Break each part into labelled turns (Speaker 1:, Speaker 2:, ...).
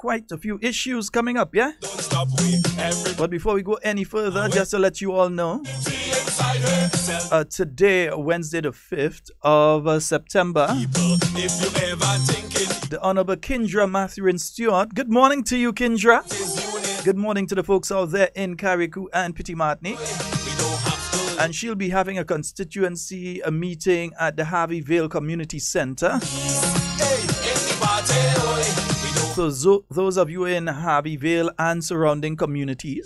Speaker 1: quite a few issues coming up, yeah? But before we go any further, just to let you all know, today, Wednesday the 5th of September, the Honorable Kindra Mathurin Stewart. Good morning to you, Kindra. Good morning to the folks out there in Carriacou and Petit Martinique. And she'll be having a constituency meeting at the Harvey Vale Community Center. So those of you in Harvey Vale and surrounding communities,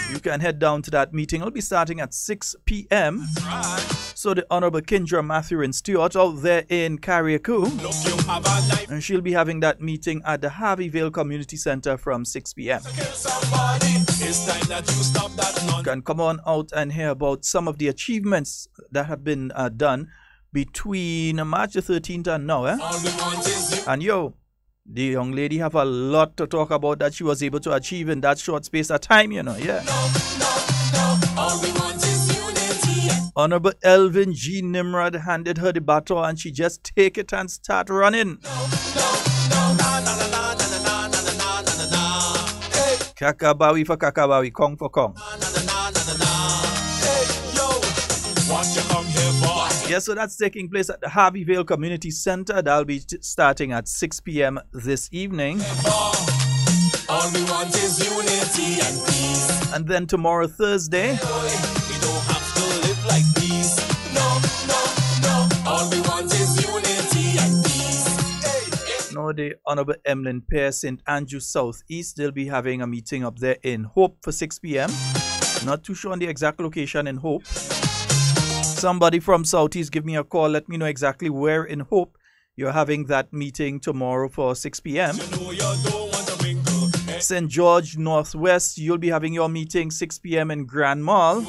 Speaker 1: you can head down to that meeting. It'll be starting at 6 p.m. So the Honorable Kindra Mathurin Stewart out there in Carriacou, and she'll be having that meeting at the Harvey Vale Community Center from 6 p.m. You can come on out and hear about some of the achievements that have been done between March the 13th and now, eh? And yo, the young lady have a lot to talk about that she was able to achieve in that short space of time, you know, yeah. Honorable Elvin G. Nimrod handed her the baton and she just take it and start running. Kakabawi for Kakabawi, Kong for Kong. Yeah, so that's taking place at the Harvey Vale Community Center. That'll be starting at 6 p.m. this evening. All we want is unity and peace. And then tomorrow, Thursday, we don't have to live like peace. No, no, no. All we want is unity and peace. No, the Honorable Emlyn Pearce, St. Andrew Southeast, they'll be having a meeting up there in Hope for 6 p.m. Not too sure on the exact location in Hope. Somebody from Southeast, give me a call. Let me know exactly where in Hope you're having that meeting tomorrow for 6 p.m. St. George Northwest, you'll be having your meeting 6 p.m. in Grand Mall.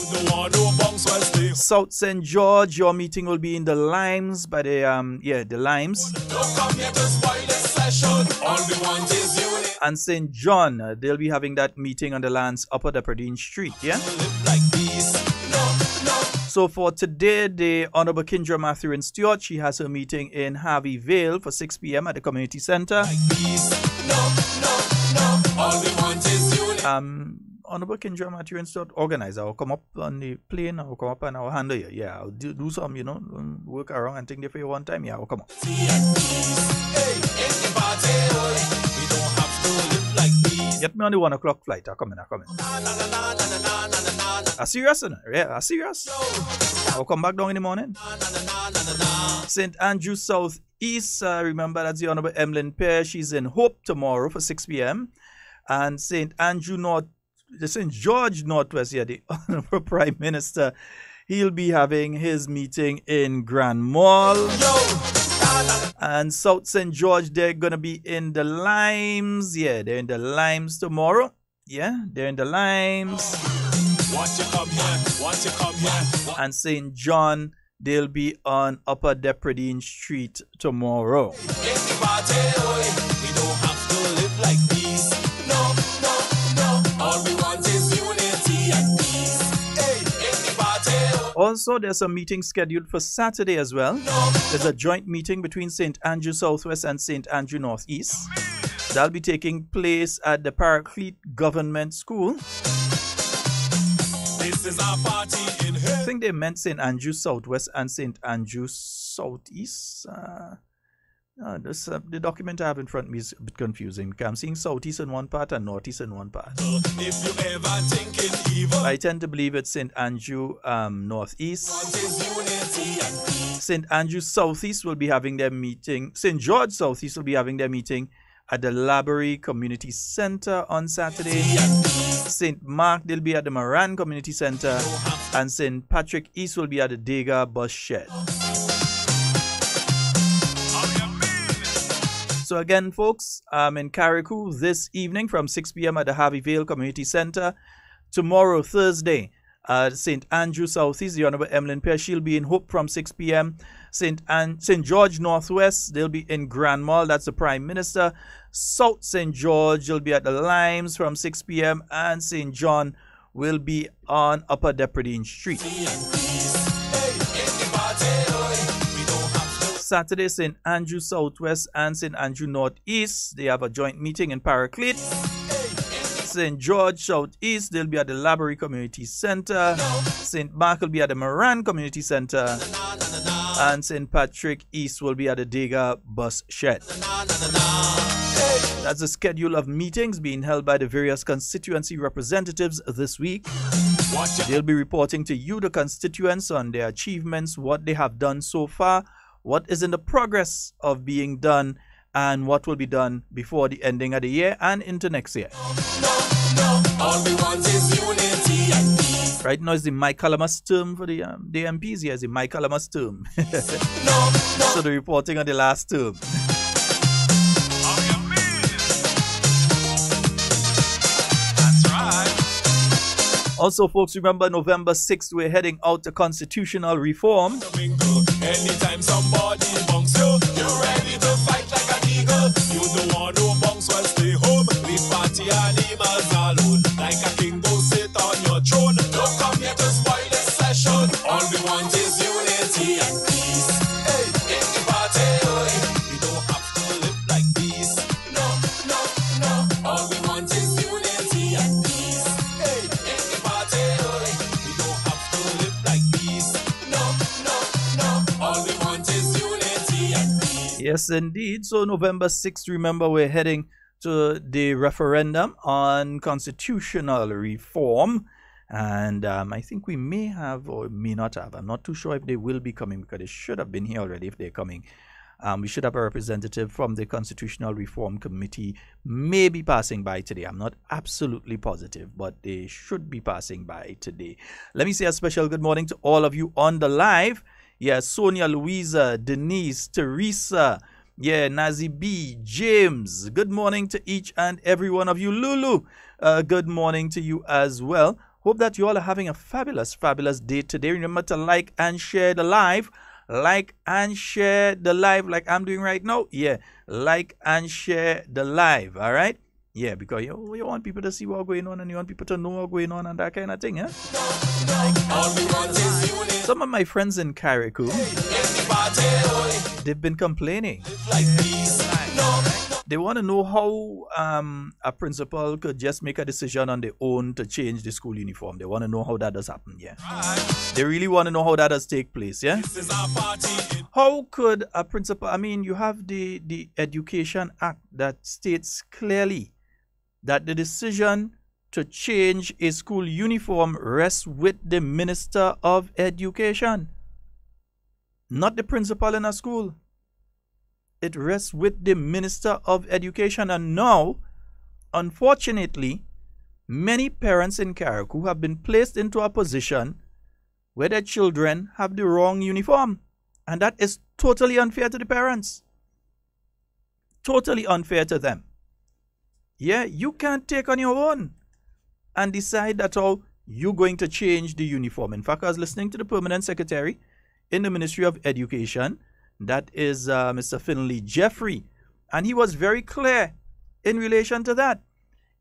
Speaker 1: South St. George, your meeting will be in the Limes by the Limes. And St. John, they'll be having that meeting on the lands Upper Depredine Street, yeah? So for today, the Honorable Kindra Mathurin Stewart, she has her meeting in Harvey Vale for 6 p.m. at the community center. Honorable Kindra Mathurin Stewart, organizer. I'll come up on the plane, I'll come up and I'll handle you. Yeah, I'll do some, you know, work around and think they for you one time. Yeah, I'll come up. Get me on the 1 o'clock flight. I'll come in. Are serious? Yeah, are serious? I'll come back down in the morning. St. Andrew Southeast, remember that's the Honorable Emlyn Pearce. She's in Hope tomorrow for 6 p.m. And St. George Northwest, yeah, the Honorable Prime Minister, he'll be having his meeting in Grand Mall. And South St. George, they're going to be in the Limes. Yeah, they're in the Limes tomorrow. Yeah, they're in the Limes. And St. John, they'll be on Upper Depredine Street tomorrow. Also, there's a meeting scheduled for Saturday as well. There's a joint meeting between St. Andrew Southwest and St. Andrew Northeast. That'll be taking place at the Paraclete Government School. This is our party in here. I think they meant St. Andrew Southwest and St. Andrew Southeast. The document I have in front of me is a bit confusing because I'm seeing Southeast in one part and Northeast in one part. If you ever thinking evil, I tend to believe it's St. Andrew Northeast. St. Andrew Southeast will be having their meeting. St. George Southeast will be having their meeting at the Laborie Community Center on Saturday. St. Mark, they'll be at the Moran Community Center. And St. Patrick East will be at the Dega Bus Shed. So again, folks, in Carriacou this evening from 6 p.m. at the Harvey Vale Community Center. Tomorrow, Thursday, St. Andrew Southeast, the Honorable Emlyn Pearce, she'll be in Hope from 6 p.m. St. George Northwest, they'll be in Grand Mall, that's the Prime Minister. South St. George will be at the Limes from 6 p.m. And St. John will be on Upper Depredine Street. Saturday, St. Andrew Southwest and St. Andrew Northeast. They have a joint meeting in Paraclete. St. George Southeast, they'll be at the Laborie Community Center. St. Mark will be at the Moran Community Center. And St. Patrick East will be at the Dega Bus Shed. That's the schedule of meetings being held by the various constituency representatives this week. They'll be reporting to you, the constituents, on their achievements, what they have done so far, what is in the progress of being done, and what will be done before the ending of the year and into next year.
Speaker 2: All we want is unity and peace.
Speaker 1: Right now is the Mike Calamus term for the MPs. Yes, the Mike Calamus term. So the reporting on the last term.
Speaker 2: That's right.
Speaker 1: Also, folks, remember November 6th, we're heading out to constitutional reform.
Speaker 2: Anytime somebody bunks you, you're ready to fight like an eagle. You don't want no bunks, well stay home. Leave party animals alone. Like a king, go sit on your throne. Don't come here to spoil this session. All we want is unity and peace. Hey, in the party, we don't have to live like peace. No. All we want is unity and peace. Hey, in the party, we don't have to live like peace. No. All we want is unity and peace.
Speaker 1: Yes, indeed. So November 6th, remember, we're heading to the referendum on constitutional reform. And I think we may have or may not have. I'm not too sure if they will be coming, because they should have been here already if they're coming. We should have a representative from the Constitutional Reform Committee maybe passing by today. I'm not absolutely positive, but they should be passing by today. Let me say a special good morning to all of you on the live. Yeah, Sonia, Louisa, Denise, Teresa, yeah, Nazi B, James. Good morning to each and every one of you. Lulu, good morning to you as well. Hope that you all are having a fabulous day today. Remember to like and share the live. Like and share the live like I'm doing right now. Yeah, like and share the live. All right. Yeah, because you want people to see what's going on and you want people to know what's going on and that kind of thing. Yeah? Some of my friends in Carriacou, they've been complaining. They want to know how a principal could just make a decision on their own to change the school uniform. They want to know how that does happen, yeah. They really want to know how that does take place, yeah. How could a principal, I mean, you have the Education Act that states clearly that the decision to change a school uniform rests with the Minister of Education, not the principal in a school. It rests with the Minister of Education. And now, unfortunately, many parents in Carriacou have been placed into a position where their children have the wrong uniform. And that is totally unfair to the parents. Totally unfair to them. Yeah, you can't take on your own and decide that how you're going to change the uniform. In fact, I was listening to the Permanent Secretary in the Ministry of Education. That is Mr. Finley Jeffrey. And he was very clear in relation to that.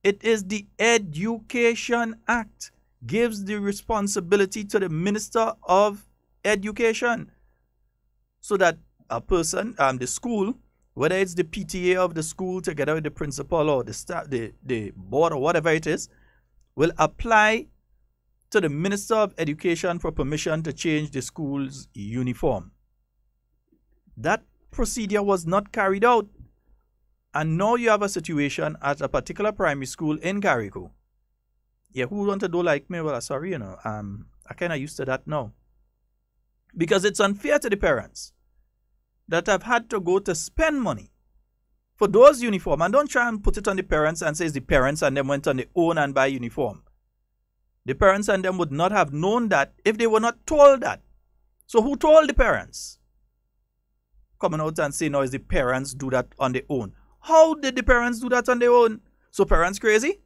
Speaker 1: It is the Education Act gives the responsibility to the Minister of Education. So that a person, the school, whether it's the PTA of the school together with the principal or the staff, the board or whatever it is, will apply to the Minister of Education for permission to change the school's uniform. That procedure was not carried out. And now you have a situation at a particular primary school in Carriacou. Yeah, who want to do like me? Well, sorry, you know, I kind of used to that now. Because it's unfair to the parents that have had to go to spend money for those uniform. And don't try and put it on the parents and say it's the parents and them went on their own and buy uniform. The parents and them would not have known that if they were not told that. So who told the parents? Coming out and saying, no, it's the parents do that on their own. How did the parents do that on their own? So parents crazy?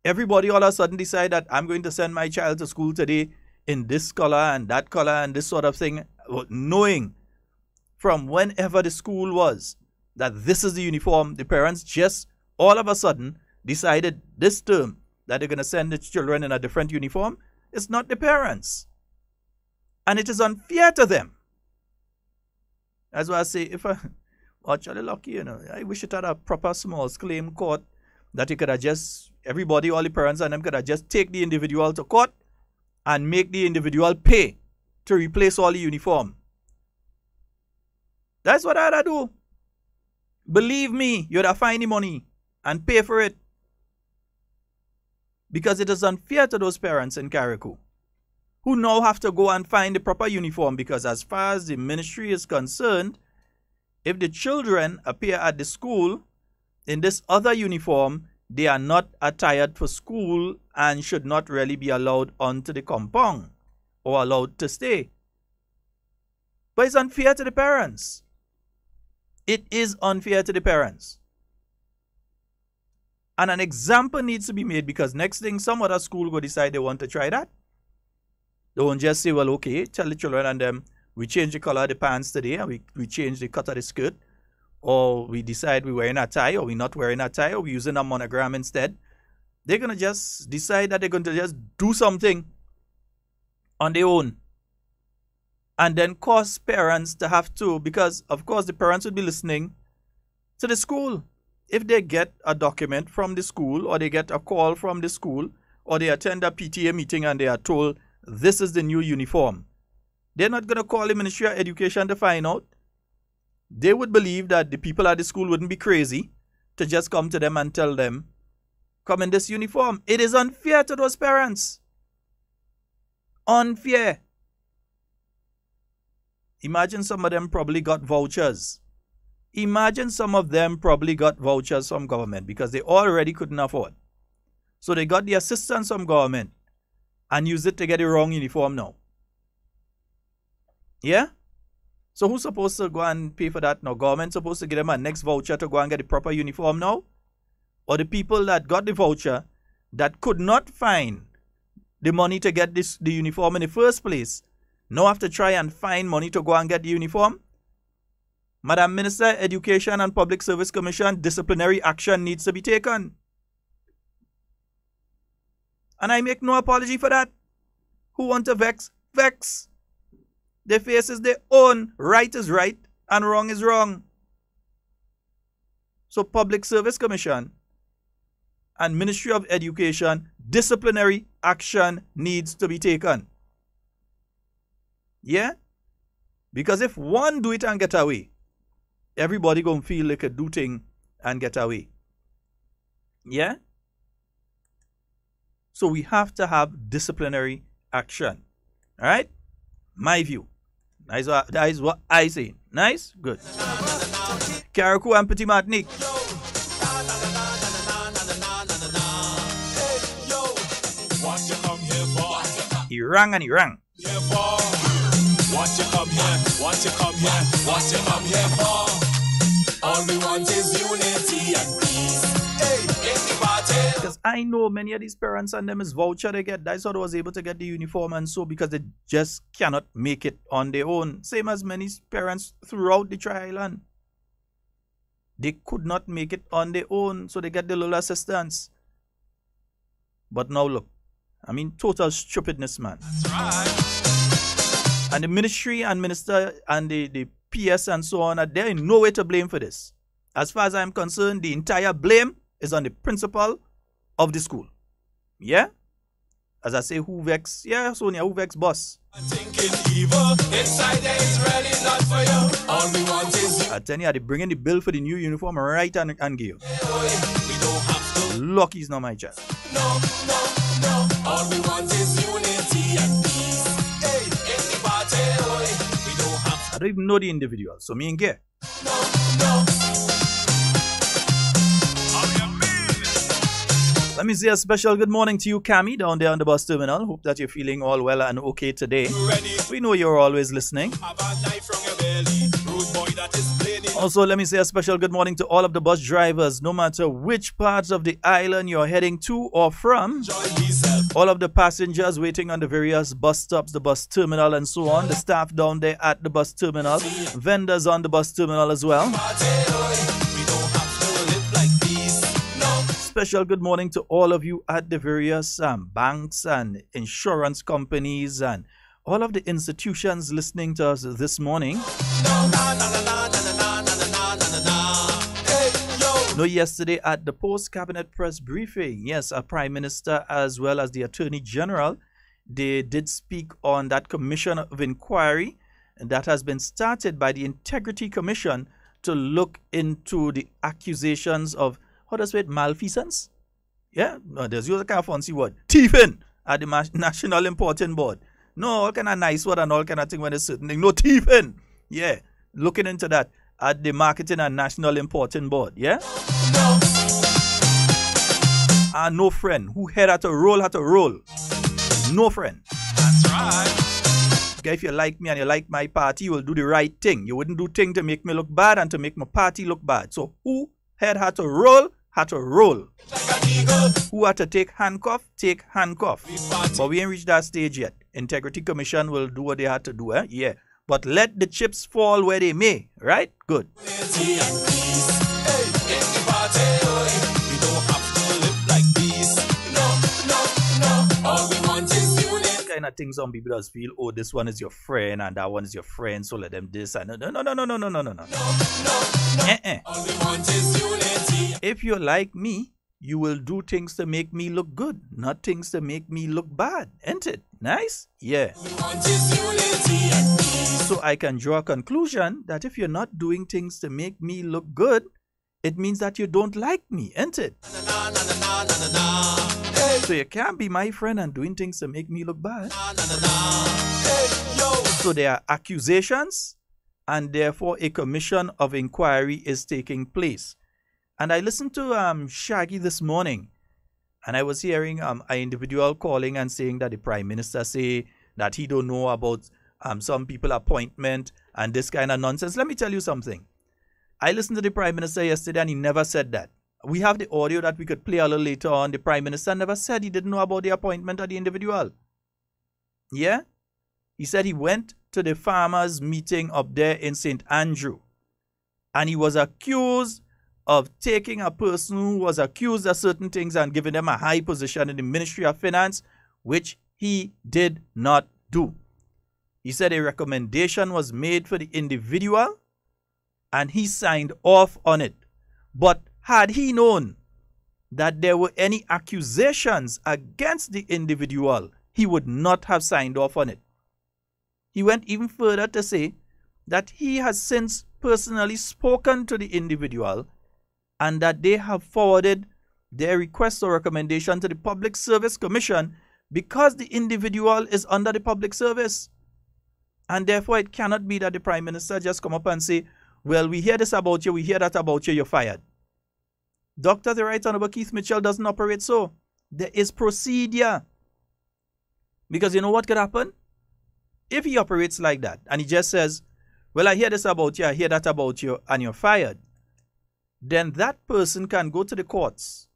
Speaker 1: Everybody all of a sudden decide that I'm going to send my child to school today in this color and that color and this sort of thing, knowing from whenever the school was that this is the uniform. The parents just all of a sudden decided this term that they're going to send the children in a different uniform. It's not the parents. And it is unfair to them. That's why I say, if I actually lucky, you know, I wish it had a proper small claim court that you could have just, everybody, all the parents and them could have just take the individual to court and make the individual pay to replace all the uniform. That's what I'd do. Believe me, you'd have find the money and pay for it. Because it is unfair to those parents in Carriacou who now have to go and find the proper uniform, because as far as the ministry is concerned, if the children appear at the school in this other uniform, they are not attired for school and should not really be allowed onto the compound or allowed to stay. But it's unfair to the parents. It is unfair to the parents. And an example needs to be made, because next thing some other school will decide they want to try that. They won't just say, well, okay, tell the children and them, we change the color of the pants today and we change the cut of the skirt. Or we decide we're wearing a tie, or we're not wearing a tie, or we're using a monogram instead. They're going to just decide that they're going to just do something on their own. And then cause parents to have to, because of course the parents would be listening to the school. If they get a document from the school, or they get a call from the school, or they attend a PTA meeting and they are told this is the new uniform, they're not going to call the Ministry of Education to find out. They would believe that the people at the school wouldn't be crazy to just come to them and tell them, come in this uniform. It is unfair to those parents. Unfair. Imagine some of them probably got vouchers. Imagine some of them probably got vouchers from government because they already couldn't afford. So they got the assistance from government and used it to get the wrong uniform now. Yeah? So who's supposed to go and pay for that now? Government supposed to give them a next voucher to go and get the proper uniform now? Or the people that got the voucher that could not find the money to get the uniform in the first place now have to try and find money to go and get the uniform? Madam Minister, Education and Public Service Commission, disciplinary action needs to be taken. And I make no apology for that. Who want to vex? Vex. Their face is their own. Right is right and wrong is wrong. So Public Service Commission and Ministry of Education, disciplinary action needs to be taken. Yeah? Because if one do it and get away, everybody gonna feel like a do thing and get away. Yeah? So we have to have disciplinary action. Alright? My view. That is what I say. Nice? Good. Carriacou and Petit Martinique. He rang and he rang.
Speaker 2: What you come here, what you come here, what you come here for? All we want is unity and peace. Hey, in the party.
Speaker 1: Because I know many of these parents and them is voucher they get. That's how they was able to get the uniform and so, because they just cannot make it on their own. Same as many parents throughout the Tri-Island. They could not make it on their own, so they get the little assistance. But now look, I mean, total stupidness, man.
Speaker 2: That's right.
Speaker 1: And the ministry and minister and the PS and so on, they're in no way to blame for this. As far as I'm concerned, the entire blame is on the principal of the school. Yeah? As I say, who vex? Yeah, Sonia, who vex boss?
Speaker 2: Thinking evil, inside there is really not for you. All we want is you.
Speaker 1: I tell you, they bring in the bill for the new uniform right and give.
Speaker 2: We don't have to.
Speaker 1: Lucky's not my child.
Speaker 2: No, no, no. All we want is unity and peace. Hey, in the party, we don't have
Speaker 1: I don't even know the individual, so me ain't care.
Speaker 2: no, no.
Speaker 1: Let me say a special good morning to you, Cammy, down there on the bus terminal. Hope that you're feeling all well and okay today.
Speaker 2: Ready?
Speaker 1: We know you're always listening.
Speaker 2: Have a knife from your belly. Rude boy that is playing it.
Speaker 1: Also, let me say a special good morning to all of the bus drivers, no matter which parts of the island you're heading to or from.
Speaker 2: Enjoy yourself.
Speaker 1: All of the passengers waiting on the various bus stops, the bus terminal and so on. The staff down there at the bus terminal. Vendors on the bus terminal as well.
Speaker 2: Party, we don't have to live like these. No.
Speaker 1: Special good morning to all of you at the various banks and insurance companies and all of the institutions listening to us this morning.
Speaker 2: No, no, no, no,
Speaker 1: No, yesterday at the post-cabinet press briefing, yes, our Prime Minister as well as the Attorney General, they did speak on that commission of inquiry that has been started by the Integrity Commission to look into the accusations of, how does it, malfeasance? Yeah, no, there's a kind of fancy word, thieving at the National Importing Board. No, all kind of nice word and all kind of thing when it's certain thing. No thieving. Yeah, looking into that at the Marketing and National Importing Board. Yeah? No friend. Who had to roll, No friend.
Speaker 2: That's right.
Speaker 1: Okay, if you like me and you like my party, you will do the right thing. You wouldn't do things to make me look bad and to make my party look bad. So who had to roll, Who had to take handcuff, take handcuff. But we ain't reached that stage yet. Integrity Commission will do what they had to do, Yeah. But let the chips fall where they may, right? Good. Kind of things some people just feel, oh, this one is your friend and that one is your friend, so let them this and no. If you're like me, you will do things to make me look good, not things to make me look bad. Ain't it? Nice? Yeah. So I can draw a conclusion that if you're not doing things to make me look good, it means that you don't like me, ain't it? So you can't be my friend and doing things to make me look bad. So there are accusations, and therefore a commission of inquiry is taking place. And I listened to Shaggy this morning, and I was hearing an individual calling and saying that the Prime Minister say that he don't know about some people appointment and this kind of nonsense. Let me tell you something. I listened to the Prime Minister yesterday and he never said that. We have the audio that we could play a little later on. The Prime Minister never said he didn't know about the appointment of the individual. Yeah? He said he went to the farmers' meeting up there in St. Andrew, and he was accused of taking a person who was accused of certain things and giving them a high position in the Ministry of Finance, which he did not do. He said a recommendation was made for the individual and he signed off on it. But had he known that there were any accusations against the individual, he would not have signed off on it. He went even further to say that he has since personally spoken to the individual and that they have forwarded their request or recommendation to the Public Service Commission because the individual is under the public service. And therefore it cannot be that the Prime Minister just come up and say, well, we hear this about you, we hear that about you, you're fired. Dr. the Right Honorable Keith Mitchell doesn't operate so. There is procedure. Because you know what could happen? If he operates like that and he just says, well, I hear this about you, I hear that about you, and you're fired, then that person can go to the courts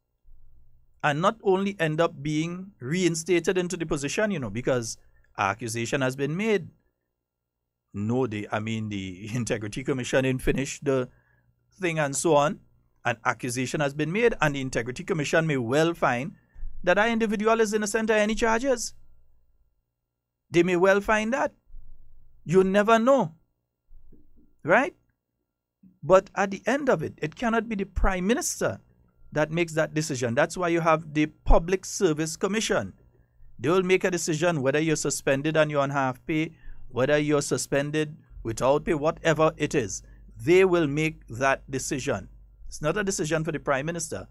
Speaker 1: and not only end up being reinstated into the position, because accusation has been made. No, the Integrity Commission didn't finish the thing and so on. An accusation has been made, and the Integrity Commission may well find that that individual is innocent of any charges. They may well find that. You never know. Right? But at the end of it, it cannot be the Prime Minister that makes that decision. That's why you have the Public Service Commission. They will make a decision whether you're suspended and you're on half pay, whether you're suspended without pay, whatever it is. They will make that decision. It's not a decision for the Prime Minister.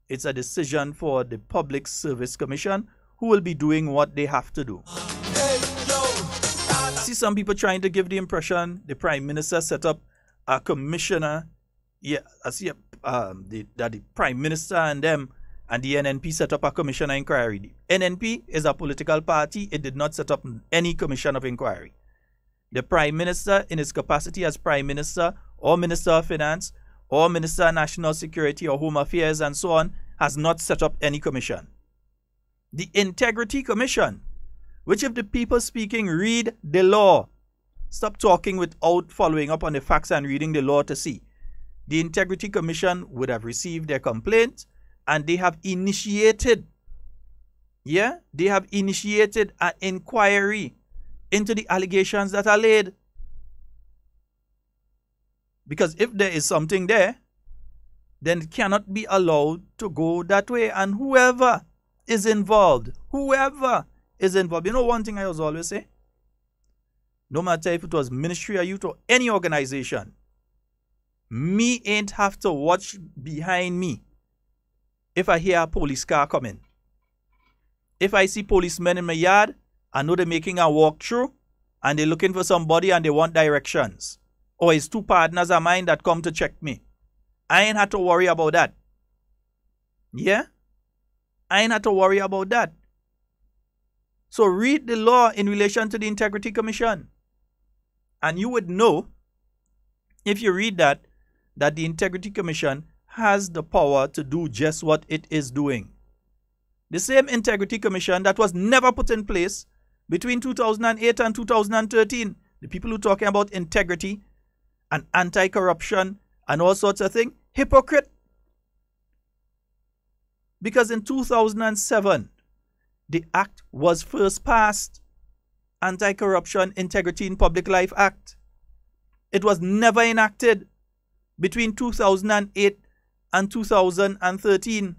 Speaker 1: It's a decision for the Public Service Commission, who will be doing what they have to do. See some people trying to give the impression the Prime Minister set up a commissioner. Yeah, I see that the Prime Minister and them and the NNP set up a commission of inquiry. The NNP is a political party. It did not set up any commission of inquiry. The Prime Minister, in his capacity as Prime Minister or Minister of Finance or Minister of National Security or Home Affairs and so on, has not set up any commission. The Integrity Commission, which if the people speaking read the law, stop talking without following up on the facts and reading the law to see. The Integrity Commission would have received their complaint and they have initiated, they have initiated an inquiry into the allegations that are laid. Because if there is something there, then it cannot be allowed to go that way. And whoever is involved, you know one thing I was always say? No matter if it was Ministry of Youth or any organization, me ain't have to watch behind me if I hear a police car coming. If I see policemen in my yard, I know they're making a walkthrough and they're looking for somebody and they want directions. Or it's two partners of mine that come to check me. I ain't had to worry about that. Yeah? I ain't had to worry about that. So read the law in relation to the Integrity Commission. And you would know, if you read that the Integrity Commission has the power to do just what it is doing. The same Integrity Commission that was never put in place between 2008 and 2013. The people who are talking about integrity and anti-corruption and all sorts of things, hypocrite. Because in 2007, the act was first passed, Anti-Corruption, Integrity in Public Life Act. It was never enacted between 2008 and 2013.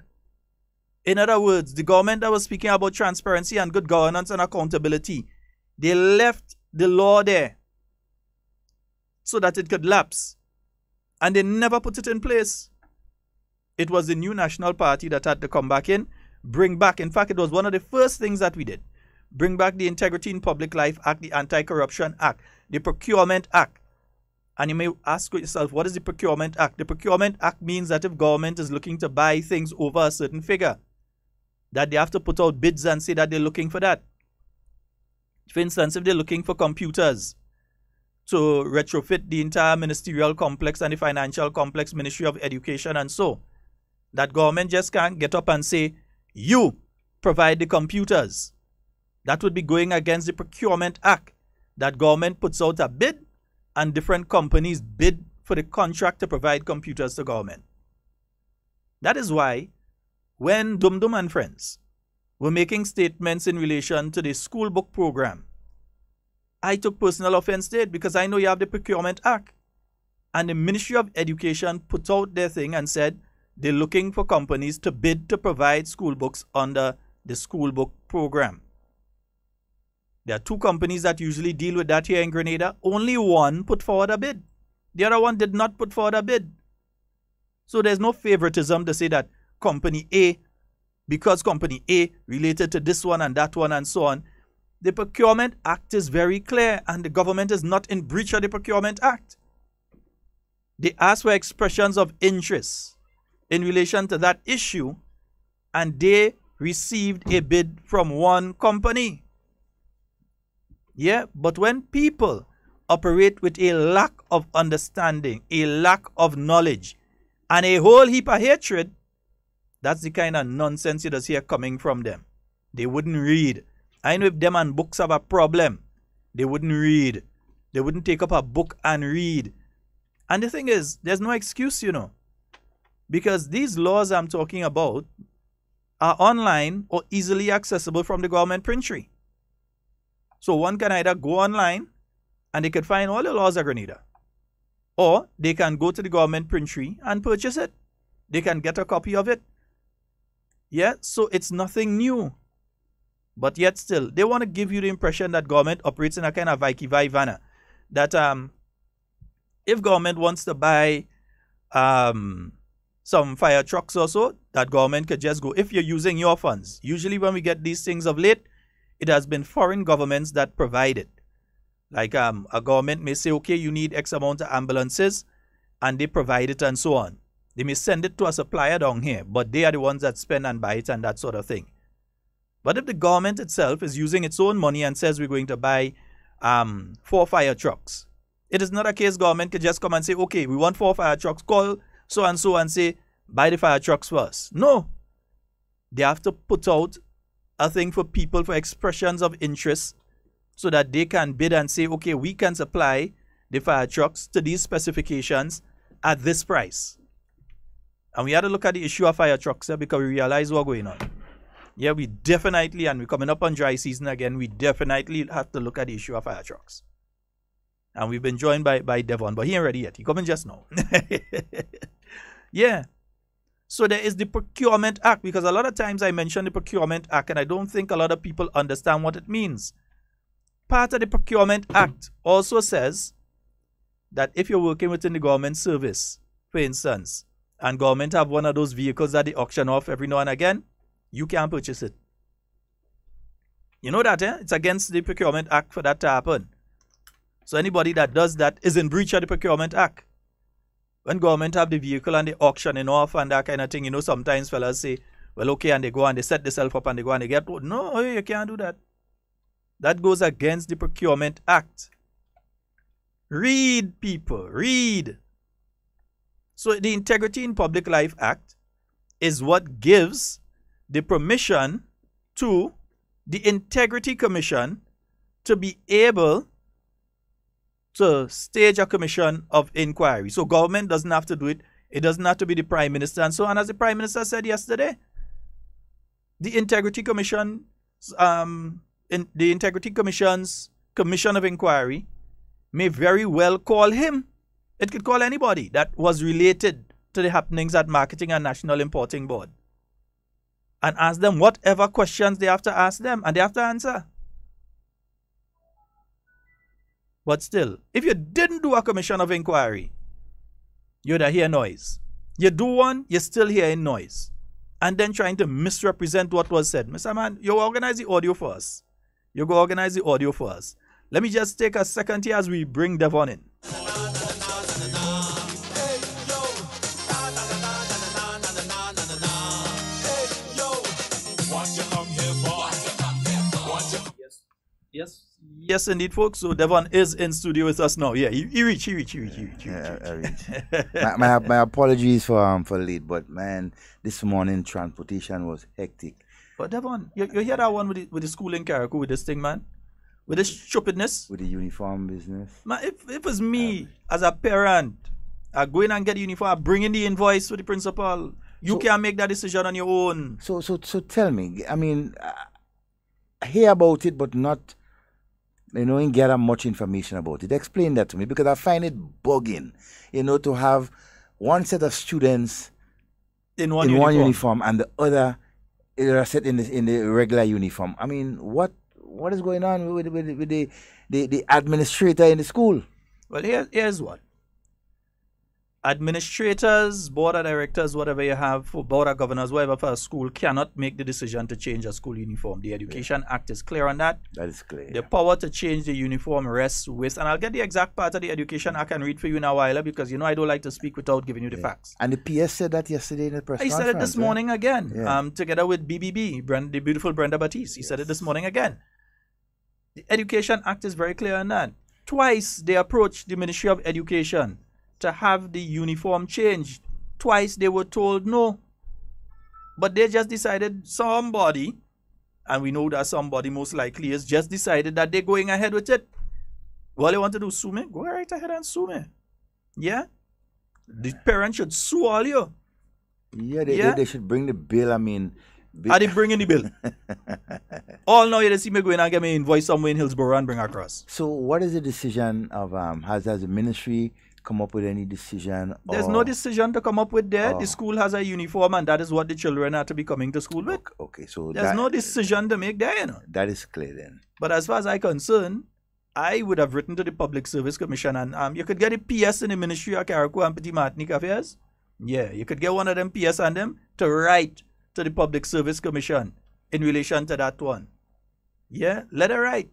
Speaker 1: In other words, the government that was speaking about transparency and good governance and accountability, they left the law there so that it could lapse. And they never put it in place. It was the new National Party that had to come back in, bring back. In fact, it was one of the first things that we did. Bring back the Integrity in Public Life Act, the Anti-Corruption Act, the Procurement Act. And you may ask yourself, what is the Procurement Act? The Procurement Act means that if government is looking to buy things over a certain figure, that they have to put out bids and say that they're looking for that. For instance, if they're looking for computers to retrofit the entire ministerial complex and the financial complex, Ministry of Education and so, that government just can't get up and say, you provide the computers. That would be going against the Procurement Act, that government puts out a bid and different companies bid for the contract to provide computers to government. That is why when Dum Dum and friends were making statements in relation to the school book program, I took personal offense to it because I know you have the Procurement Act. And the Ministry of Education put out their thing and said they're looking for companies to bid to provide school books under the school book program. There are two companies that usually deal with that here in Grenada. Only one put forward a bid. The other one did not put forward a bid. So there's no favoritism to say that Company A, because Company A related to this one and that one and so on. The Procurement Act is very clear and the government is not in breach of the Procurement Act. They asked for expressions of interest in relation to that issue and they received a bid from one company. Yeah, but when people operate with a lack of understanding, a lack of knowledge, and a whole heap of hatred, that's the kind of nonsense you just hear coming from them. They wouldn't read. I know if them and books have a problem, they wouldn't read. They wouldn't take up a book and read. And the thing is, there's no excuse, you know. Because these laws I'm talking about are online or easily accessible from the government printry. So one can either go online and they can find all the laws of Grenada. Or they can go to the government printry and purchase it. They can get a copy of it. Yeah, so it's nothing new. But yet still, they want to give you the impression that government operates in a kind of Vicky-Vai manner. That if government wants to buy some fire trucks or so, that government could just go. If you're using your funds, usually when we get these things of late, it has been foreign governments that provide it. Like a government may say, okay, you need X amount of ambulances, and they provide it and so on. They may send it to a supplier down here, but they are the ones that spend and buy it and that sort of thing. But if the government itself is using its own money and says we're going to buy 4 fire trucks, it is not a case government can just come and say, okay, we want 4 fire trucks, call so and say, buy the fire trucks first. No. They have to put out a thing for people for expressions of interest so that they can bid and say, okay, we can supply the fire trucks to these specifications at this price. And we had to look at the issue of fire trucks because we realize what's going on. Yeah, we definitely, and we're coming up on dry season again, we definitely have to look at the issue of fire trucks. And we've been joined by Devon, but he ain't ready yet. He coming just now. Yeah. So there is the Procurement Act, because a lot of times I mention the Procurement Act and I don't think a lot of people understand what it means. Part of the Procurement Act also says that if you're working within the government service, for instance, and government have one of those vehicles that they auction off every now and again, you can't purchase it. You know that, eh? It's against the Procurement Act for that to happen. So anybody that does that is in breach of the Procurement Act. When government have the vehicle and they auctioning off and that kind of thing, you know, sometimes fellas say, well, okay, and they go and they set themselves up and they go and they get, no, you can't do that. That goes against the Procurement Act. Read, people, read. So the Integrity in Public Life Act is what gives the permission to the Integrity Commission to be able to stage a commission of inquiry. So government doesn't have to do it. It doesn't have to be the Prime Minister and so on. As the Prime Minister said yesterday, the Integrity Commission, the Integrity Commission's Commission of Inquiry may very well call him. It could call anybody that was related to the happenings at Marketing and National Importing Board and ask them whatever questions they have to ask them, and they have to answer. But still, if you didn't do a commission of inquiry, you'd hear noise. You do one, you're still hearing noise. And then trying to misrepresent what was said. Mr. Man, you organize the audio for us. You go organize the audio for us. Let me just take a second here as we bring Devon in. Yes, indeed, folks. So Devon is in studio with us now. Yeah, he reached.
Speaker 3: I reached. my apologies for late, but man, this morning transportation was hectic.
Speaker 1: But Devon, you hear that one with the school in Carriacou with this thing, man? With this stupidness?
Speaker 3: With the uniform business?
Speaker 1: Man, if it was me as a parent, I go in and get the uniform, I bring in the invoice with the principal. You can't make that decision on your own.
Speaker 3: So tell me, I mean, I hear about it, but not, and get much information about it. Explain that to me, because I find it bugging, to have one set of students
Speaker 1: in one
Speaker 3: uniform and the other are set in the regular uniform. I mean, what is going on with the administrator in the school?
Speaker 1: Well, here's what. Administrators, board of directors, whatever you have, for board of governors, whatever for a school, cannot make the decision to change a school uniform. The Education Act is clear on that.
Speaker 3: That is clear.
Speaker 1: The power to change the uniform rests with, and I'll get the exact part of the Education Act and read for you in a while, because I don't like to speak without giving you the facts.
Speaker 3: And the PS said that yesterday in the press conference.
Speaker 1: He said it this morning again, together with BBB, the beautiful Brenda Batiste. He said it this morning again. The Education Act is very clear on that. Twice they approached the Ministry of Education to have the uniform changed. Twice they were told no. But they just decided somebody, and we know that somebody most likely is, just decided that they're going ahead with it. What they want to do, sue me? Go right ahead and sue me. Yeah? The parents should sue all you.
Speaker 3: Yeah, they should bring the bill,
Speaker 1: Are they bringing the bill? All now you see me going and get me invoice somewhere in Hillsborough and bring across.
Speaker 3: So what is the decision of, has the ministry come up with any decision?
Speaker 1: There's no decision to come up with there. The school has a uniform and that is what the children are to be coming to school with.
Speaker 3: Okay, so
Speaker 1: there's no decision to make there,
Speaker 3: That is clear then.
Speaker 1: But as far as I'm concerned, I would have written to the Public Service Commission, and you could get a PS in the Ministry of Carriacou and Petit Martinique Affairs. Yeah, you could get one of them PS on them to write to the Public Service Commission in relation to that one. Yeah, let it write.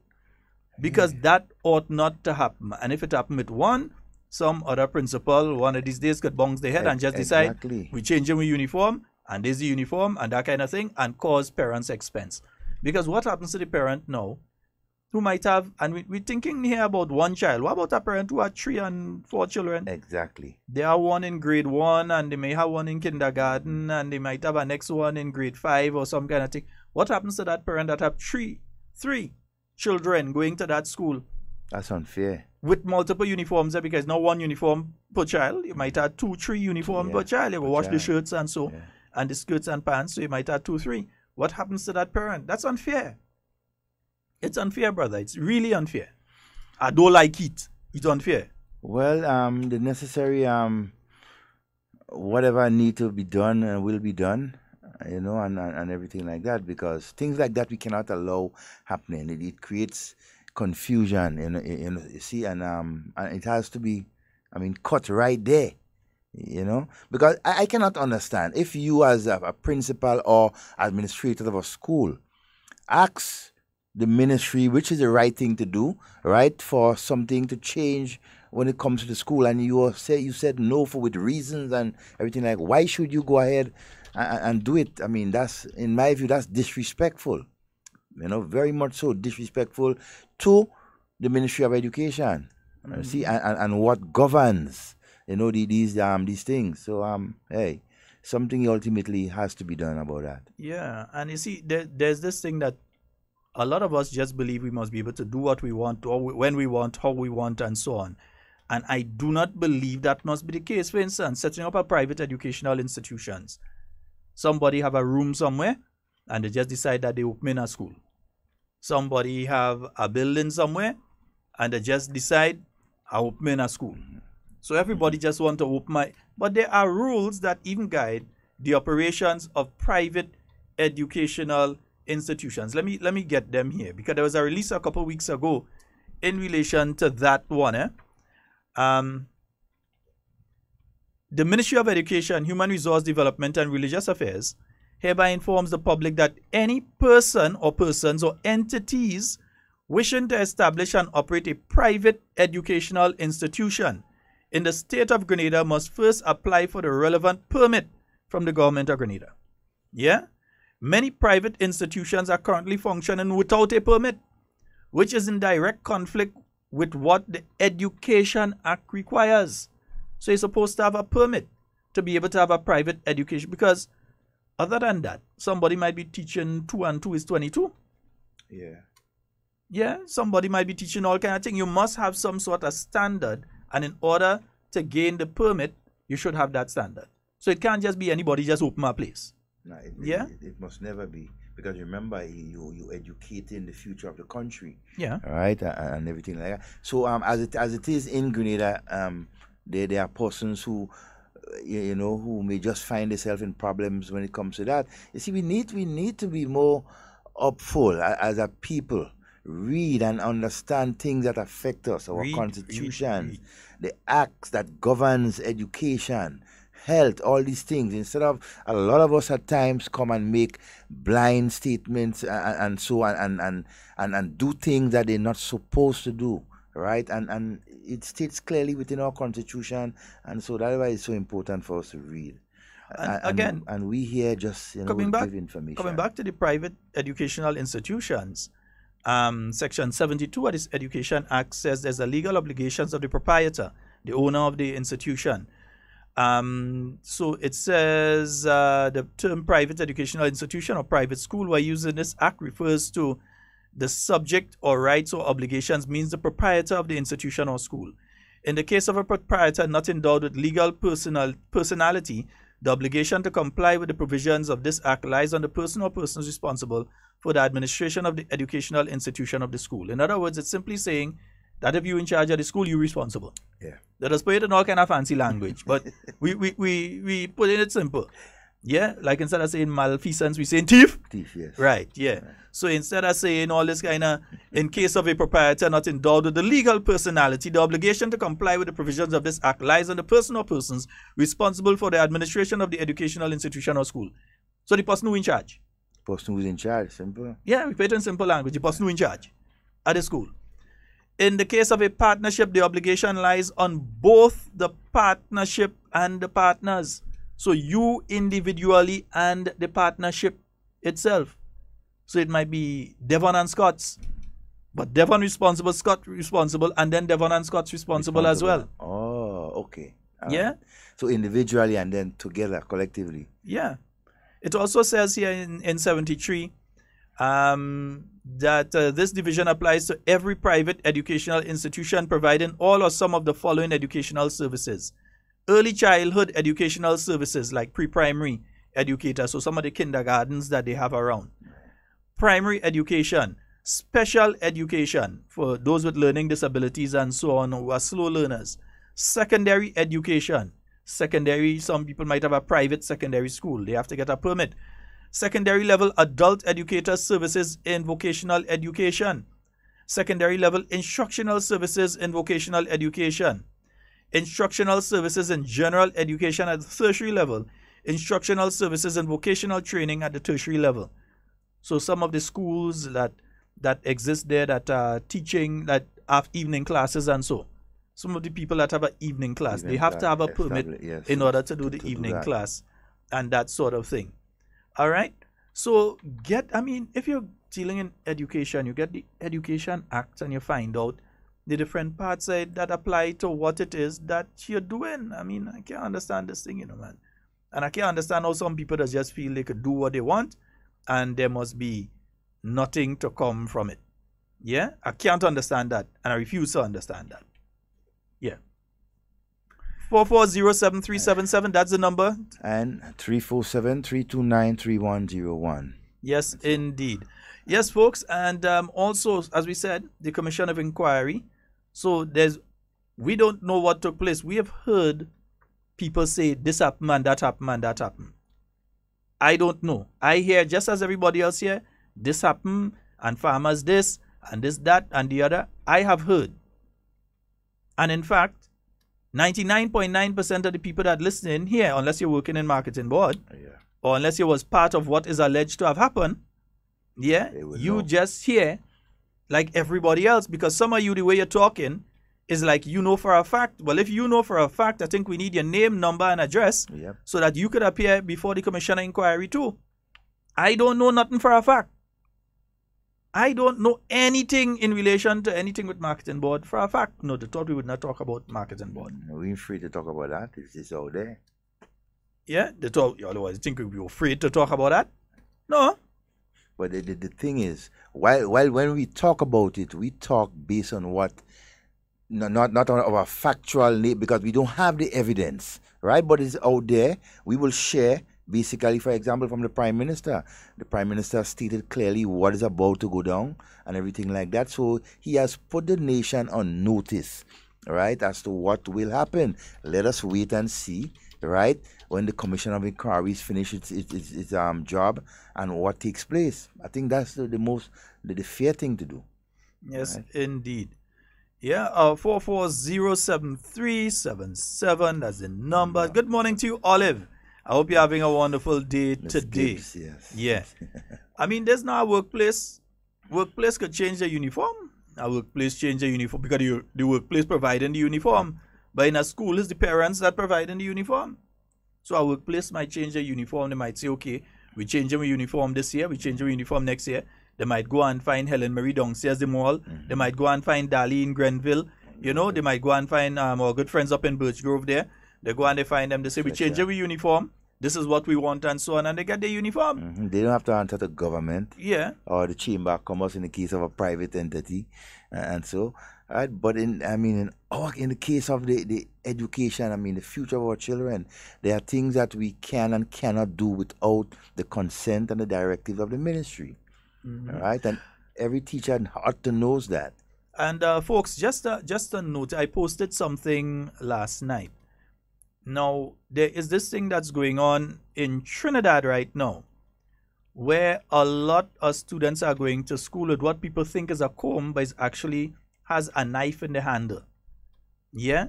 Speaker 1: Because that ought not to happen. And if it happened with one, some other principal one of these days could bounce their head and just decide we change them with uniform, and there's the uniform and that kind of thing, and cause parents expense. Because what happens to the parent now who might have, and we're thinking here about one child. What about a parent who has 3 and 4 children?
Speaker 3: Exactly.
Speaker 1: They have one in grade 1 and they may have one in kindergarten and they might have a next one in grade 5 or some kind of thing. What happens to that parent that have three children going to that school?
Speaker 3: That's unfair.
Speaker 1: With multiple uniforms, because not one uniform per child. You might have 2, 3 uniforms per child. You will wash the shirts and so, and the skirts and pants. So you might have 2, 3. What happens to that parent? That's unfair. It's unfair, brother. It's really unfair. I don't like it. It's unfair.
Speaker 3: Well, the necessary whatever need to be done will be done, and everything like that, because things like that we cannot allow happening. It creates confusion, you see, and it has to be, cut right there, because I cannot understand if you as a principal or administrator of a school ask the ministry which is the right thing to do, right, for something to change when it comes to the school, and you said no for with reasons and everything, like, why should you go ahead and do it? That's, in my view, that's disrespectful, very much so disrespectful to the Ministry of Education, see, and what governs, these things. So hey, something ultimately has to be done about that.
Speaker 1: Yeah, and you see, there's this thing that a lot of us just believe we must be able to do what we want, or when we want, how we want, and so on. And I do not believe that must be the case. For instance, setting up a private educational institutions. Somebody have a room somewhere, and they just decide that they open a school. Somebody have a building somewhere, and they just decide, I open a school. So everybody just want to open but there are rules that even guide the operations of private educational institutions. Let me get them here, because there was a release a couple of weeks ago in relation to that one. The Ministry of Education, Human Resource Development and Religious Affairs hereby informs the public that any person or persons or entities wishing to establish and operate a private educational institution in the state of Grenada must first apply for the relevant permit from the government of Grenada. Yeah? Many private institutions are currently functioning without a permit, which is in direct conflict with what the Education Act requires. So you're supposed to have a permit to be able to have a private education, because other than that, somebody might be teaching 2 and 2 is 22.
Speaker 3: Yeah.
Speaker 1: Yeah, somebody might be teaching all kind of things. You must have some sort of standard, and in order to gain the permit, you should have that standard. So it can't just be anybody just open a place.
Speaker 3: No, it must never be, because remember, you educate in the future of the country.
Speaker 1: Yeah.
Speaker 3: Right, and everything like that. So as it is in Grenada, there are persons who who may just find themselves in problems when it comes to that. You see, we need to be more upful as a people. Read and understand things that affect us, our constitution, the acts that governs education, health, all these things, instead of a lot of us at times come and make blind statements and so on, and do things that they're not supposed to do, right? And it states clearly within our constitution, and so that's why it's so important for us to read. And we here just give information.
Speaker 1: Coming back to the private educational institutions, Section 72 of this Education Act says there's a legal obligations of the proprietor, the owner of the institution. So it says the term private educational institution or private school we're using this act refers to the subject or rights or obligations means the proprietor of the institution or school. In the case of a proprietor not endowed with legal personality, the obligation to comply with the provisions of this act lies on the person or persons responsible for the administration of the educational institution of the school. In other words, it's simply saying that if you're in charge of the school, you're responsible.
Speaker 3: Yeah.
Speaker 1: Let us put it in all kind of fancy language, but we put it simple. Yeah, like instead of saying malfeasance, we saying thief.
Speaker 3: Thief, yes.
Speaker 1: Right, yeah. Right. So instead of saying all this kind of, in case of a proprietor not endowed with the legal personality, the obligation to comply with the provisions of this act lies on the person or persons responsible for the administration of the educational institution or school. So the person who in charge.
Speaker 3: Person who's in charge, simple.
Speaker 1: Yeah, we put it in simple language. The person who in charge at the school. In the case of a partnership, the obligation lies on both the partnership and the partners. So you individually and the partnership itself. So it might be Devon and Scott's, but Devon responsible, Scott responsible, and then Devon and Scott's responsible as well.
Speaker 3: Oh, okay.
Speaker 1: Yeah.
Speaker 3: So individually and then together, collectively.
Speaker 1: Yeah. It also says here in 73 that this division applies to every private educational institution providing all or some of the following educational services. Early childhood educational services like pre-primary educators, so some of the kindergartens that they have around. Primary education, special education for those with learning disabilities and so on who are slow learners. Secondary education, Secondary, some people might have a private secondary school. They have to get a permit. Secondary level adult educator services in vocational education. Secondary level instructional services in vocational education. Instructional services in general education at the tertiary level. Instructional services and vocational training at the tertiary level. So some of the schools that exist there that are teaching, that have evening classes and so. Some of the people that have an evening class, they have to have a permit in order to do the evening class and that sort of thing. All right? So if you're dealing in education, you get the Education Act and you find out the different parts that apply to what it is that you're doing. I mean, I can't understand this thing, man. And I can't understand how some people that just feel they could do what they want and there must be nothing to come from it. Yeah? I can't understand that and I refuse to understand that. Yeah. 4407377, that's the number.
Speaker 3: And 347-329-3101.
Speaker 1: Yes, indeed. Yes, folks, and also, as we said, the Commission of Inquiry. So we don't know what took place. We have heard people say this happened and that happened and that happened. I don't know. I hear, just as everybody else here, this happened and farmers this and this, that and the other. I have heard. And in fact, 99.9% of the people that listen in here, unless you're working in marketing board, or unless you was part of what is alleged to have happened, you just hear like everybody else, because some of you, the way you're talking is like you know for a fact. Well, if you know for a fact, I think we need your name, number, and address so that you could appear before the Commission of Inquiry too. I don't know nothing for a fact. I don't know anything in relation to anything with marketing board for a fact. No, they thought we would not talk about marketing board.
Speaker 3: We're free to talk about that. It's out there.
Speaker 1: Yeah, they thought, otherwise think we'd be afraid to talk about that. No.
Speaker 3: But the thing is, while when we talk about it, we talk based on what, not on our factual, because we don't have the evidence, right? But it's out there. We will share. Basically, for example, from the Prime Minister. The Prime Minister stated clearly what is about to go down and everything like that. So he has put the nation on notice, right, as to what will happen. Let us wait and see, right, when the Commission of Inquiry finishes its job and what takes place. I think that's the fair thing to do.
Speaker 1: Yes, right? Indeed. Yeah, 4407377, that's the number. Yeah. Good morning to you, Olive. I hope you're having a wonderful day today.
Speaker 3: Gibbs, yes.
Speaker 1: Yeah. I mean, there's now a workplace. Workplace could change the uniform. A workplace change the uniform because the workplace providing the uniform. But in a school, it's the parents that providing the uniform. So a workplace might change the uniform. They might say, okay, we change our uniform this year. We change our uniform next year. They might go and find Helen Marie downstairs the mall. They might go and find Dali in Grenville. You know, they might go and find our good friends up in Birch Grove there. They go and they find them. They say, we change our uniform. This is what we want and so on. And they get their uniform.
Speaker 3: They don't have to answer to government.
Speaker 1: Yeah.
Speaker 3: Or the Chamber of Commerce in the case of a private entity. And so, right? But in the case of the education, the future of our children, there are things that we can and cannot do without the consent and the directives of the ministry. All right? And every teacher ought to know that.
Speaker 1: And folks, just a note, I posted something last night. Now, there is this thing that's going on in Trinidad right now, where a lot of students are going to school with what people think is a comb, but it actually has a knife in the handle. Yeah?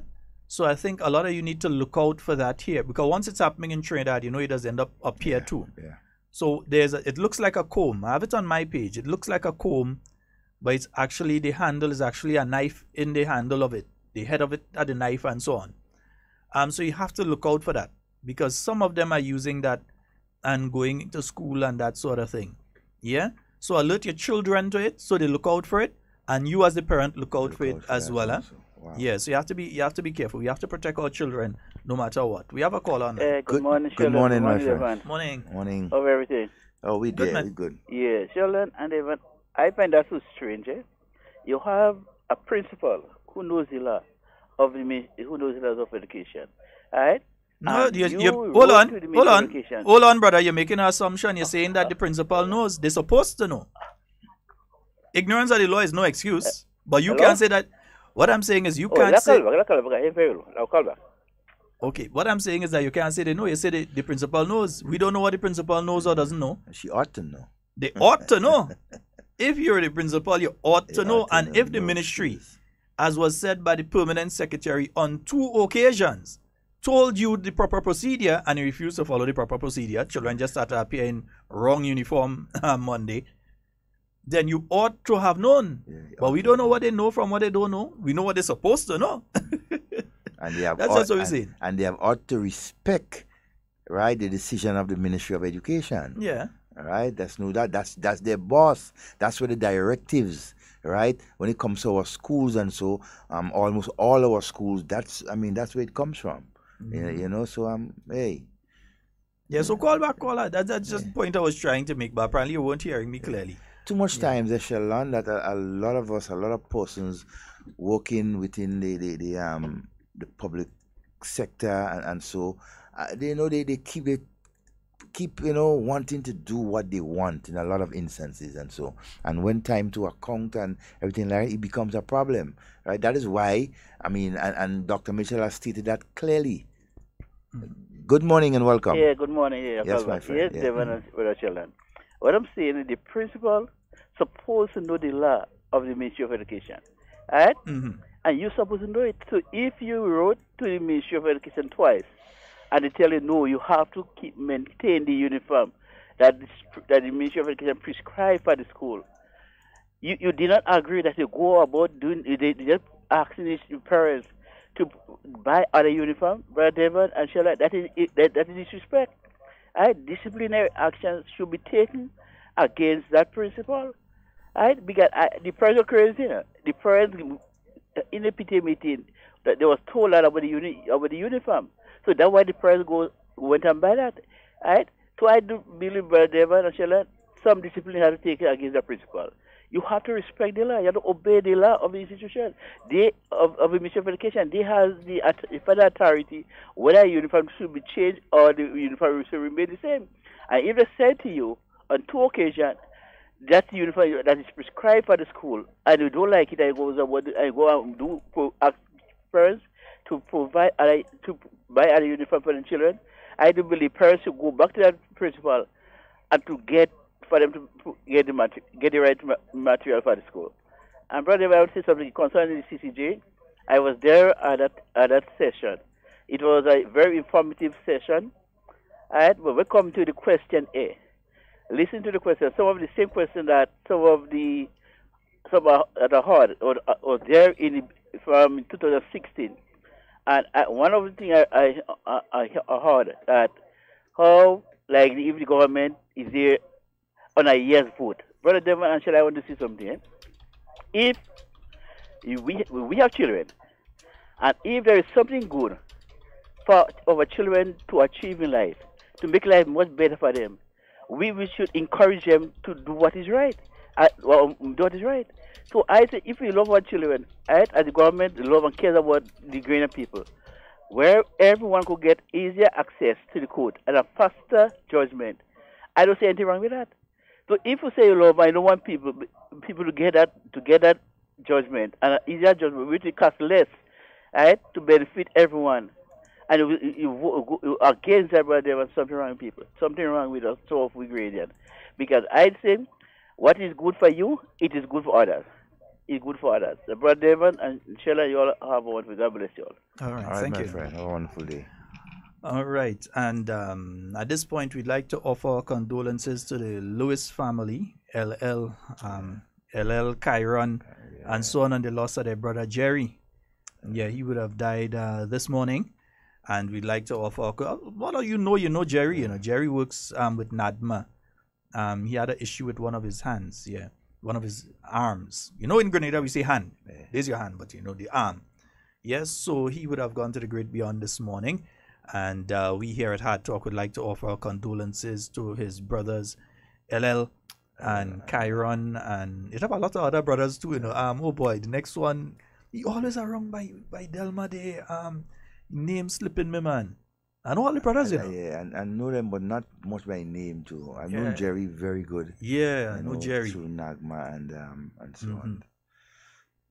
Speaker 1: So I think a lot of you need to look out for that here, because once it's happening in Trinidad, it does end up here too.
Speaker 3: Yeah.
Speaker 1: So it looks like a comb. I have it on my page. It looks like a comb, but it's actually, the handle is actually a knife in the handle of it. The head of it at the knife and so on. So you have to look out for that, because some of them are using that and going to school and that sort of thing. Yeah? So alert your children to it so they look out for it, and you as the parent look out for it as well. Huh? Wow. Yeah, so you have to be careful. We have to protect our children no matter what. We have a call on that.
Speaker 4: Good morning, Sheldon.
Speaker 3: Good morning, my friend.
Speaker 4: Evan.
Speaker 1: Morning.
Speaker 4: How everything?
Speaker 3: Oh, we good.
Speaker 4: Yeah, Sheldon and Evan, I find that so strange. You have a principal who knows the law of education, right?
Speaker 1: No, hold on, brother. You're making an assumption. You're saying that the principal knows. They're supposed to know. Ignorance of the law is no excuse. But you can't say that. What I'm saying is you can't say. Okay, what I'm saying is that you can't say they know. You say the principal knows. We don't know what the principal knows or doesn't know.
Speaker 3: She ought to know.
Speaker 1: They ought to know. If you're the principal, you ought to know.
Speaker 3: ought to
Speaker 1: And
Speaker 3: know.
Speaker 1: if the
Speaker 3: No
Speaker 1: ministry,
Speaker 3: excuse.
Speaker 1: as was said by the permanent secretary on 2 occasions, told you the proper procedure and you refused to follow the proper procedure, children just started appearing wrong uniform on Monday, then you ought to have known.
Speaker 3: Yeah, you
Speaker 1: But
Speaker 3: ought
Speaker 1: we
Speaker 3: to
Speaker 1: don't know what they know from what they don't know. We know what they're supposed to know.
Speaker 3: And they have
Speaker 1: That's
Speaker 3: ought,
Speaker 1: just what we're saying.
Speaker 3: and they have ought to respect, right, the decision of the Ministry of Education.
Speaker 1: Yeah.
Speaker 3: All right, that's their boss. That's where the directives, right? When it comes to our schools and so, almost all our schools. That's where it comes from. You know. So hey.
Speaker 1: Yeah, so call back, caller. That's just the point I was trying to make, but apparently you weren't hearing me clearly.
Speaker 3: Too much times, Sheldon, that a lot of us, a lot of persons working within the public sector and so, they keep wanting to do what they want in a lot of instances and so, and when time to account and everything like that, it becomes a problem, right? That is why and Dr. Mitchell has stated that clearly. Good morning and welcome.
Speaker 4: Yeah, good morning. Yeah,
Speaker 3: Yes, my friend.
Speaker 4: Yes,
Speaker 3: Yeah.
Speaker 4: Devon and Brother Sheldon. What I'm saying is the principal supposed to know the law of the Ministry of Education. Alright? And you're supposed to know it. So if you wrote to the Ministry of Education twice and they tell you no, you have to maintain the uniform that the Ministry of Education prescribed for the school. You did not agree that you go about doing they just asking the parents to buy other uniform, Brother Devon and Sheldon. That is disrespect. Disciplinary actions should be taken against that principal. Because the parents are crazy. The parents in the PTA meeting that they was told that about the uniform. So that's why the parents went and buy that. So I do believe, Brother Devon and Sheldon, some discipline has to take against the principal. You have to respect the law. You have to obey the law of the institution. Of the Ministry of Education, they have the further authority whether a uniform should be changed or the uniform should remain the same. And if they said to you on 2 occasions that's the uniform that is prescribed for the school, and you don't like it, I go and ask parents to provide to buy a uniform for the children. I do believe parents should go back to that principal and for them to get the right material for the school. And brother, I would say something concerning the CCJ. I was there at that session. It was a very informative session. But we come to the question A. Listen to the question. Some of the same question that some that I heard or there from 2016. And one of the things I heard that how like if the government is there on a yes vote. Brother Devon and Shell, I want to say something. If we have children, and if there is something good for our children to achieve in life, to make life much better for them, we should encourage them to do what is right. Do what is right. So I say, if we love our children, as the government love and cares about the grainer people, where everyone could get easier access to the court and a faster judgment, I don't see anything wrong with that. So if you say you love, I don't want people to get that judgment and an easier judgment, which will cost less, to benefit everyone. And you against that, brother, there was something wrong with people, something wrong with us, so of we gradient. Because I'd say, what is good for you, it is good for others. It's good for others. So brother Devon and Sheila, you all have a wonderful. God bless you all.
Speaker 1: All right,
Speaker 3: All right,
Speaker 1: thank
Speaker 3: my
Speaker 1: you.
Speaker 3: friend. Have a wonderful day.
Speaker 1: All right, and at this point, we'd like to offer our condolences to the Lewis family, LL, Chiron, and so on the loss of their brother Jerry. Yeah, he would have died this morning, and we'd like to offer. Well, you know Jerry. Jerry works with NADMA. He had an issue with one of his hands. Yeah, one of his arms. In Grenada we say hand. There's your hand, but the arm. Yes, so he would have gone to the great beyond this morning. And we here at Hard Talk would like to offer our condolences to his brothers, LL and Chiron, and it have a lot of other brothers too. Oh boy, the next one, he always around by Delma Day. Name slipping me, man. I know all the brothers,
Speaker 3: Yeah, and I know them, but not much by name too. I know Jerry very good.
Speaker 1: Yeah, I know Jerry
Speaker 3: through Nagma and so on.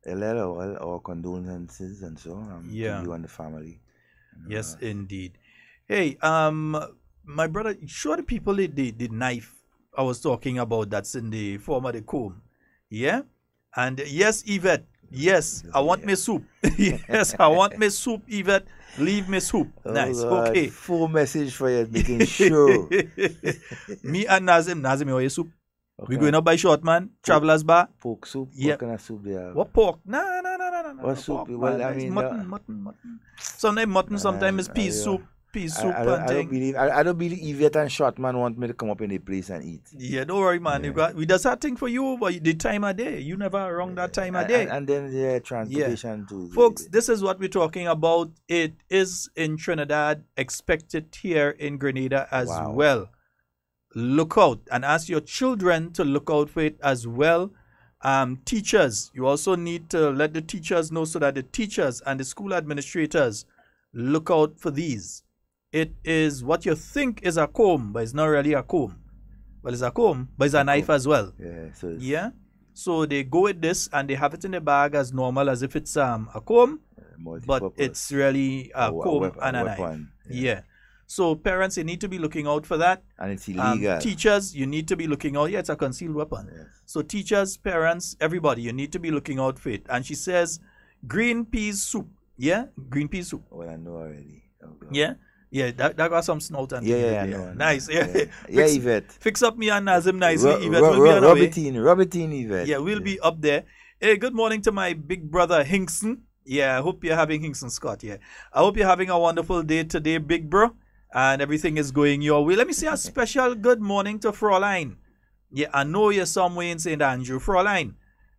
Speaker 3: LL, well, our condolences and so to you and the family.
Speaker 1: Yes, indeed. Hey, my brother, show the people the knife I was talking about that's in the form of the comb. Yeah? And yes, Yvette, yes, I want my soup. Yes, I want my soup, Yvette. Leave me soup. Nice.
Speaker 3: Lord,
Speaker 1: Okay.
Speaker 3: full message for you, making sure.
Speaker 1: Me and Nazim, you want your soup?
Speaker 3: Okay.
Speaker 1: We going up by short, man. Travelers bar.
Speaker 3: Pork soup?
Speaker 1: Yeah.
Speaker 3: What kind of soup they have?
Speaker 1: What pork? No.
Speaker 3: What soup?
Speaker 1: Pork,
Speaker 3: Well,
Speaker 1: man.
Speaker 3: I
Speaker 1: It's
Speaker 3: mean,
Speaker 1: mutton. Sometimes mutton, sometimes it's pea soup.
Speaker 3: I don't believe Yvette and Shortman want me to come up in the place and eat.
Speaker 1: Yeah, don't worry, man.
Speaker 3: Yeah.
Speaker 1: We does that thing for you, but the time of day. You never wrong that time of day.
Speaker 3: And then the transportation too.
Speaker 1: Folks, this is what we're talking about. It is in Trinidad, expected here in Grenada as well. Look out and ask your children to look out for it as well. Teachers, you also need to let the teachers know so that the teachers and the school administrators look out for these. It is what you think is a comb, but it's not really a comb. Well, it's a comb, but it's a knife as well.
Speaker 3: Yeah.
Speaker 1: So they go with this and they have it in the bag as normal as if it's a comb, but it's really a comb and a knife. Yeah. So parents, you need to be looking out for that.
Speaker 3: And it's illegal.
Speaker 1: Teachers, you need to be looking out. Yeah, it's a concealed weapon.
Speaker 3: Yes.
Speaker 1: So teachers, parents, everybody, you need to be looking out for it. And she says, green peas soup. Yeah, green peas soup.
Speaker 3: Well, I know already.
Speaker 1: Yeah. Yeah, that got some snout and
Speaker 3: I know.
Speaker 1: Nice. Yeah.
Speaker 3: Yvette.
Speaker 1: Fix up me and Nazim nicely. Yvette will be on our way.
Speaker 3: Robertine, Yvette.
Speaker 1: Yeah, we'll be up there. Hey, good morning to my big brother Hinkson. Yeah, I hope you're having Hinkson Scott. Yeah, I hope you're having a wonderful day today, big bro, and everything is going your way. Let me say a special good morning to Fraulein. Yeah, I know you're somewhere in St. Andrew. Fraulein,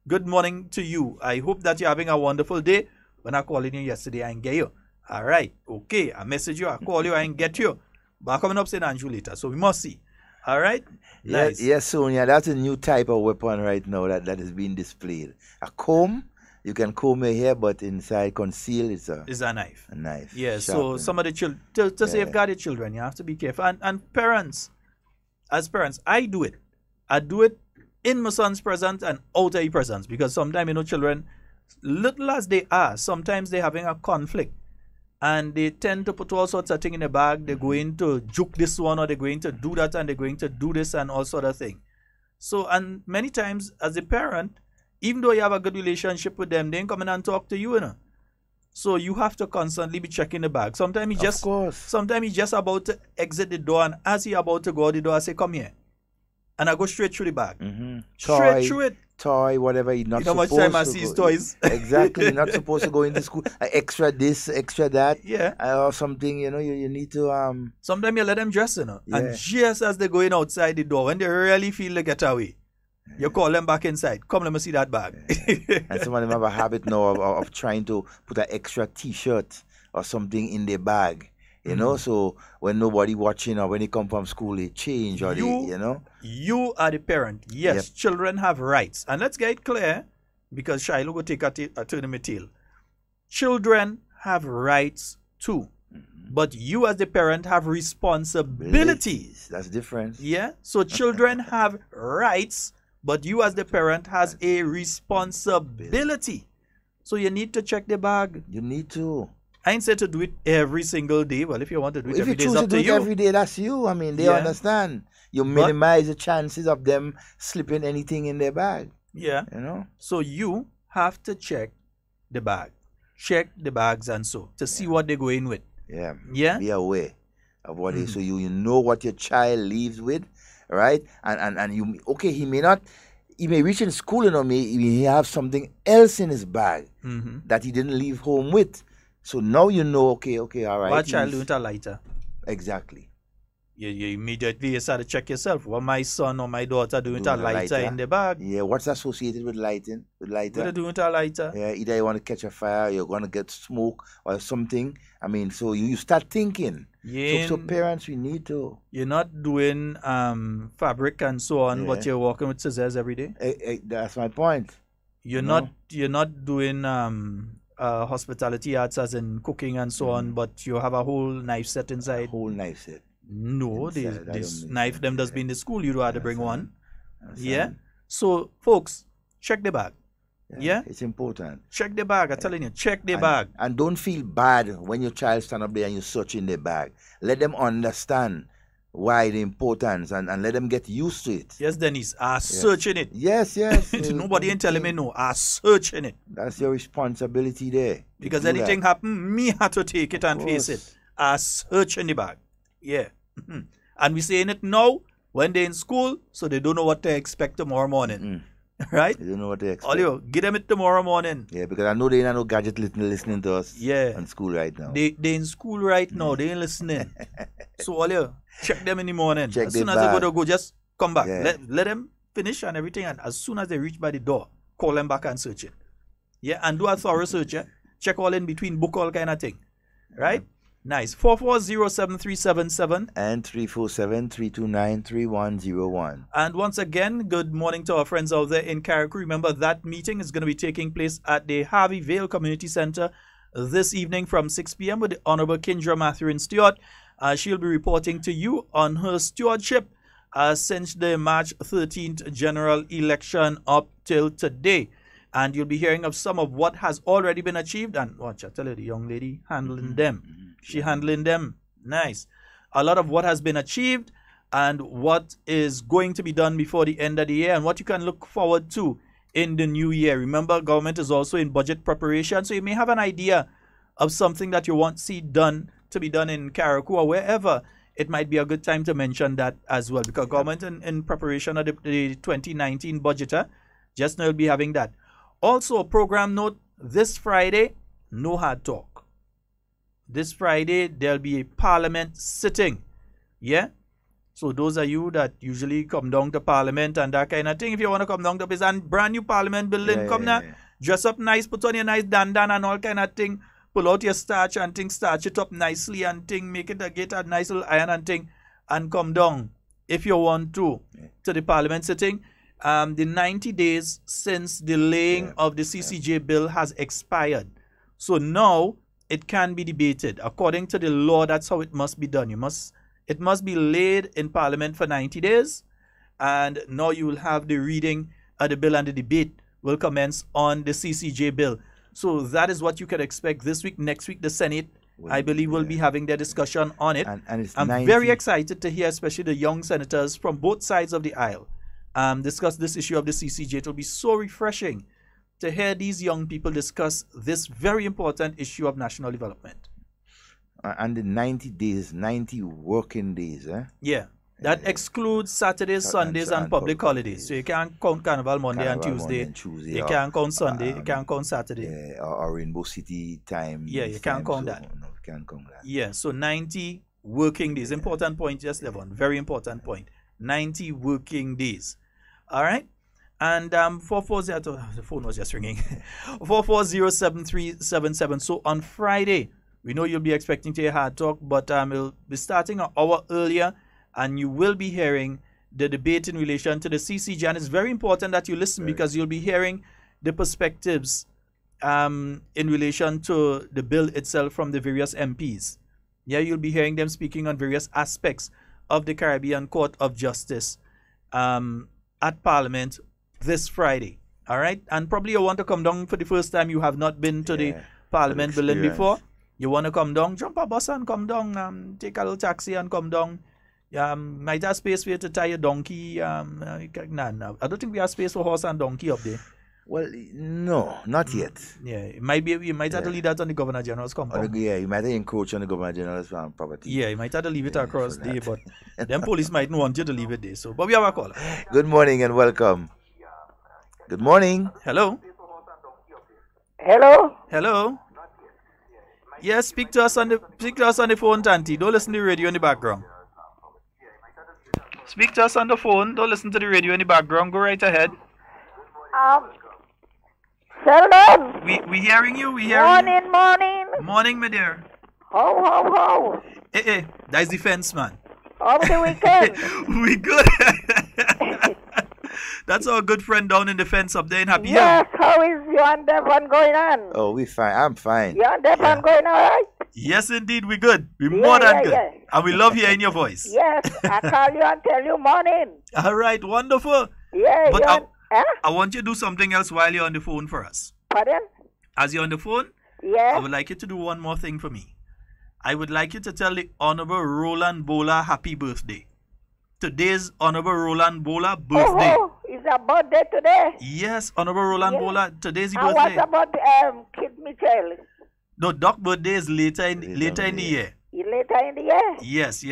Speaker 1: good morning to you. I hope that you're having a wonderful day. When I called you yesterday, I didn't get you. All right, okay. I message you, I call you, I didn't get you. But I'm coming up St. Andrew later, so we must see. All right? Nice.
Speaker 3: Yes, Sonia, that's a new type of weapon right now that is being displayed. A comb, you can comb your hair, but inside concealed is a knife. A knife.
Speaker 1: Yeah, so some of the children, to safeguard your children, you have to be careful. And parents, as parents, I do it. I do it in my son's presence and out of his presence, because sometimes, children, little as they are, sometimes they're having a conflict. And they tend to put all sorts of things in the bag. They're going to juke this one, or they're going to do that, and they're going to do this and all sort of thing. So, and many times as a parent, even though you have a good relationship with them, they ain't come in and talk to you, So you have to constantly be checking the bag. Sometimes he's just about to exit the door, and as he's about to go out the door, I say, come here. And I go straight through the bag. Straight through it.
Speaker 3: Toy, whatever, you're not supposed to.
Speaker 1: How much time I see his toys.
Speaker 3: Exactly, you're not supposed to go into school. Extra this, extra that.
Speaker 1: Yeah.
Speaker 3: Or something, you need to...
Speaker 1: Sometimes you let them dress, Yeah. And just as they're going outside the door, when they really feel the getaway, you call them back inside. Come, let me see that bag.
Speaker 3: And some of them have a habit now of trying to put an extra T-shirt or something in their bag. So when nobody watching or when they come from school, they change or
Speaker 1: You are the parent. Yes, children have rights. And let's get it clear, because Shiloh will take a turn in my tail. Children have rights too. But you as the parent have responsibilities.
Speaker 3: That's different.
Speaker 1: Yeah. So children have rights, but you as the parent has a responsibility. So you need to check the bag.
Speaker 3: You need to.
Speaker 1: I ain't said to do it every single day. Well, if you want to do it every day,
Speaker 3: it's up to you. If you choose to do it every day, that's you. I mean, they understand. You minimize the chances of them slipping anything in their bag.
Speaker 1: Yeah. So you have to check the bag. Check the bags and so to see what they're going with.
Speaker 3: Yeah.
Speaker 1: Yeah.
Speaker 3: Be aware of what it is. So you know what your child leaves with, right? And you, he may reach in school, he have something else in his bag that he didn't leave home with. So now you know, okay, all right.
Speaker 1: What child doing a lighter?
Speaker 3: Exactly.
Speaker 1: You immediately start to check yourself. What my son or my daughter doing a lighter in the bag?
Speaker 3: Yeah, what's associated with lighting? With lighter?
Speaker 1: What are doing a lighter?
Speaker 3: Yeah, either you want to catch a fire, you're going to get smoke or something. I mean, so you start thinking. Yeah. So parents, we need to.
Speaker 1: You're not doing fabric and so on, but you're working with scissors every day.
Speaker 3: That's my point.
Speaker 1: You're not doing hospitality arts as in cooking and so on, but you have a whole knife set inside.
Speaker 3: A whole knife set.
Speaker 1: No, this knife them does be in the school. You don't have to bring one. Yeah. So folks, check the bag. Yeah?
Speaker 3: It's important.
Speaker 1: Check the bag. I'm telling you, check the bag.
Speaker 3: And don't feel bad when your child stand up there and you search in the bag. Let them understand why the importance and let them get used to it.
Speaker 1: Yes, Denise, searching it.
Speaker 3: Yes.
Speaker 1: Nobody ain't telling me no. Searching it.
Speaker 3: That's your responsibility there.
Speaker 1: Because anything happen, me have to take it and face it. Searching the bag. Yeah. And we saying it now when they're in school, so they don't know what to expect tomorrow morning. Right?
Speaker 3: They don't know what to expect.
Speaker 1: Olio, give them it tomorrow morning.
Speaker 3: Yeah, because I know they ain't no gadget listening to us in school right now.
Speaker 1: They in school right now. They ain't listening. So, Olio, check them in the morning.
Speaker 3: Check
Speaker 1: as soon as they go, just come back. Yeah. Let them finish and everything. And as soon as they reach by the door, call them back and search it. Yeah, and do a thorough search. Yeah? Check all in between, book all kind of thing. Right? Nice. 4407377
Speaker 3: and 347-329-3101.
Speaker 1: And once again, good morning to our friends out there in Carrick. Remember that meeting is going to be taking place at the Harvey Vale Community Center this evening from 6 p.m. with the Honorable Kindra Mathurin Stewart. She'll be reporting to you on her stewardship since the March 13th general election up till today. And you'll be hearing of some of what has already been achieved. And watch, I tell you, the young lady handling them. She handling them. Nice. A lot of what has been achieved and what is going to be done before the end of the year and what you can look forward to in the new year. Remember, government is also in budget preparation. So you may have an idea of something that you want to see done to be done in Carrick or wherever. It might be a good time to mention that as well. Because government in preparation of the 2019 budget, just now will be having that. Also, a program note, this Friday, no hard talk. This Friday, there'll be a parliament sitting. Yeah? So those of you that usually come down to parliament and that kind of thing, if you want to come down to this and brand new parliament building, come now, dress up nice, put on your nice dandan and all kind of thing, pull out your starch and thing, starch it up nicely and thing, make it get a nice little iron and thing, and come down, if you want to the parliament sitting. The 90 days since the laying of the CCJ bill has expired. So now it can be debated. According to the law, that's how it must be done. It must be laid in Parliament for 90 days. And now you will have the reading of the bill and the debate will commence on the CCJ bill. So that is what you can expect this week. Next week, the Senate, I believe, will be having their discussion on it. And I'm very excited to hear, especially the young senators from both sides of the aisle, discuss this issue of the CCJ. It will be so refreshing to hear these young people discuss this very important issue of national development.
Speaker 3: And the 90 days, 90 working days,
Speaker 1: Yeah. That excludes Saturdays, Sundays, and public holidays. So you can't count Carnival Monday and Tuesday. You can't count Sunday. You can't count Saturday.
Speaker 3: Or Rainbow City time.
Speaker 1: Yeah, you can't count that.
Speaker 3: No, you can't count that.
Speaker 1: Yeah, so 90 working days. Important point, yes, Devon. Very important point. 90 working days. All right? And 440, the phone was just ringing. 4407377. So on Friday, we know you'll be expecting to hear Hard Talk, but we'll be starting an hour earlier, and you will be hearing the debate in relation to the CCJ. And it's very important that you listen because you'll be hearing the perspectives in relation to the bill itself from the various MPs. Yeah, you'll be hearing them speaking on various aspects of the Caribbean Court of Justice at Parliament this Friday. All right? And probably you want to come down for the first time. You have not been to the Parliament building before. You want to come down, jump a bus and come down, take a little taxi and come down. Might have space for you to tie your donkey. I don't think we have space for horse and donkey up there.
Speaker 3: Well, no, not yet.
Speaker 1: Yeah, it might be. You might have to leave that on the Governor General's compound.
Speaker 3: Yeah, you might have to encroach on the Governor General's property.
Speaker 1: Yeah, you might have to leave it across there, but them police might not want you to leave it there. So, but we have a caller.
Speaker 3: Good morning and welcome. Good morning.
Speaker 1: Hello.
Speaker 4: Hello.
Speaker 1: Hello. Yes, speak to us on the phone, Tanti. Don't listen to the radio in the background. Speak to us on the phone. Don't listen to the radio in the background. Go right ahead.
Speaker 4: Sheldon.
Speaker 1: We hearing you. We hearing you.
Speaker 4: Morning.
Speaker 1: Morning, my dear.
Speaker 4: How?
Speaker 1: Hey, that's the fence, man.
Speaker 4: How was the weekend?
Speaker 1: We good. That's our good friend down in the fence up there in Happy Hill.
Speaker 4: Yes, how is you and Devon going on?
Speaker 3: Oh, we fine. I'm fine.
Speaker 4: You and Devon going all right?
Speaker 1: Yes, indeed, we good. We more than good.
Speaker 4: Yeah.
Speaker 1: And we love hearing your voice.
Speaker 4: Yes, I call you and tell you morning.
Speaker 1: All right, wonderful.
Speaker 4: Yeah,
Speaker 1: but
Speaker 4: Huh?
Speaker 1: I want you to do something else while you're on the phone for us.
Speaker 4: Pardon?
Speaker 1: As you're on the phone,
Speaker 4: Yeah.
Speaker 1: I would like you to do one more thing for me. I would like you to tell the Honorable Roland Bola happy birthday. Today's Honorable Roland Bola birthday.
Speaker 4: Oh, it's a birthday today.
Speaker 1: Yes, Honorable Roland
Speaker 4: Yes.
Speaker 1: Bola, today's his
Speaker 4: And
Speaker 1: birthday.
Speaker 4: what about Kid Mitchell?
Speaker 1: No, Doc birthday is later in the year.
Speaker 4: He later in the year?
Speaker 1: Yes.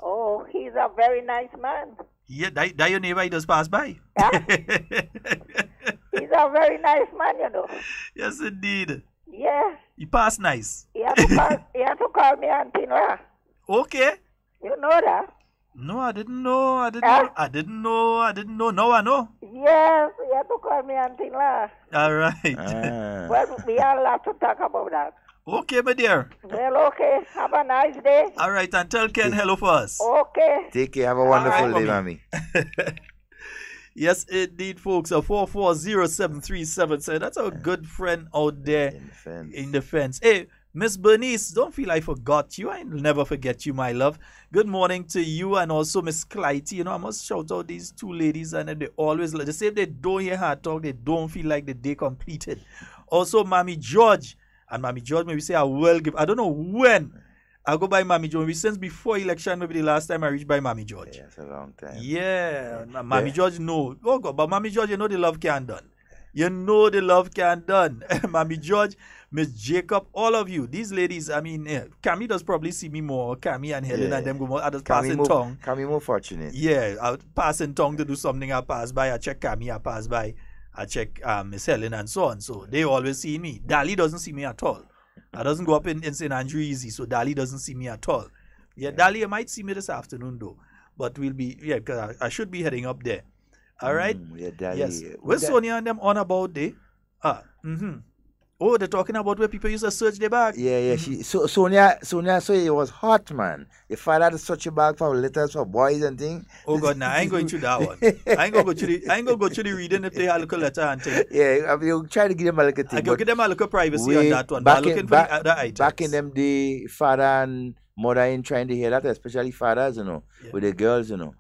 Speaker 4: Oh, he's a very nice man.
Speaker 1: Yeah, that your neighbor, he does pass by.
Speaker 4: Huh? He's a very nice man, you know.
Speaker 1: Yes, indeed.
Speaker 4: Yeah.
Speaker 1: He passed nice.
Speaker 4: He had to call me Auntie Nora.
Speaker 1: Okay.
Speaker 4: You know that?
Speaker 1: No, I didn't know.
Speaker 4: Huh?
Speaker 1: I didn't know. Now I know.
Speaker 4: Yes, he had to call me Auntie Nora.
Speaker 1: All right.
Speaker 4: Well, we have a lot to talk about that.
Speaker 1: Okay, my dear.
Speaker 4: Well, okay. Have a nice day.
Speaker 1: All right, and tell Ken hello for us.
Speaker 4: Okay.
Speaker 3: Take care. Have a wonderful
Speaker 1: All right,
Speaker 3: day, mommy.
Speaker 1: Yes, indeed, folks. A 440737 said that's our good friend out there in the fence. Hey, Miss Bernice, don't feel I forgot you. I never forget you, my love. Good morning to you and also Miss Clytie. You know, I must shout out these two ladies, and they always, they say if they don't hear her talk, they don't feel like the day completed. Also, Mommy George. And Mommy George, maybe say I will give. I don't know when I'll go by Mommy George. Maybe since before election, maybe the last time I reached by Mommy George.
Speaker 3: Yeah, it's a long time.
Speaker 1: Yeah. Mommy George, no. Oh, God. But Mommy George, you know the love can done. You know the love can done. Mommy George, Miss Jacob, all of you. These ladies, I mean, Cammy does probably see me more. Cammy and Helen and them go more. I just pass in tongue.
Speaker 3: Cammy more fortunate.
Speaker 1: Yeah, I'll pass in tongue to do something. I'll pass by. I check Cammy. I pass by. I check Miss Helen and so on. So they always see me. Dali doesn't see me at all. I doesn't go up in St. Andrew easy, so Dali doesn't see me at all. Yeah, Dali, you might see me this afternoon though. But we'll be, because I should be heading up there. All right?
Speaker 3: Yeah, Dali.
Speaker 1: Yes. Where's Sonia and them on about day? Oh, they're talking about where people used to search their bag.
Speaker 3: Yeah. Sonia, so it was hot, man. Your father had to search your bag for letters for boys and things.
Speaker 1: Oh God, nah, I ain't going through that one. I ain't gonna go through the reading if they have a little letter and thing.
Speaker 3: Yeah, I mean, you try to give them a little thing.
Speaker 1: I go give them a little privacy on that one. But I'm looking for the other items.
Speaker 3: Back in them day, father and mother ain't trying to hear that, especially fathers, you know, with the girls, you know.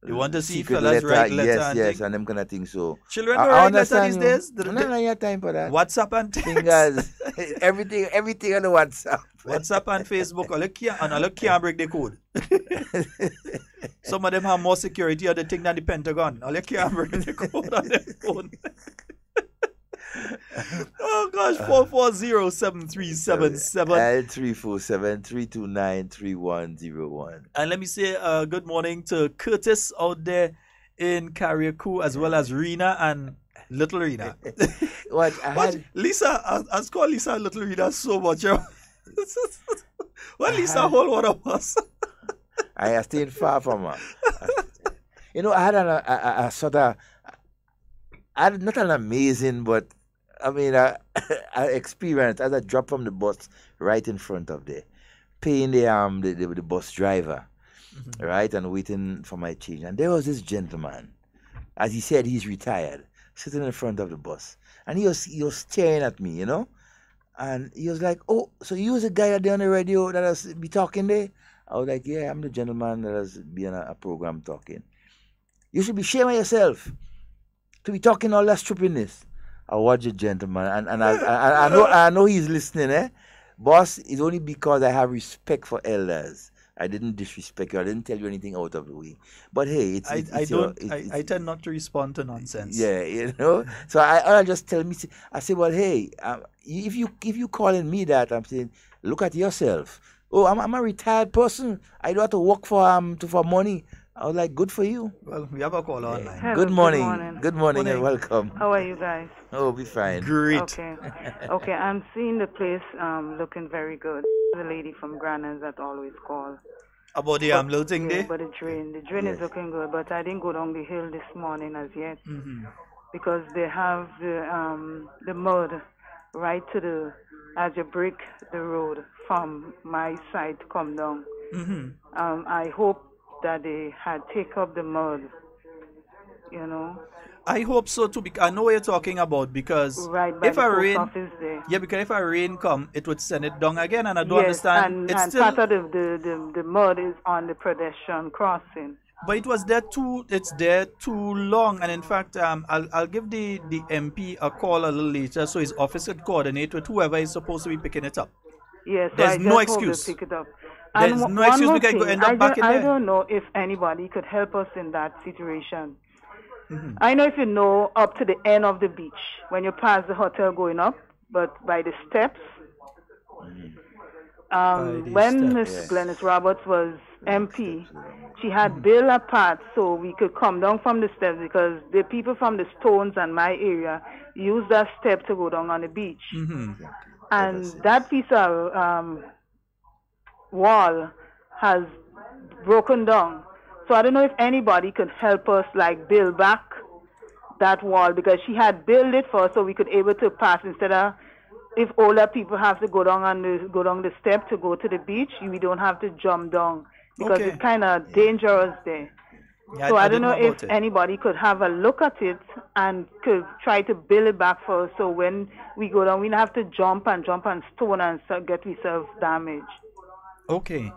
Speaker 1: You want to see
Speaker 3: Secret
Speaker 1: fellas write letter
Speaker 3: yes, and them kind of things. So
Speaker 1: children don't write letter these days.
Speaker 3: No, you have time for that.
Speaker 1: WhatsApp and text.
Speaker 3: Fingers, everything on the WhatsApp.
Speaker 1: WhatsApp and Facebook. All you can't break the code. Some of them have more security or the thing than the Pentagon. All you can't break the code on their phone. Oh gosh, 4407377.
Speaker 3: L347-329-3101.
Speaker 1: And let me say good morning to Curtis out there in Carriacou, as well as Rena and Little Rena. Lisa, I call Lisa Little Rena so much. Well, Lisa, whole one of us.
Speaker 3: I stayed far from her. You know, I had a sort of, not an amazing, but I mean, I experienced as I dropped from the bus right in front of there, paying the bus driver, right, and waiting for my change. And there was this gentleman, as he said, he's retired, sitting in front of the bus, and he was staring at me, you know, and he was like, "Oh, so you was the guy out there on the radio that has be talking there?" I was like, "Yeah, I'm the gentleman that has been on a program talking. You should be ashamed of yourself to be talking all that stupidness." I watch the gentleman, and I know he's listening, eh? Boss, it's only because I have respect for elders. I didn't disrespect you. I didn't tell you anything out of the way. But hey,
Speaker 1: I tend not to respond to nonsense.
Speaker 3: Yeah, you know. So I just tell me. I say, well, hey, if you calling me that, I'm saying, look at yourself. Oh, I'm a retired person. I don't have to work for money. I was like, good for you.
Speaker 1: Well, we have a call online.
Speaker 5: Hello,
Speaker 3: good morning. Good morning and welcome.
Speaker 5: How are you guys?
Speaker 3: Oh, be fine.
Speaker 1: Great.
Speaker 5: Okay, I'm seeing the place looking very good. The lady from Granners that always call.
Speaker 1: About the little thing there?
Speaker 5: But the drain is looking good, but I didn't go down the hill this morning as yet. Because they have the mud right to as you break the road from my side to come down. I hope that they had take up the mud, you know.
Speaker 1: I hope so too, because I know what you're talking about, because if a rain, because if a rain come, it would send it down again, and I don't understand.
Speaker 5: And part of the mud is on the pedestrian crossing.
Speaker 1: But it was there too. It's there too long, and in fact, I'll give the MP a call a little later, so his office could coordinate with whoever is supposed to be picking it up.
Speaker 5: Yes, so
Speaker 1: There's
Speaker 5: I
Speaker 1: no
Speaker 5: just hope
Speaker 1: excuse.
Speaker 5: they pick it up.
Speaker 1: There's
Speaker 5: And
Speaker 1: no
Speaker 5: one
Speaker 1: excuse.
Speaker 5: more
Speaker 1: We can
Speaker 5: thing,
Speaker 1: end up back in
Speaker 5: I
Speaker 1: there.
Speaker 5: don't know if anybody could help us in that situation.
Speaker 1: Mm-hmm.
Speaker 5: I know if you know up to the end of the beach, when you pass the hotel going up, but by the steps, when Miss Glennis Roberts was MP, she had built a path so we could come down from the steps because the people from the Stones and my area use that step to go down on the beach.
Speaker 1: Mm-hmm.
Speaker 5: And that piece of wall has broken down. So I don't know if anybody could help us like build back that wall because she had built it for us so we could able to pass instead of if older people have to go down the step to go to the beach, we don't have to jump down because it's kind of dangerous there.
Speaker 1: Yeah,
Speaker 5: so I don't know
Speaker 1: if
Speaker 5: anybody could have a look at it and could try to build it back for us so when we go down, we don't have to jump and stone and get ourselves damaged.
Speaker 1: Okay.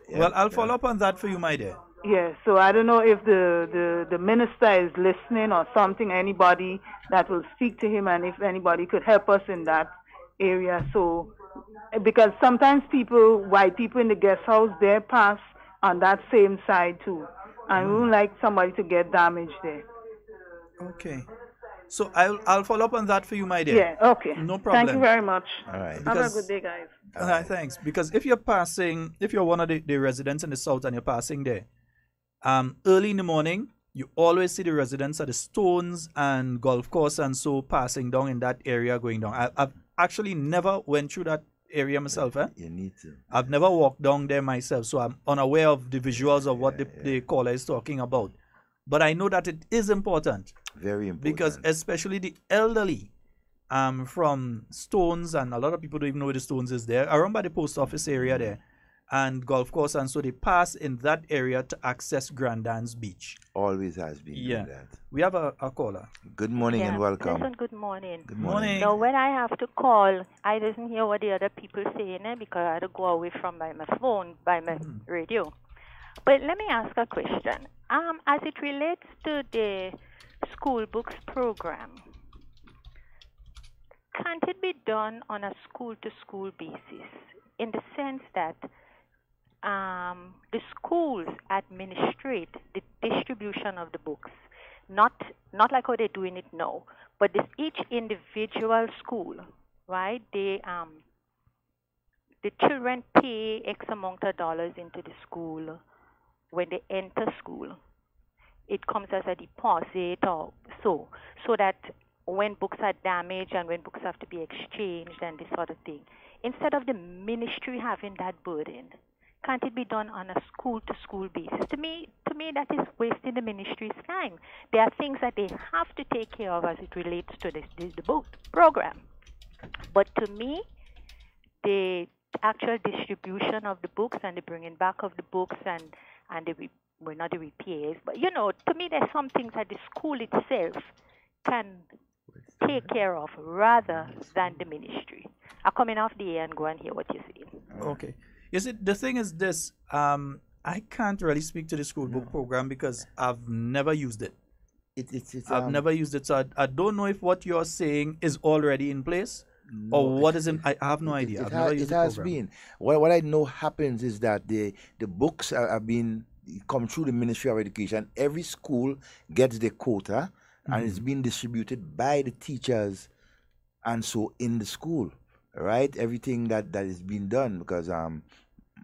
Speaker 1: Yeah, well, I'll follow up on that for you, my dear.
Speaker 5: Yeah, so I don't know if the minister is listening or something, anybody that will speak to him and if anybody could help us in that area. So, because sometimes white people in the guest house, they pass on that same side too. And we would like somebody to get damaged there.
Speaker 1: Okay. So I'll follow up on that for you, my dear.
Speaker 5: Yeah, okay.
Speaker 1: No problem.
Speaker 5: Thank you very much.
Speaker 3: All right.
Speaker 5: Have a good day, guys.
Speaker 1: Thanks. Because if you're one of the residents in the south and you're passing there, early in the morning, you always see the residents at the Stones and golf course and so passing down in that area going down. I've actually never went through that area myself.
Speaker 3: You need to.
Speaker 1: I've never walked down there myself, so I'm unaware of the visuals of what the caller is talking about. But I know that it is important.
Speaker 3: Very important.
Speaker 1: Because especially the elderly from Stones, and a lot of people don't even know where the Stones is there, around by the post office area there, and golf course, and so they pass in that area to access Grandans Beach.
Speaker 3: Always has been that.
Speaker 1: We have a caller.
Speaker 3: Good morning and welcome.
Speaker 6: Listen, good morning.
Speaker 3: Good morning.
Speaker 6: Now, when I have to call, I didn't hear what the other people saying because I had to go away from my phone, by my radio. But let me ask a question. As it relates to the school books program, can't it be done on a school-to-school basis in the sense that the schools administrate the distribution of the books, not like how they're doing it now, but each individual school, right? The children pay X amount of dollars into the school when they enter school. It comes as a deposit or so that when books are damaged and when books have to be exchanged and this sort of thing, instead of the ministry having that burden, can't it be done on a school-to-school basis? To me, that is wasting the ministry's time. There are things that they have to take care of as it relates to the book program. But to me, the actual distribution of the books and the bringing back of the books and not the repairs, but to me, there's some things that the school itself can take care of rather than the ministry. I'm coming off the air and go and hear what you're saying.
Speaker 1: Okay. You see, the thing is this, I can't really speak to the school book program because I've never used it. I've never used it, so I don't know if what you're saying is already in place or what is in. I have no idea. I've never used
Speaker 3: it has been. What I know happens is that the books have been come through the Ministry of Education. Every school gets the quota, and it's being distributed by the teachers, and so in the school. Right, everything that is being done because I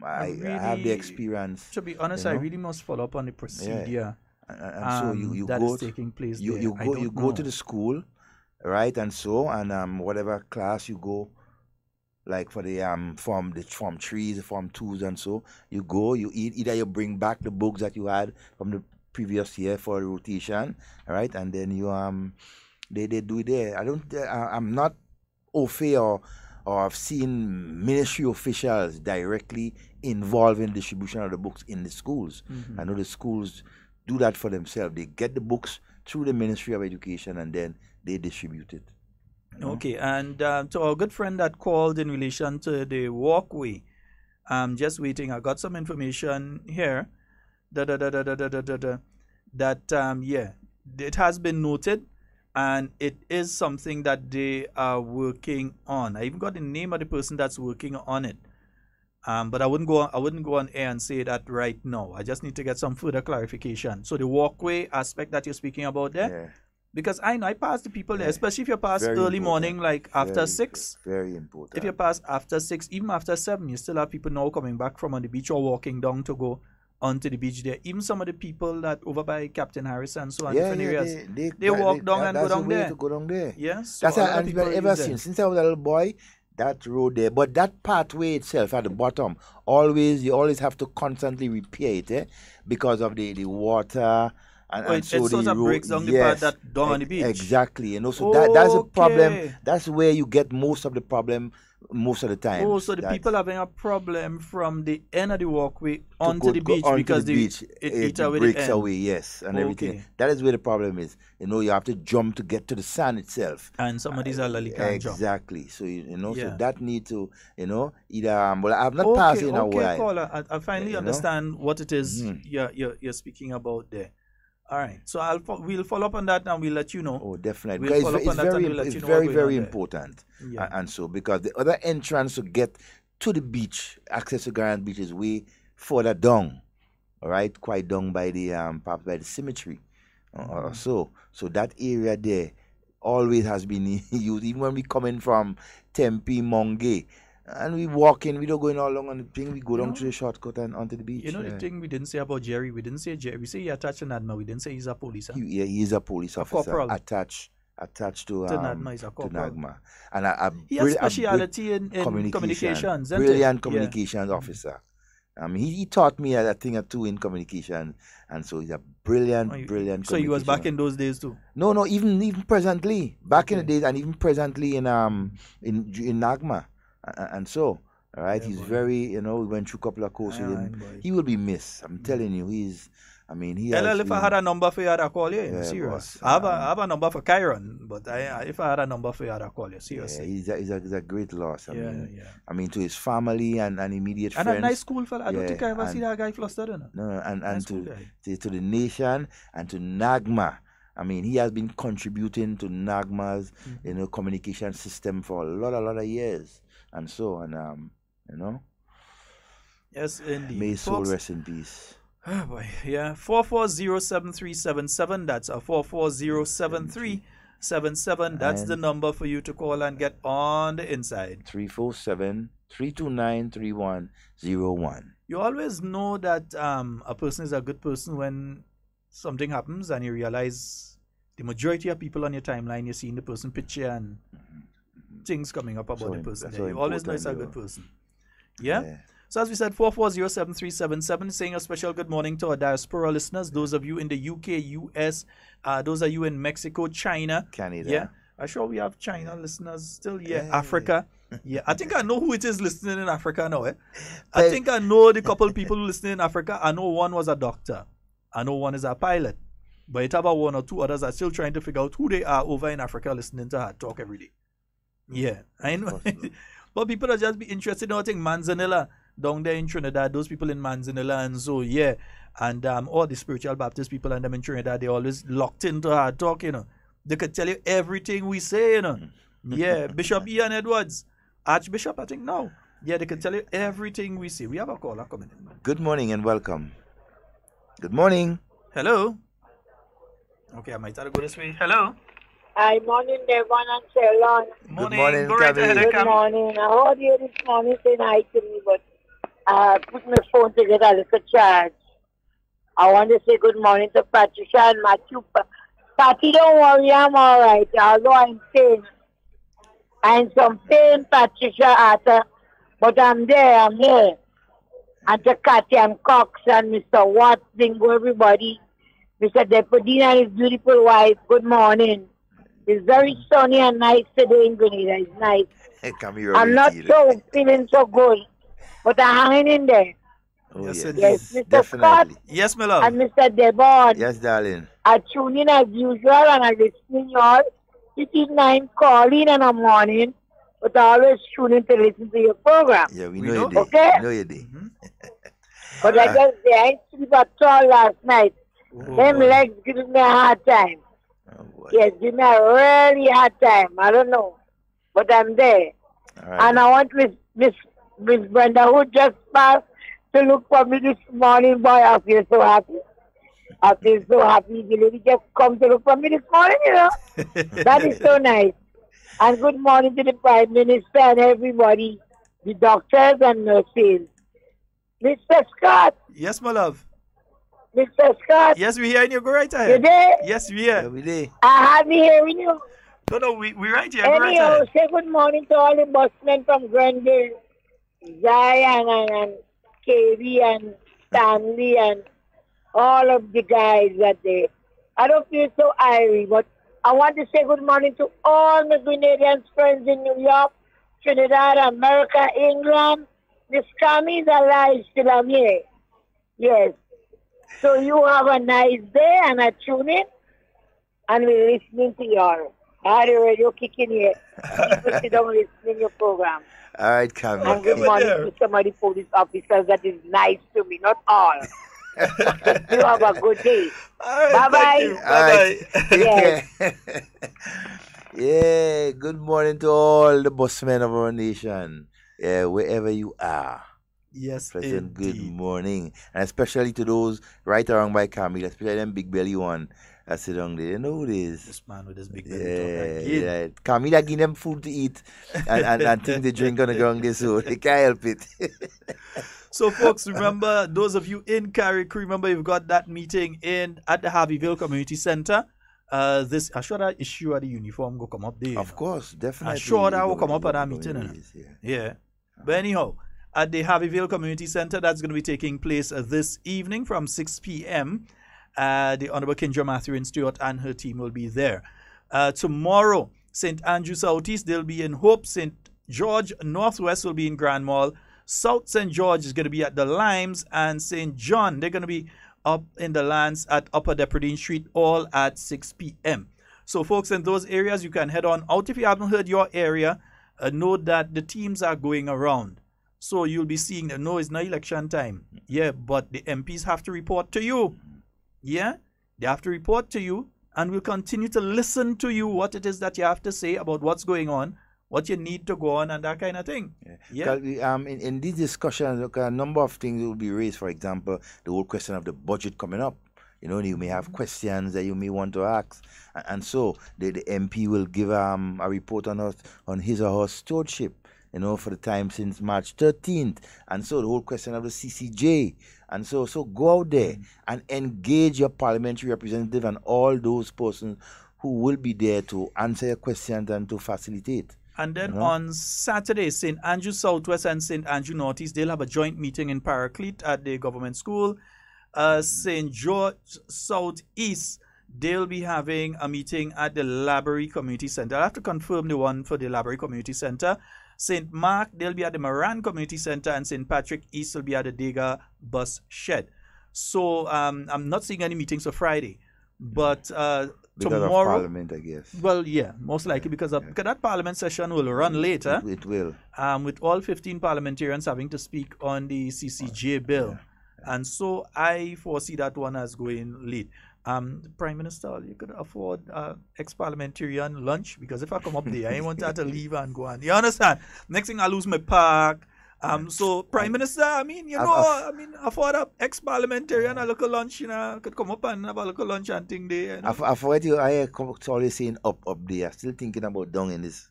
Speaker 3: have the experience.
Speaker 1: To be honest, I really must follow up on the procedure.
Speaker 3: And so you
Speaker 1: that
Speaker 3: go
Speaker 1: is taking place.
Speaker 3: You go to the school, right, and so whatever class you go, like for the form 3s, form 2s, and so you go. You either you bring back the books that you had from the previous year for the rotation, right, and then you they do it there. I'm not au fait or I've seen ministry officials directly involved in distribution of the books in the schools. I know the schools do that for themselves. They get the books through the Ministry of Education and then they distribute it.
Speaker 1: Okay, and to our good friend that called in relation to the walkway, I'm just waiting. I got some information here yeah, it has been noted, and it is something that they are working on. I even got the name of the person that's working on it. But I wouldn't go on air and say that right now. I just need to get some further clarification. So the walkway aspect that you're speaking about there, because I know I pass the people there, especially if you pass early morning, like after 6.
Speaker 3: Very important.
Speaker 1: If you pass after 6, even after 7, you still have people now coming back from on the beach or walking down to go onto the beach there. Even some of the people that over by Captain Harris and so on, different areas, they walk down and go down there.
Speaker 3: To go down there.
Speaker 1: Yes.
Speaker 3: That's how I've ever seen since I was a little boy. That road there, but that pathway itself at the bottom, you always have to constantly repair it, because of the water and so
Speaker 1: it sort of breaks down the part that down on the beach.
Speaker 3: Exactly, so that's a problem. That's where you get most of the problem most of the time.
Speaker 1: Oh, so the people having a problem from the end of the walkway onto the beach because it
Speaker 3: breaks away, yes, and everything. That is where the problem is. You have to jump to get to the sand itself.
Speaker 1: And some of these are can't jump.
Speaker 3: Exactly. So so that need to either. Well, I've not passed in a while.
Speaker 1: Caller, I finally understand what it is you're speaking about there. All right, so we'll follow up on that and we'll let you know.
Speaker 3: Oh, definitely. It's very important. Yeah. And so, because the other entrance to get to the beach, access to Grand Beach, is way further down. All right, quite down by the perhaps by the cemetery. So that area there always has been used. Even when we come in from Tempe, Monge, and we walk in, we don't go in all along on the thing, we go down to the shortcut and onto the beach.
Speaker 1: The thing we didn't say about Jerry, we didn't say Jerry. We say he attached to NADMA, we didn't say he's a police.
Speaker 3: He is a police officer attached to NAGMA. And
Speaker 1: he has speciality in communications.
Speaker 3: Brilliant communications officer. He taught me a thing or two in communication, and so he's a brilliant.
Speaker 1: So he was back in those days too.
Speaker 3: No, even presently, back in the days, and even presently in NAGMA. And so, all right, he's very, we went through a couple of courses with him. He will be missed. I'm telling you, if
Speaker 1: I had a number for you, I'd call you. Serious. I have a number for Kyron, but if I had a number for you, I'd call you. Seriously.
Speaker 3: He's a great loss. I mean, to his family and immediate friends.
Speaker 1: And a nice cool fella. I don't think I ever see that guy flustered.
Speaker 3: No, and to the nation and to NAGMA. I mean, he has been contributing to NAGMA's, communication system for a lot of years. And so,
Speaker 1: yes, indeed.
Speaker 3: May his soul rest in peace.
Speaker 1: Oh boy, yeah. 4407377. That's a 4407377. That's the number for you to call and get on the inside.
Speaker 3: 347-329-3101.
Speaker 1: You always know that a person is a good person when something happens and you realize the majority of people on your timeline, you're seeing the person picture and things coming up about the person. You always know it's a good person. Yeah? So as we said, 4407377, saying a special good morning to our diaspora listeners, those of you in the UK, US, those of you in Mexico, China.
Speaker 3: Canada.
Speaker 1: Yeah. I'm sure we have China listeners still. Yeah. Africa. Yeah. I think I know who it is listening in Africa now. I think I know the couple people listening in Africa. I know one was a doctor. I know one is a pilot. But it about one or two others are still trying to figure out who they are over in Africa listening to her talk every day. Yeah, I know. But people are just be interested in, I think, Manzanilla down there in Trinidad, those people in Manzanilla, and so, yeah. And all the spiritual Baptist people and them in Trinidad, they always locked into her talk, They could tell you everything we say, Yeah, Bishop Ian Edwards, Archbishop, I think, now. Yeah, they could tell you everything we say. We have a caller coming in.
Speaker 3: Good morning and welcome. Good morning.
Speaker 1: Hello. Okay, I might have to go this way. Hello.
Speaker 7: Hi, morning, Devon and Sheldon.
Speaker 3: Good morning,
Speaker 1: go right ahead,
Speaker 7: Good morning. I heard you this morning saying hi to me, but I put my phone to get a little charge. I want to say good morning to Patricia and Matthew. Patty, don't worry, I'm all right, although I'm pain. I'm some pain, Patricia, after, but I'm there. And to Cathy and Cox and Mr. Watts, Dingo, everybody. Mr. Deputy and his beautiful wife, good morning. It's very sunny and nice today in Grenada. It's nice. I'm not feeling so good, but I'm hanging in there.
Speaker 3: Oh, yes,
Speaker 7: Mr.
Speaker 3: Definitely.
Speaker 7: Scott.
Speaker 1: Yes, my love.
Speaker 7: And Mr. Devon.
Speaker 3: Yes, darling.
Speaker 7: I tune in as usual and I listening y'all. It is 9 calling in the morning, but I always tune in to listen to your program.
Speaker 3: Yeah, we know you did.
Speaker 7: Okay?
Speaker 3: We know you did.
Speaker 7: But I just say, I ain't sleep at all last night. Them legs giving me a hard time. Yes, give me a really hard time. I don't know. But I'm there. And I want Miss Brenda, who just passed, to look for me this morning. Boy, I feel so happy. I feel so happy. The lady just come to look for me this morning, you know. That is so nice. And good morning to the Prime Minister and everybody, the doctors and nurses. Mr. Scott.
Speaker 1: Yes, my love.
Speaker 7: Mr. Scott.
Speaker 1: Yes, we're hearing you. Go right ahead.
Speaker 7: You there?
Speaker 1: Yes, we hear.
Speaker 3: Yeah, we there.
Speaker 7: I have you hearing you.
Speaker 1: No, we right here. Go right
Speaker 7: Anyhow,
Speaker 1: ahead.
Speaker 7: say good morning to all the busmen from Grenville, Zion and KB and Stanley and all of the guys that they. I don't feel so irie, but I want to say good morning to all my Grenadian friends in New York, Trinidad, America, England. Miss Cammie's alive, still I'm here. Yes. So you have a nice day and I tune in and we're listening to y'all. I had the radio kicking here. People sit down listening to your program.
Speaker 3: All right, Camille.
Speaker 7: And good morning to some of the police officers that is nice to me, not all. You have a good day.
Speaker 1: Right,
Speaker 7: bye-bye.
Speaker 1: Bye-bye.
Speaker 7: Yes.
Speaker 3: Yeah, good morning to all the busmen of our nation. Yeah, wherever you are.
Speaker 1: Yes,
Speaker 3: Pleasant good
Speaker 1: indeed.
Speaker 3: morning. And especially to those right around by Camille, especially them big belly one that sit down there. They know who it is.
Speaker 1: This man with his big belly
Speaker 3: Yeah. Camille give them food to eat and think they drink on the ground there, so they can't help it.
Speaker 1: So, folks, remember, those of you in Carrick, remember you've got that meeting at the Harveyville Community Center. I'm sure that issue of the uniform will come up there.
Speaker 3: Of course, definitely.
Speaker 1: I'm sure that will come up at that meeting. Yeah. But anyhow, at the Harveyville Community Center, that's going to be taking place this evening from 6 p.m. The Honorable Kendra Matthew and Stewart and her team will be there. Tomorrow, St. Andrew Southeast, they'll be in Hope. St. George Northwest will be in Grand Mall. South St. George is going to be at the Limes, and St. John, they're going to be up in the lands at Upper Depredine Street, all at 6 p.m. So, folks, in those areas, you can head on out. If you haven't heard your area, know that the teams are going around. So you'll be seeing them. No, it's not election time. Yeah, but the MPs have to report to you. Yeah, they have to report to you, and we'll continue to listen to you, what it is that you have to say about what's going on, what you need to go on, and that kind of thing. Yeah.
Speaker 3: In these discussions, a number of things will be raised. For example, the whole question of the budget coming up. You know, you may have questions that you may want to ask, and so the MP will give a report on his or her stewardship, you know, for the time since March 13th. And so the whole question of the CCJ. And so go out there and engage your parliamentary representative and all those persons who will be there to answer your questions and to facilitate.
Speaker 1: And then on Saturday, St. Andrew Southwest and St. Andrew Northeast, they'll have a joint meeting in Paraclete at the government school. St. George Southeast, they'll be having a meeting at the Library Community Center. I'll have to confirm the one for the Library Community Center. St. Mark, they'll be at the Moran Community Center, and St. Patrick East will be at the Dega Bus Shed. So I'm not seeing any meetings for Friday, but
Speaker 3: because
Speaker 1: tomorrow,
Speaker 3: of Parliament, I guess.
Speaker 1: Well, yeah, most likely because that Parliament session will run later.
Speaker 3: It will.
Speaker 1: With all 15 parliamentarians having to speak on the CCJ bill. And so I foresee that one as going late. Prime Minister, you could afford ex-parliamentarian lunch, because if I come up there, I ain't want her to leave and go on. You understand? Next thing I lose my park. So Prime Minister, afford a ex-parliamentarian a little lunch, you know, could come up and have a little lunch and thing there. You know?
Speaker 3: I forget you. I always saying up there. Still thinking about down in this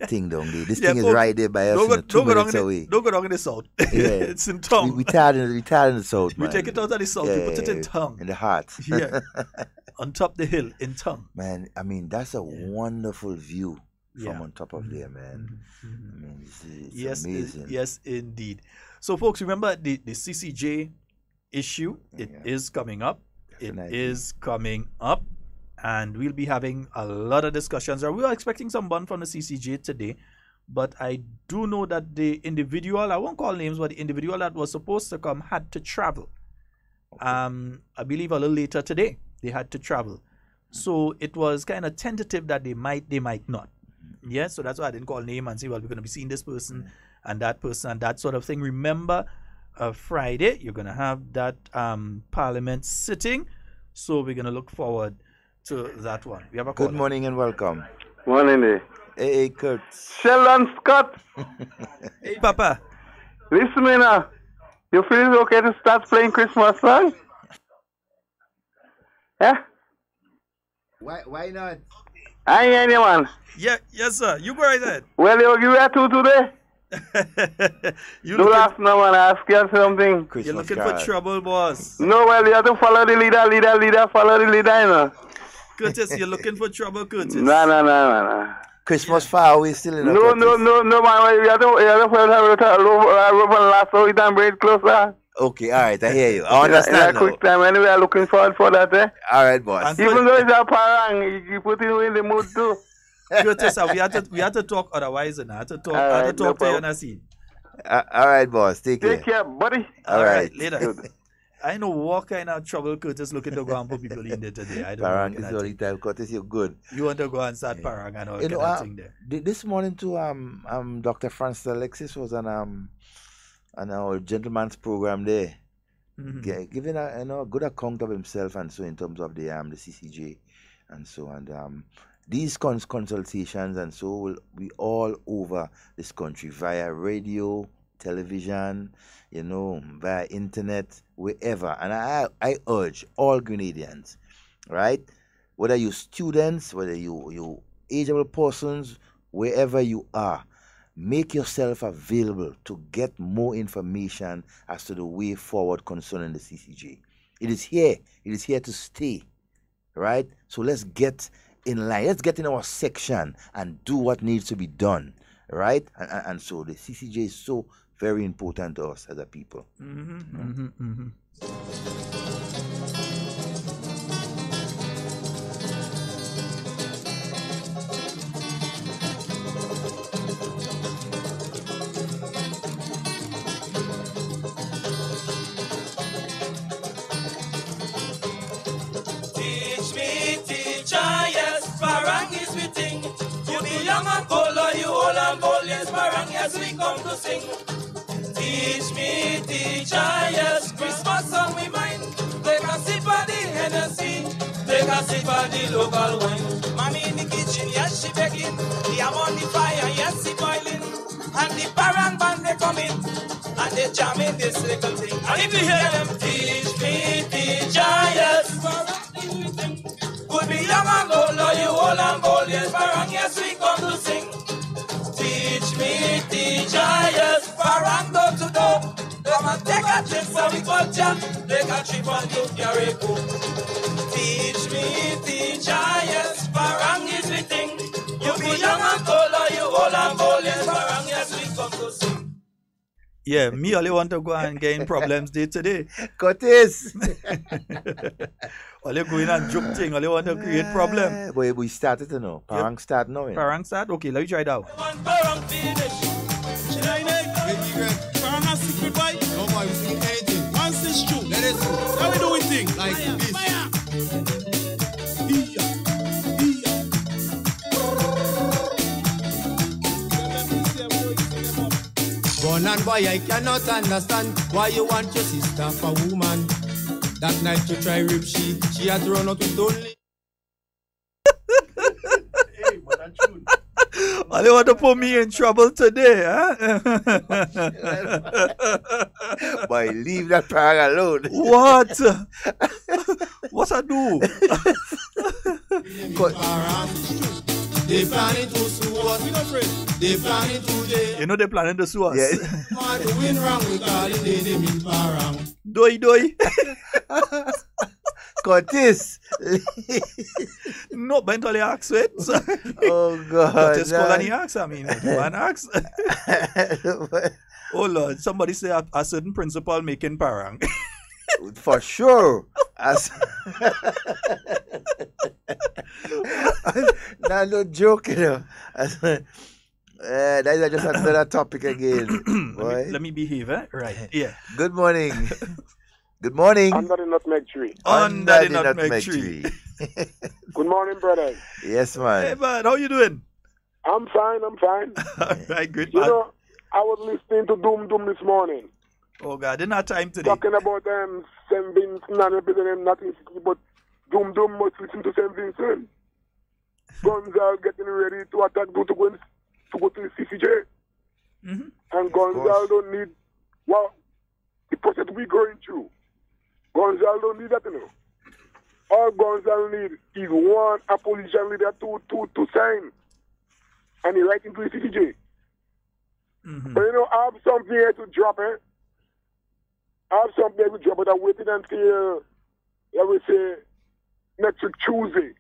Speaker 3: thing down there. This thing is right there by us, 2 minutes away.
Speaker 1: Don't go down in the south.
Speaker 3: Yeah.
Speaker 1: It's in tongue.
Speaker 3: We tired in the south, man.
Speaker 1: We take it out of the south. We put it in tongue.
Speaker 3: In the heart.
Speaker 1: Yeah. On top the hill in tongue.
Speaker 3: Man, I mean, that's a wonderful view from on top of there, man. I mean, it's amazing.
Speaker 1: Yes, indeed. So, folks, remember the CCJ issue. It is coming up. Definitely. It is coming up. And we'll be having a lot of discussions. We are expecting someone from the CCJ today. But I do know that the individual, I won't call names, but the individual that was supposed to come had to travel. Okay. I believe a little later today, they had to travel. So it was kind of tentative that they might not. Yeah, so that's why I didn't call name and say, well, we're going to be seeing this person and that sort of thing. Remember, Friday. You're going to have that Parliament sitting. So we're going to look forward to that one. We have a
Speaker 3: Good
Speaker 1: caller.
Speaker 3: morning and welcome.
Speaker 8: Morning there.
Speaker 3: Hey, Kurt.
Speaker 8: Sheldon Scott.
Speaker 1: Hey, Papa.
Speaker 8: Listen, man. You feel it's okay to start playing Christmas song? Yeah?
Speaker 3: Why not?
Speaker 8: I ain't anyone.
Speaker 1: Yeah, yes, sir. You go right ahead.
Speaker 8: Well, you give me a two today? Don't laugh now, man. I ask you something.
Speaker 1: You're looking for trouble, boss.
Speaker 8: No, well, you have to follow the leader, follow the leader, you know.
Speaker 1: Curtis, you're looking for trouble, Curtis.
Speaker 8: No.
Speaker 3: Christmas far away still in
Speaker 8: No, man. You have to follow the last so we can bring it closer.
Speaker 3: Okay, all right, I hear you. I understand
Speaker 8: in a quick time, anyway, I'm looking forward for that, eh?
Speaker 3: All right, boss.
Speaker 8: Even though it's a parang, you put it in the mood too.
Speaker 1: Curtis, we had to talk otherwise, and I had to talk. I had to talk to you on a scene.
Speaker 3: All right, boss. Take care.
Speaker 8: Take care, buddy.
Speaker 3: All right.
Speaker 1: Later. I know what kind of trouble Curtis looking to go and put people in there today. I don't
Speaker 3: Parang
Speaker 1: know.
Speaker 3: is all the time. Curtis, you're good.
Speaker 1: You want to go and start parang and all kind of thing there.
Speaker 3: This morning too, Dr. Francis Alexis was on our gentleman's program there, giving a good account of himself and so in terms of the CCJ and so, and these consultations and so will be all over this country via radio, television, via internet, wherever. And I urge all Grenadians, right? Whether you students, whether you ageable persons, wherever you are, make yourself available to get more information as to the way forward concerning the CCJ. It is here. It is here to stay, right? So let's get in line. Let's get in our section and do what needs to be done, right? And so the CCJ is so very important to us as a people.
Speaker 2: Teach me, teacher, yes, parang is we ting. You be young and cold, or you old and bold, yes, parang, yes, we come to sing. Teach me, teacher, yes, Christmas song we mind. Take a sip of the Hennessy, take a sip of the local wine. Mommy in the kitchen, yes, she baking. The ham on the fire, yes, she boiling. And the parang band, they come in, and they jam in this little thing. And if you hear them, teach me, teacher, yes, could be young and old, or you old and bold, yes, parang, yes, we come to sing. Teach me, teacher, yes, parang door to door. Come and take a trip so we culture, take a trip on the Caribou. Teach me, teacher, yes, parang is the thing. You be young and old, or you old and bold, yes, parang, yes, we come to sing.
Speaker 1: Yeah, me only want to go and get in problems day to day.
Speaker 3: Curtis!
Speaker 1: Only going and joke thing, only want to create problem.
Speaker 3: But we started to know. Parang start now.
Speaker 1: Parang start? Okay, let me try it out.
Speaker 2: Parang finish. Should I make? Parang has secret boy? No boy, we sing anything. Once this true, let it through. How we doing things? Like this.
Speaker 9: Born and boy, I cannot understand why you want your sister for woman. That night you try rip she had run out with only.
Speaker 1: Hey, what a tune. Only want to put me in trouble today, huh?
Speaker 3: Boy, leave that parang alone.
Speaker 1: What? What I do?
Speaker 9: They planning to sue us. We not afraid. They planning to
Speaker 1: You know they planning to sue us.
Speaker 3: Yeah.
Speaker 9: What doing wrong with calling they mean parang.
Speaker 1: Doi.
Speaker 3: Curtis.
Speaker 1: No, but only ask it.
Speaker 3: Oh God.
Speaker 1: Curtis call and he ask. I mean, one ask. Oh Lord, somebody say a certain principal making parang.
Speaker 3: For sure. Nah, no joke, that is just another topic again. Boy.
Speaker 1: Let me behave, eh? Right. Yeah.
Speaker 3: Good morning. Good morning.
Speaker 8: Under the nutmeg tree.
Speaker 1: Under the nutmeg tree.
Speaker 8: Good morning, brother.
Speaker 3: Yes, man.
Speaker 1: Hey, man, how you doing?
Speaker 8: I'm fine.
Speaker 1: All right, good,
Speaker 8: You
Speaker 1: man.
Speaker 8: know, I was listening to Doom this morning.
Speaker 1: Oh God, didn't have time today.
Speaker 10: Talking about St. Vincent and representing nothing city, but Doom must listen to St. Vincent. Guns are getting ready to attack to go to the CCJ.
Speaker 1: Mm-hmm.
Speaker 10: And Gonzalo don't need the process we're going through. Gonzalo don't need that, you know. All Gonzalo need is one opposition leader to sign. And he writing to the CCJ.
Speaker 1: Mm-hmm.
Speaker 10: But you know, I have something here to drop, I have something here to drop, but I'm waiting until, let me say, next week Tuesday.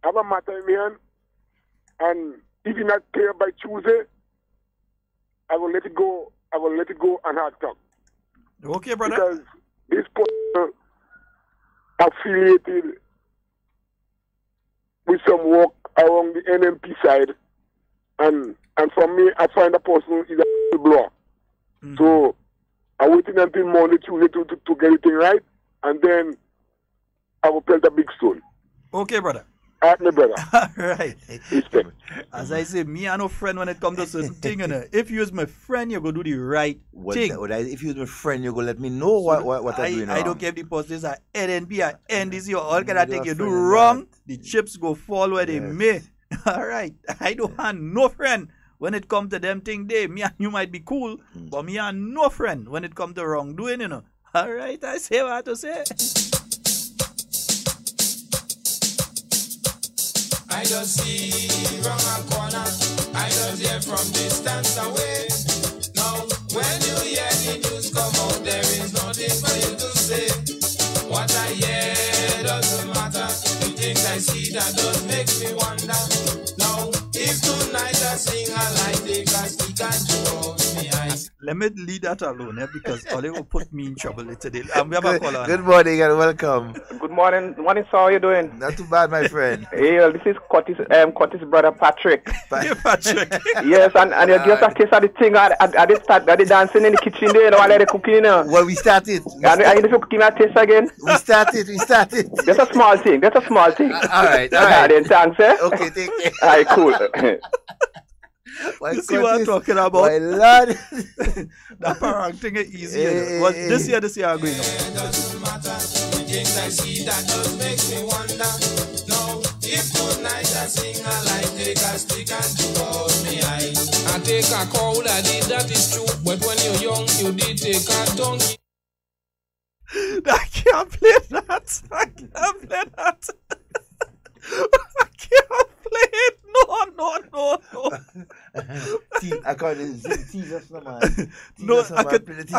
Speaker 10: I have a matter in my hand. And if it's not clear by Tuesday, I will let it go. I will let it go and hard talk.
Speaker 1: Okay, brother.
Speaker 10: Because this person affiliated with some work along the NMP side, and for me, I find a person is a blower. Mm-hmm. So I'm waiting until Monday, Tuesday to get it right, and then I will pelt a big stone.
Speaker 1: Okay, brother.
Speaker 10: My brother.
Speaker 1: All right.
Speaker 10: Respect.
Speaker 1: As I say, me and no friend when it comes to certain thing, you know. If you is my friend, you go do the right thing.
Speaker 3: If you is my friend, you go let me know what I'm doing wrong.
Speaker 1: I don't care if the post is at NNP or NDC or all kind of thing you do wrong, the chips go fall where they may. All right. I don't have no friend when it comes to them thing there. Me and you might be cool, but me and no friend when it comes to wrongdoing, you know. All right. I say what I have to say.
Speaker 2: I just see from a corner, I just hear from distance away. Now, when you hear the news come out, there is nothing for you to say. What I hear doesn't matter. The things I see that does make me wonder. Now, if tonight I sing a light, they can stick and close me eyes.
Speaker 1: Let me leave that alone, because Oli will put me in trouble today. We have a caller.
Speaker 3: Good morning and welcome.
Speaker 11: Good morning. Morning, sir. How are you doing?
Speaker 3: Not too bad, my friend.
Speaker 11: Hey, this is Curtis' brother Patrick.
Speaker 1: Hey, Patrick.
Speaker 11: Yes, and you just a case of the thing. I did start dancing in the kitchen there, while they cooking.
Speaker 3: Well, we started.
Speaker 11: And you need to cooking a taste again.
Speaker 3: We started.
Speaker 11: That's a small thing. All
Speaker 3: right.
Speaker 11: Then thanks, eh?
Speaker 3: Okay, take care.
Speaker 11: All right, cool.
Speaker 1: You see what I'm talking about?
Speaker 3: My lord.
Speaker 1: That parang thing is easy. This year I'm going on.
Speaker 2: Doesn't matter. The things I see that does make me wonder. No, if tonight I sing a light, take a stick and to hold me high. I take a cold, I did, that is true. But when you're young, you did take a donkey.
Speaker 1: I can't play that. I can't play it. No.
Speaker 3: I can't Jesus, no man.
Speaker 1: No, I can't play that.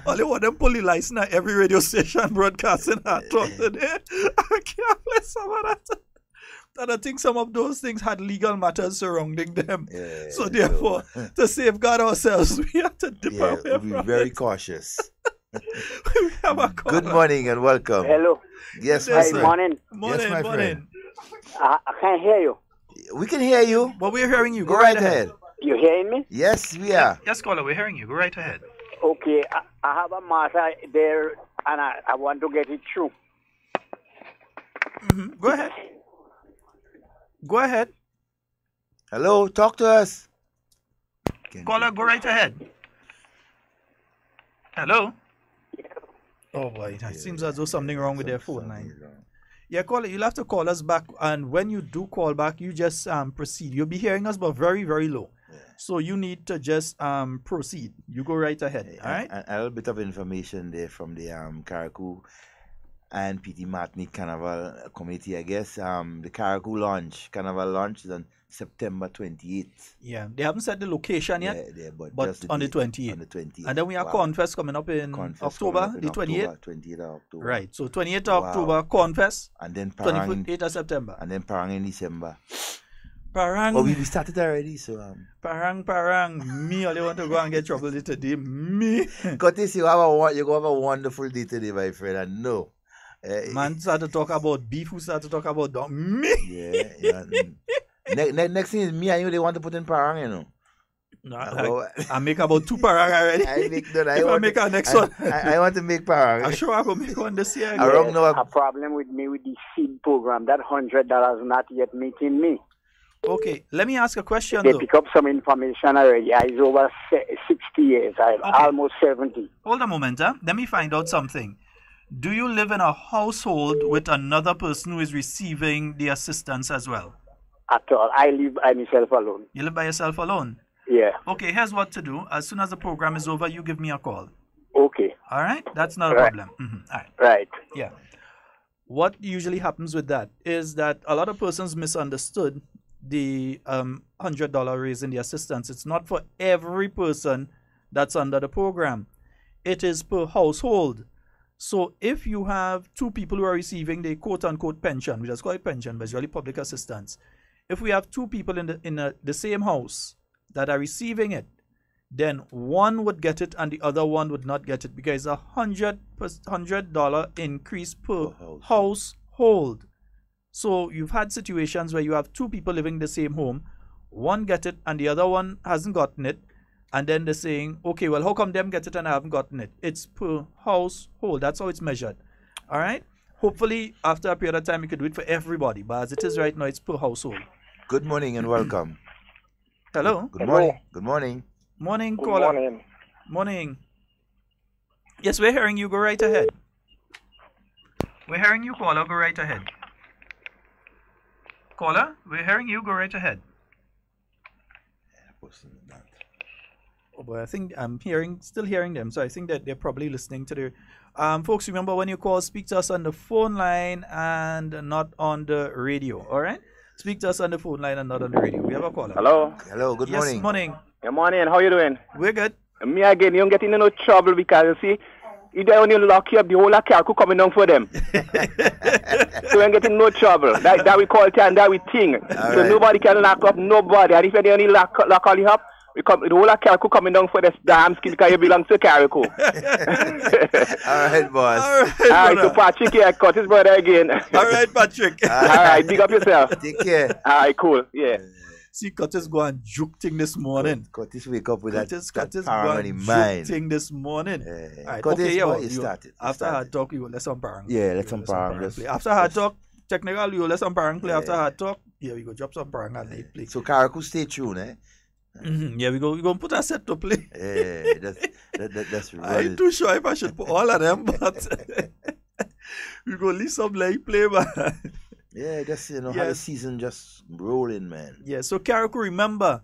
Speaker 1: Only want them pull the license at every radio station broadcasting that talk today. I can't play some of that. And I think some of those things had legal matters surrounding them.
Speaker 3: Yeah,
Speaker 1: so therefore, to safeguard ourselves, we have to dip away
Speaker 3: we'll be
Speaker 1: from
Speaker 3: very
Speaker 1: it.
Speaker 3: cautious.
Speaker 1: We have a caller.
Speaker 3: Good morning and welcome.
Speaker 12: Hello.
Speaker 3: Yes,
Speaker 1: Yes,
Speaker 3: my
Speaker 1: sir.
Speaker 12: Morning.
Speaker 1: Morning,
Speaker 3: my friend.
Speaker 12: I can't hear you.
Speaker 3: We can hear you.
Speaker 1: But we're hearing you.
Speaker 3: Go right ahead.
Speaker 12: You hearing me?
Speaker 3: Yes, we are.
Speaker 1: Yes, caller, we're hearing you. Go right ahead.
Speaker 12: Okay. I have a matter there, and I want to get it through.
Speaker 1: Mm-hmm. Go ahead. Go ahead.
Speaker 3: Hello, talk to us.
Speaker 1: Caller, go right ahead. Hello? Oh boy, it seems as though something wrong with their phone line. Yeah, caller, you'll have to call us back, and when you do call back, you just proceed. You'll be hearing us, but very, very low. Yeah. So you need to just proceed. You go right ahead, all right?
Speaker 3: A little bit of information there from the Caracou and P.T. Martinique Carnival Committee, I guess. The Caracou Carnival launch is on September 28th.
Speaker 1: Yeah, they haven't set the location yet, but
Speaker 3: just
Speaker 1: on the 28th.
Speaker 3: On the 28th.
Speaker 1: And then we have Cornfest coming up in October, the 28th.
Speaker 3: 28th of October.
Speaker 1: Right, so 28th of October, Cornfest.
Speaker 3: And then
Speaker 1: 28th of September.
Speaker 3: And then Parang in December.
Speaker 1: Parang.
Speaker 3: Oh, we started already, so
Speaker 1: Parang. Me only want to go and get trouble today. Me.
Speaker 3: Curtis, you have a wonderful day today, my friend. I know.
Speaker 1: Man start to talk about beef, who start to talk about dog. Me.
Speaker 3: Yeah. Next thing is me and you, they want to put in Parang, you know.
Speaker 1: No, I make about 2 Parang already. I make our next one.
Speaker 3: I want to make Parang.
Speaker 1: I'm sure I will make one this year.
Speaker 12: A problem with me with the seed program. That $100 not yet meeting me.
Speaker 1: Okay, let me ask a question
Speaker 12: They
Speaker 1: though.
Speaker 12: pick up some information already. He's over 60 years. I'm almost 70.
Speaker 1: Hold a moment, huh? Let me find out something. Do you live in a household with another person who is receiving the assistance as well?
Speaker 12: At all. I live by myself alone.
Speaker 1: You live by yourself alone?
Speaker 12: Yeah.
Speaker 1: Okay, here's what to do. As soon as the program is over, you give me a call.
Speaker 12: Okay.
Speaker 1: All right? That's not a
Speaker 12: Right.
Speaker 1: problem. All right.
Speaker 12: Right.
Speaker 1: Yeah. What usually happens with that is that a lot of persons misunderstood the $100 raise in the assistance. It's not for every person that's under the program. It is per household. So if you have two people who are receiving the quote-unquote pension, we just call it pension, but it's really public assistance. If we have two people in the same house that are receiving it, then one would get it and the other one would not get it because a $100 increase per household. So you've had situations where you have two people living in the same home, one get it and the other one hasn't gotten it, and then they're saying, okay, well, how come them get it and I haven't gotten it? It's per household. That's how it's measured. All right? Hopefully, after a period of time, you could do it for everybody. But as it is right now, it's per household.
Speaker 3: Good morning and welcome.
Speaker 1: Hello?
Speaker 3: Good morning. Good morning.
Speaker 1: Morning,
Speaker 13: Good
Speaker 1: caller.
Speaker 13: morning.
Speaker 1: Morning. Yes, we're hearing you. Go right ahead. We're hearing you, caller. Go right ahead. Caller, we're hearing you. Go right ahead. Oh boy, I think I'm still hearing them. So I think that they're probably listening to the. Folks, remember when you call, speak to us on the phone line and not on the radio. All right? Speak to us on the phone line and not on the radio. We have a caller.
Speaker 11: Hello.
Speaker 3: Hello. Good morning.
Speaker 1: Yes, morning.
Speaker 11: Good morning. How you doing?
Speaker 1: We're good.
Speaker 11: Me again. You don't get into no trouble because you see, if they only lock you up, the whole of car could coming down for them. So you ain't getting no trouble. That we call it and that we think. So
Speaker 3: right.
Speaker 11: nobody can lock up nobody. And if they only lock all you up, the whole of Carrico coming down for this damn skin because you belong to Carrico.
Speaker 3: All right, boss.
Speaker 11: All right, so Patrick here, Curtis brother again.
Speaker 1: All right, Patrick.
Speaker 11: All right, big up yourself.
Speaker 3: Take care.
Speaker 11: All right, cool. Yeah.
Speaker 1: See, Curtis go and juke thing this morning.
Speaker 3: Curtis wake up with
Speaker 1: Curtis
Speaker 3: that
Speaker 1: go
Speaker 3: parang
Speaker 1: and
Speaker 3: in
Speaker 1: juke
Speaker 3: mind.
Speaker 1: thing this morning. All right,
Speaker 3: Curtis,
Speaker 1: okay,
Speaker 3: boy, you started.
Speaker 1: After hard talk, you will let some parang.
Speaker 3: Yeah, let some parang.
Speaker 1: Play. After hard talk, technical, you will let some parang play. After hard talk, yeah, we go drop some parang and they play.
Speaker 3: So Karaku stay tuned, eh?
Speaker 1: Yeah, we go put a set to play.
Speaker 3: Yeah, that's right.
Speaker 1: I ain't too sure if I should put all of them, but we go leave some like play, man.
Speaker 3: Yeah, just how the season just rolling, man.
Speaker 1: Yeah, so Karaku, remember,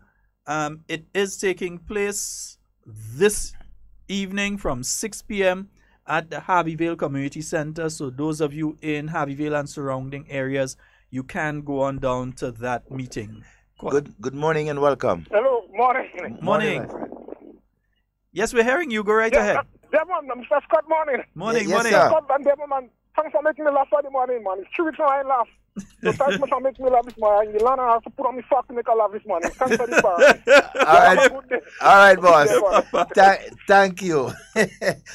Speaker 1: it is taking place this evening from 6 p.m. at the Harveyville Community Center. So those of you in Harveyville and surrounding areas, you can go on down to that meeting.
Speaker 3: Good morning and welcome.
Speaker 13: Hello, morning.
Speaker 1: Morning. Yes, we're hearing you. Go right ahead.
Speaker 13: Devon, Mr. Scott, morning.
Speaker 1: Morning,
Speaker 3: yes,
Speaker 1: morning.
Speaker 3: sir.
Speaker 13: Scott and Devon, man, thanks for making me laugh for the morning, man. It's 3 weeks now I laugh. So thanks for making me laugh this morning. You learn how to put on me sock to make a laugh this morning. Thanks for this,
Speaker 3: All right, boss. Thank you.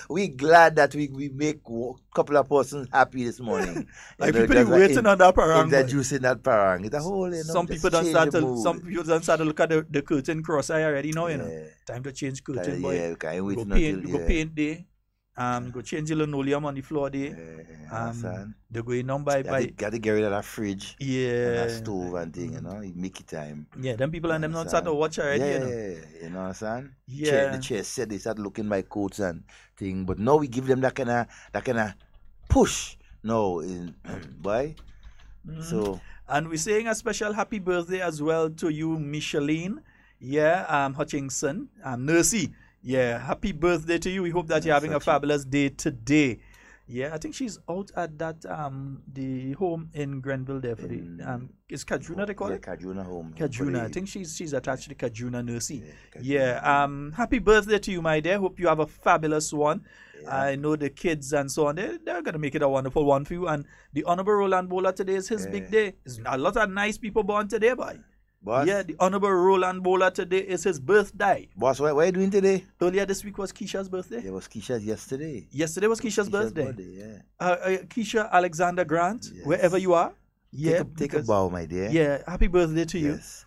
Speaker 3: We glad that we make a couple of persons happy this morning.
Speaker 1: Like people waiting on that parang.
Speaker 3: That juice in that parang. It's a whole,
Speaker 1: some people don't start to look at the curtain cross eye already now, you know. Time to change curtain, boy.
Speaker 3: Yeah, can't wait
Speaker 1: go paint there. Go change the linoleum on the floor there. They go in by
Speaker 3: got to get rid of that fridge.
Speaker 1: Yeah.
Speaker 3: And that stove and thing, you know. Make it time.
Speaker 1: Yeah, them people and them not start to watch already, you know.
Speaker 3: Yeah, you know what I'm saying?
Speaker 1: Yeah.
Speaker 3: The chair said they start looking by coats and thing, but now we give them that kind of push. No, boy. So.
Speaker 1: And we're saying a special happy birthday as well to you, Micheline. Yeah, Hutchinson, Nursey. Yeah, happy birthday to you. We hope that you're having a fabulous day today. Yeah, I think she's out at that the home in Grenville there for the is Kajuna they call it?
Speaker 3: Kajuna home.
Speaker 1: Kajuna. I think she's attached to the Kajuna Nursey. Yeah. Happy birthday to you, my dear. Hope you have a fabulous one. Yeah. I know the kids and so on. They're gonna make it a wonderful one for you. And the Honorable Roland Bowler today is his big day. There's a lot of nice people born today, boy. Boss? Yeah, the Honorable Roland Bowler today is his birthday.
Speaker 3: Boss, what are you doing today?
Speaker 1: Earlier this week was Keisha's birthday.
Speaker 3: Yeah, it was Keisha's yesterday.
Speaker 1: Yesterday was Keisha's birthday.
Speaker 3: Yeah.
Speaker 1: Keisha Alexander Grant, wherever you are. Yeah,
Speaker 3: take a bow, my dear.
Speaker 1: Yeah, happy birthday to you.
Speaker 3: Yes.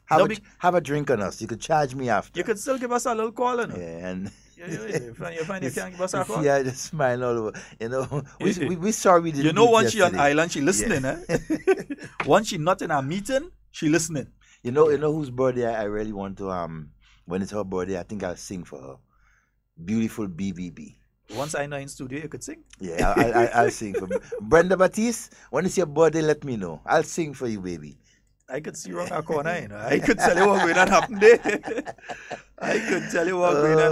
Speaker 3: Have a drink on us. You could charge me after.
Speaker 1: You could still give us a little call, you know?
Speaker 3: Yeah, and
Speaker 1: you find you can't give us a call?
Speaker 3: Yeah, I just smile all over. You know, we sorry we didn't.
Speaker 1: You know, once she on island, she listening, eh? Once she not in a meeting, she listening.
Speaker 3: You know whose birthday I really want to when it's her birthday, I think I'll sing for her. Beautiful BBB.
Speaker 1: Once I know in studio, you could sing.
Speaker 3: Yeah, I'll sing for Brenda Batiste. When it's your birthday, let me know. I'll sing for you, baby.
Speaker 1: I could see wrong a corner, you know. I could tell you what going to happen there. I could tell you what going to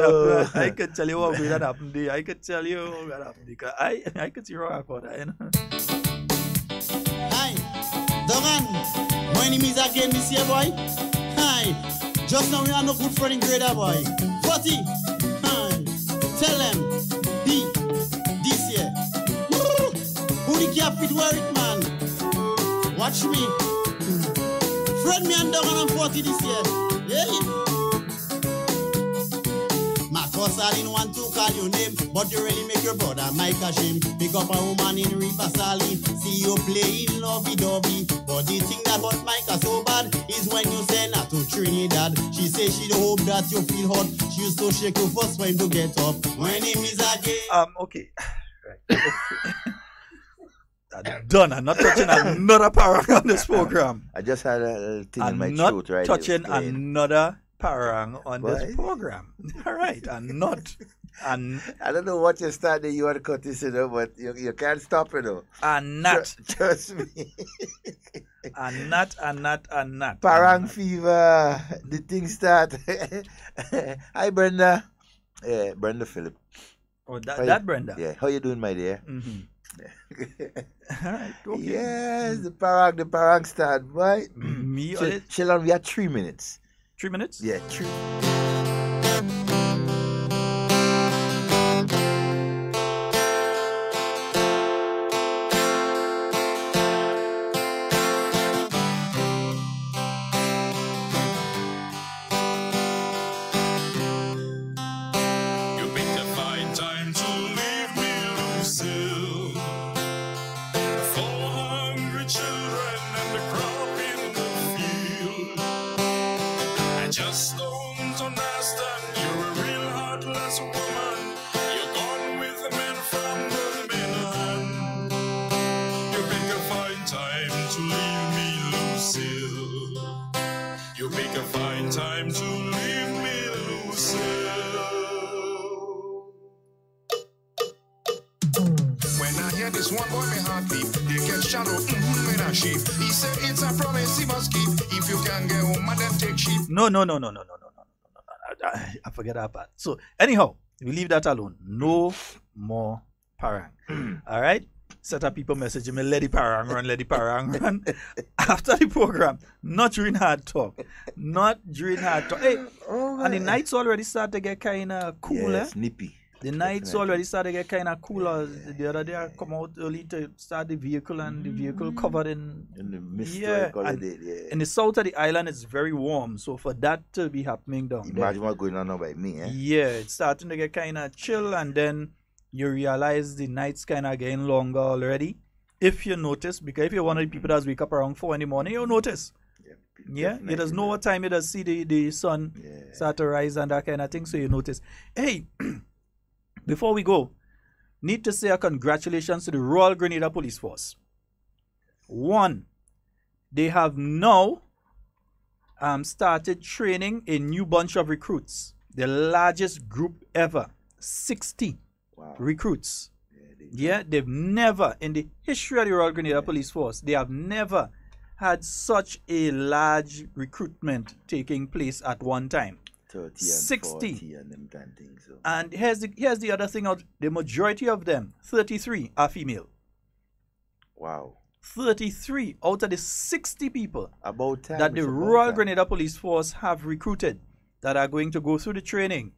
Speaker 1: happen. I could tell you what going to happen there. I could tell you what going to happen there. I could see wrong a corner, you know.
Speaker 14: Hi, Dogan. My name is again this year, boy. Hi. Just now we are no good friend in grade, boy. 40. Hi. Tell them. Be this year. Who the cap fit wear it, man? Watch me. Friend me and Dogan I'm 40 this year. Yeah. Marcus, I didn't want to call your name, but you really make your brother Mike ashamed. Pick up a woman in River Sally, see you playing lovey-dovey. But the thing that hurt Micah so bad is when you send her to Trinidad. She say she don't hope that you feel hot. She used to shake you first when to get up. My name is again.
Speaker 1: Okay. Right. I'm done. I'm not touching another parang on this program.
Speaker 3: I just had a thing in my throat, right?
Speaker 1: I'm not touching another parang on this program. All right. I'm not. I
Speaker 3: don't know what you started. You want to cut this, but you can't stop it, though.
Speaker 1: I'm not.
Speaker 3: Trust me.
Speaker 1: I'm not.
Speaker 3: Parang fever. The thing start. Hi, Brenda. Yeah, Brenda Phillip.
Speaker 1: Oh, that Brenda.
Speaker 3: Yeah. How you doing, my dear?
Speaker 1: Mm-hmm. All right. Okay.
Speaker 3: Yes, the parang start, right?
Speaker 1: Me.
Speaker 3: Sheldon, we have 3 minutes.
Speaker 1: 3 minutes?
Speaker 3: Yeah, 3.
Speaker 1: No. I forget that part. So, anyhow, we leave that alone. No more parang. All right? Set up people messaging me, let the parang run. After the program, not during hard talk. Hey, and the nights already start to get kind of cooler.
Speaker 3: Yes, nippy.
Speaker 1: The nights already started to get kind of cooler. The other day I come out early to start the vehicle, and the vehicle covered in
Speaker 3: the mist.
Speaker 1: Yeah. In the south of the island, it's very warm. So for that to be happening down there.
Speaker 3: Imagine what's going on now by me, eh?
Speaker 1: Yeah, it's starting to get kind of chill, and then you realize the nights kind of getting longer already. If you notice, because if you're one of the people that wake up around 4 in the morning, you'll notice. Yeah, you just know what time you just see the sun start to rise and that kind of thing, so you notice. Hey, before we go, need to say a congratulations to the Royal Grenada Police Force. One, they have now started training a new bunch of recruits. The largest group ever. 60 recruits. Yeah, they've never, in the history of the Royal Grenada Police Force, they have never had such a large recruitment taking place at one time.
Speaker 3: 30 and
Speaker 1: 60.
Speaker 3: 40 and them kind of things. So.
Speaker 1: And here's the other thing. The majority of them, 33, are female.
Speaker 3: Wow.
Speaker 1: 33 out of the 60 people
Speaker 3: about time
Speaker 1: that the Royal Grenada Police Force have recruited that are going to go through the training,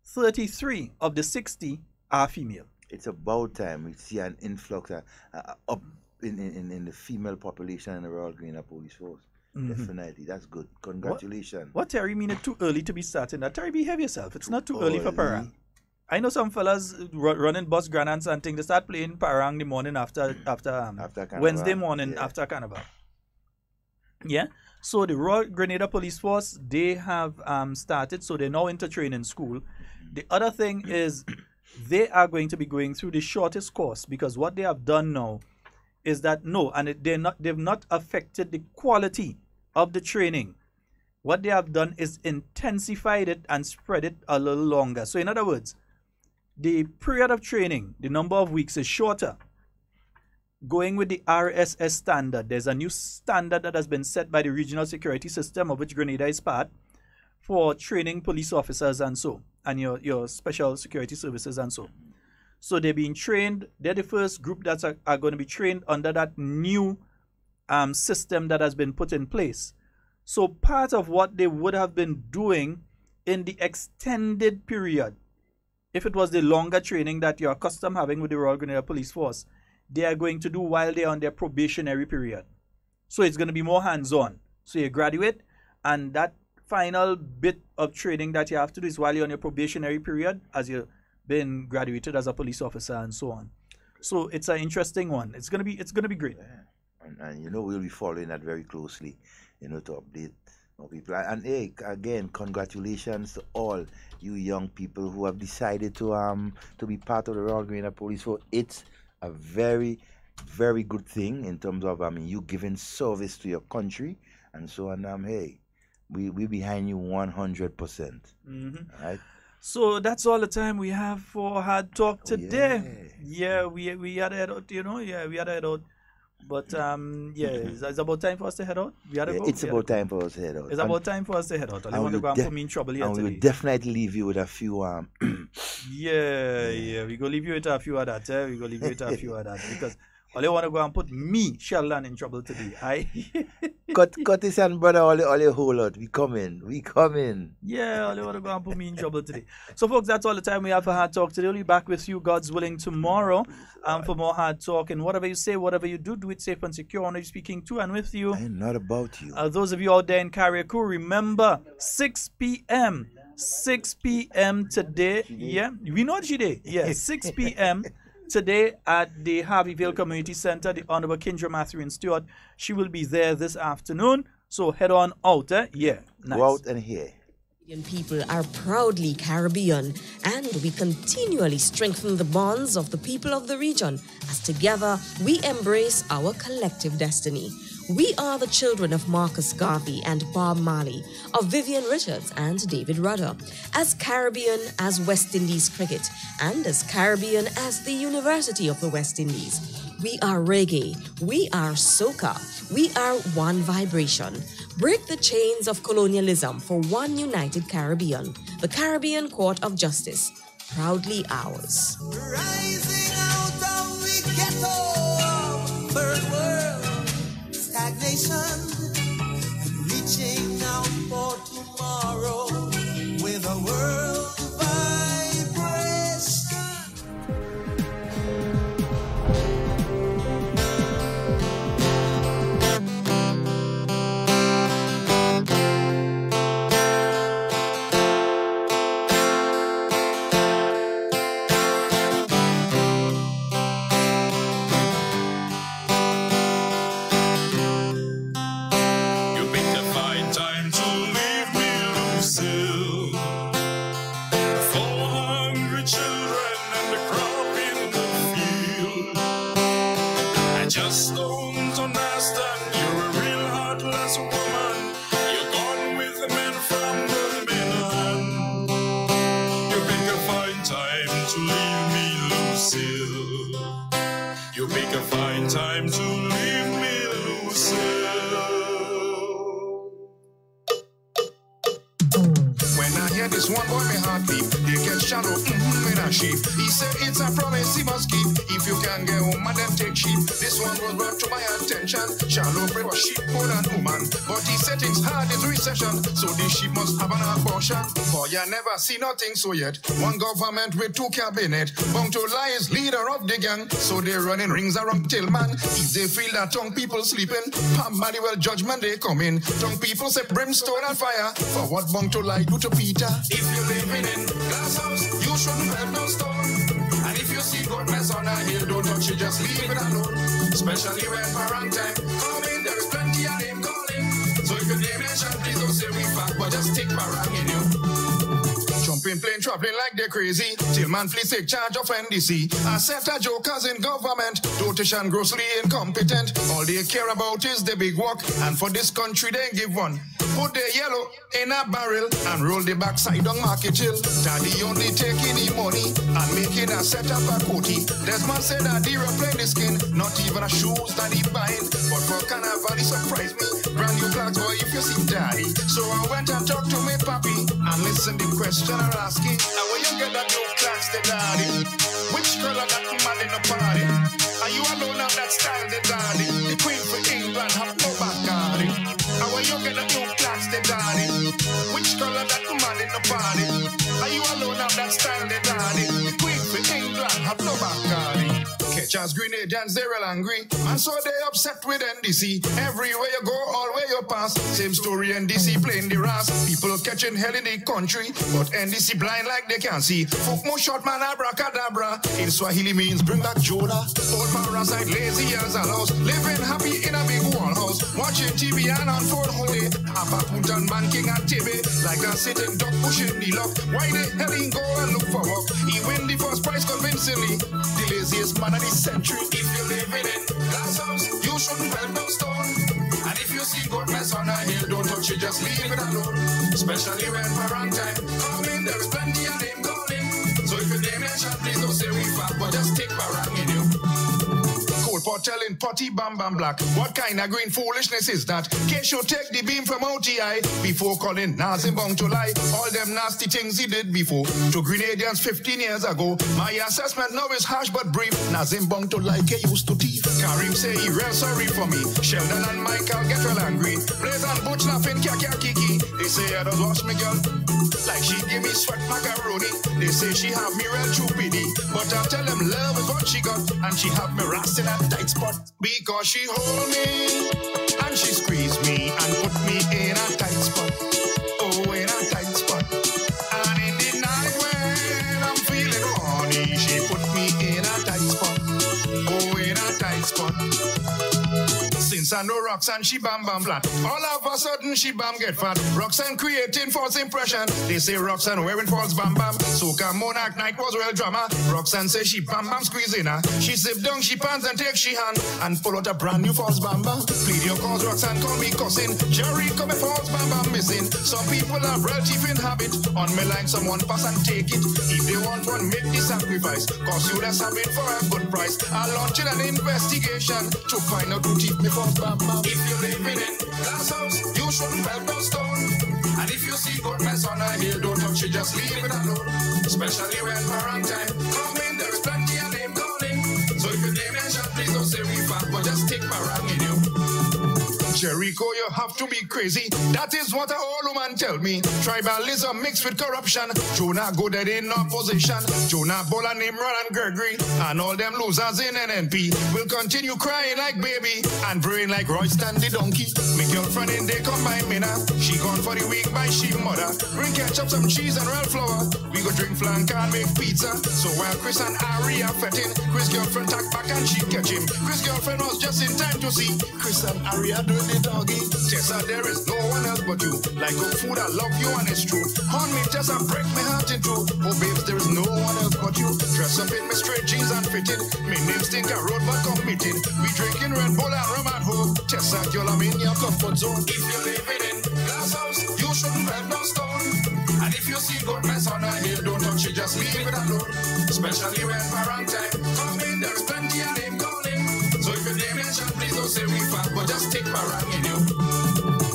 Speaker 1: 33 of the 60 are female.
Speaker 3: It's about time we see an influx up in the female population in the Royal Grenada Police Force. Definitely, that's good. Congratulations.
Speaker 1: What Terry mean it too early to be starting that? Terry, behave yourself. It's not too early for parang. I know some fellas running bus grands and things. They start playing parang the morning after Wednesday morning after Carnival. Yeah. So the Royal Grenada Police Force, they have started. So they're now into training school. The other thing is they are going to be going through the shortest course, because what they have done now is that they've not affected the quality of the training, what they have done is intensified it and spread it a little longer. So in other words, the period of training, the number of weeks is shorter. Going with the RSS standard, there's a new standard that has been set by the regional security system, of which Grenada is part, for training police officers and so, and your special security services and so. So they're being trained. They're the first group that are going to be trained under that new system that has been put in place. So part of what they would have been doing in the extended period, if it was the longer training that you're accustomed having with the Royal Grenada Police Force, they are going to do while they're on their probationary period. So it's going to be more hands-on. So you graduate, and that final bit of training that you have to do is while you're on your probationary period, as you've been graduated as a police officer and so on. So it's an interesting one. It's gonna be great.
Speaker 3: And you know, we'll be following that very closely, you know, to update more people. And hey, again, congratulations to all you young people who have decided to be part of the Royal Grenada Police Force. It's a very, very good thing in terms of you giving service to your country and so on. Hey, we behind you 100%. Right? So
Speaker 1: that's all the time we have for Hard Talk today. Yeah, we had to head out, you know. Yeah, we had to head out. But it's about time for us to head out. We had to go.
Speaker 3: It's about time for us to head out.
Speaker 1: It's about time for us to head out. I want to go and put me in trouble here today.
Speaker 3: We will definitely leave you with a few
Speaker 1: yeah, we go leave you with a few of that. We go leave you with a few of that because all you want to go and put me, Sheldon, in trouble today.
Speaker 3: Cut this and brother, all you whole lot. We coming.
Speaker 1: Yeah, all you want to go and put me in trouble today. So folks, that's all the time we have for Hard Talk today. We'll be back with you, God's willing, tomorrow for more Hard Talk. And whatever you say, whatever you do, do it safe and secure. I'm speaking to and with you.
Speaker 3: I'm not about you.
Speaker 1: Those of you out there in Carriacou, remember 6 p.m. 6 p.m. today. Yeah, we know today. Yeah, 6 p.m. today at the Harveyville Community Center, the Honorable Kindra Mathurin Stewart. She will be there this afternoon. So head on out. Yeah, nice.
Speaker 3: Go out and hear.
Speaker 15: People are proudly Caribbean, and we continually strengthen the bonds of the people of the region as together we embrace our collective destiny. We are the children of Marcus Garvey and Bob Marley, of Vivian Richards and David Rudder, as Caribbean as West Indies cricket, and as Caribbean as the University of the West Indies. We are reggae, we are soca, we are one vibration. Break the chains of colonialism for one united Caribbean. The Caribbean Court of Justice, proudly ours.
Speaker 16: Rising out of the ghetto, third world, stagnation, reaching out for tomorrow with a world vibration.
Speaker 2: Just don't understand, you're a real heartless woman. You're gone with the men from the mainland. You make a fine time to leave me, Lucille. You make a fine time to leave me, Lucille.
Speaker 17: When I hear this one boy, my heart leap. They get shallow, in a sheep. He said it's a promise he must keep. If you can get home and them take sheep. This one was brought to my attention. Shallow bread was sheep more than woman. But he said it's hard is recession. So the sheep must have an abortion. For ya never see nothing so yet. One government with two cabinet. Bound to lie is leader of the gang. So they running rings around Tillman. If they feel that tongue people sleeping, somebody well judgment they come in. Tongue people say brimstone and fire. For what bound to lie do to Peter?
Speaker 2: If you're living in glass house, you shouldn't have no stone. And if you see goodness on a hill, don't touch it, just leave it alone. Especially when parent time coming, there is plenty of name calling. So if your name mentioned, please don't say we fuck, but just take parang in you.
Speaker 17: Jumping plane traveling like they're crazy. Till man please take charge of NDC. A set of jokers in government, dotation grossly incompetent. All they care about is the big work, and for this country they give one. Put the yellow in a barrel and roll the backside on Market Hill. Daddy only taking the money and making a set up a coatie. Desmond said that he replaced the skin, not even a shoes that he buying. But for Carnival he surprised me. Brand new clocks, boy, if you see daddy. So I went and talked to my papi and listened the question I'm asking. And when you get that new clocks, the daddy, which color that man in the party? Are you alone of that style, the daddy? The queen for England have no Bacardi. And when you get that new clocks, the daddy, which color that man in the party? Are you alone of that style, the daddy? The queen for England have no Bacardi. Catchers, Grenadians, they real angry, and so they upset with NDC. Everywhere you go, all where you pass, same story, NDC playing the ras. People catching hell in the country, but NDC blind like they can't see. Folk more short man abracadabra. In Swahili means bring back Joda. Old parasite lazy as a house, living happy in a big wall house, watching TV and on phone whole day. Apapuntan man king and TV, like a sitting duck pushing the lock. Why the hell he go and look for work? He win the first prize convincingly. The laziest man of the century. If you live in glass house, you shouldn't help no stone. And if you see goat mess on a hill, don't touch it, just leave it alone. Especially when parang time coming, there is plenty of name calling. So if your name mention, please don't say we fat, but just take parang in you. Cold pot telling potty bam bam black. What kind of green foolishness is that? Case you take the beam from OTI before calling Nazim bound to lie. All them nasty things he did before to Grenadians 15 years ago. My assessment now is harsh but brief. Nazim bound to lie, he used to thief. Karim say he real sorry for me. Sheldon and Michael get real angry. Blaze and Butch laughing kiki. They say I don't wash me girl like she give me sweat macaroni. They say she have me real choopity, but I tell them love is what she got, and she have me rasting at tight spot because she hold me and she squeeze me and put me in a tight spot. Oh, in a tight spot. And in the night when I'm feeling horny, she put me in a tight spot. Oh, in a tight spot. Since I know Roxanne, she bam bam flat. All of a sudden, she bam get fat. Roxanne creating false impression. They say Roxanne wearing false bam bam. Soca Monarch night was real drama. Roxanne say she bam bam squeezing her. She zip down, she pants and take she hand and pull out a brand new false bam bam. Plead your cause, Roxanne call me cussing. Jerry come a false bam bam missing. Some people have real teeth in habit. On me like someone pass and take it. If they want one, make the sacrifice. Cause you less habit for a good price. I'll launch an investigation to find out who teeth me false bam bam. If you living in glass house, you shouldn't help no stone. And if you see good mess on a hill, don't touch it, just leave it alone. Especially when parang time coming, there's plenty of name calling. So if your name mention, please don't say we fat, but just take parang in you. Jericho, you have to be crazy. That is what a old woman tell me. Tribalism mixed with corruption. Jonah go dead in opposition. Jonah, Bola, Nimrod, and Gregory, and all them losers in NNP will continue crying like baby and braying like Royston the donkey. My girlfriend in they combine me now. She gone for the week by she mother. Bring ketchup, some cheese, and real flour. We go drink flank and make pizza. So while Chris and Ari are fetting, Chris' girlfriend tack back and she catch him. Chris' girlfriend was just in time to see Chris and Ari are doing the doggy. Tessa, there is no one else but you. Like good food, I love you and it's true. On me, Tessa, break my heart in two. Oh, babes, there is no one else but you. Dress up in my straight jeans and fitted. My name stink a road but committed. We drinking Red Bull and rum at home. Tessa, girl, I'm in your comfort zone. If you're living in glass house, you shouldn't have no stone. And if you see good mess on a hill, don't touch it, just leave it alone. Especially when parang time coming, there's plenty of name calling. So if your name mention, please don't say we fat, but just take parang in you.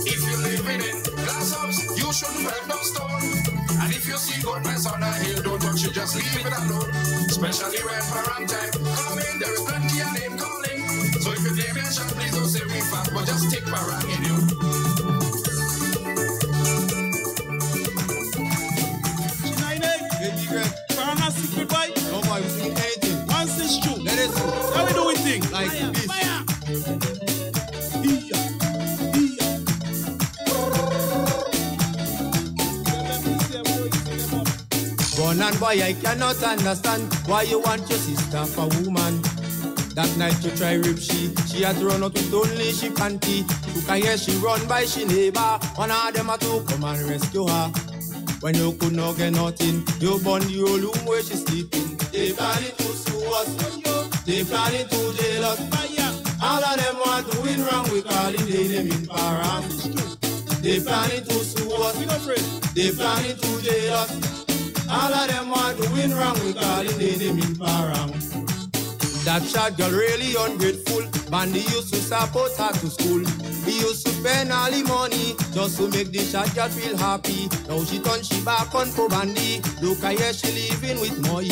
Speaker 17: If you're living in glass house, you shouldn't have no stone. And if you see good mess on a hill, don't touch it, just leave it alone. Especially when parang time coming, there is plenty of name calling. So if your name mention, please don't say we fat, but just take parang in you.
Speaker 14: Parang a secret boy? No boy, we sing anything. Once it's true, let it through. How we doing things? Like this. Gone and boy, I cannot understand why you want your sister for woman. That night you try rip she had to run out with only she panty. You can hear she run by she neighbor. One of them had to come and rescue her.
Speaker 9: When you could not get nothing, you burn the whole room where she sleeping. They planning to sue us, they planning to jail us. All of them want to win wrong, we calling them in params. They planning to sue us, they planning to jail us. All of them want to win wrong, we calling them in params. That shot girl really ungrateful. Bandy used to support her to school. He used to spend all the money just to make the shot girl feel happy. Now she turn she back on for Bandy. Look at here she living with Moi.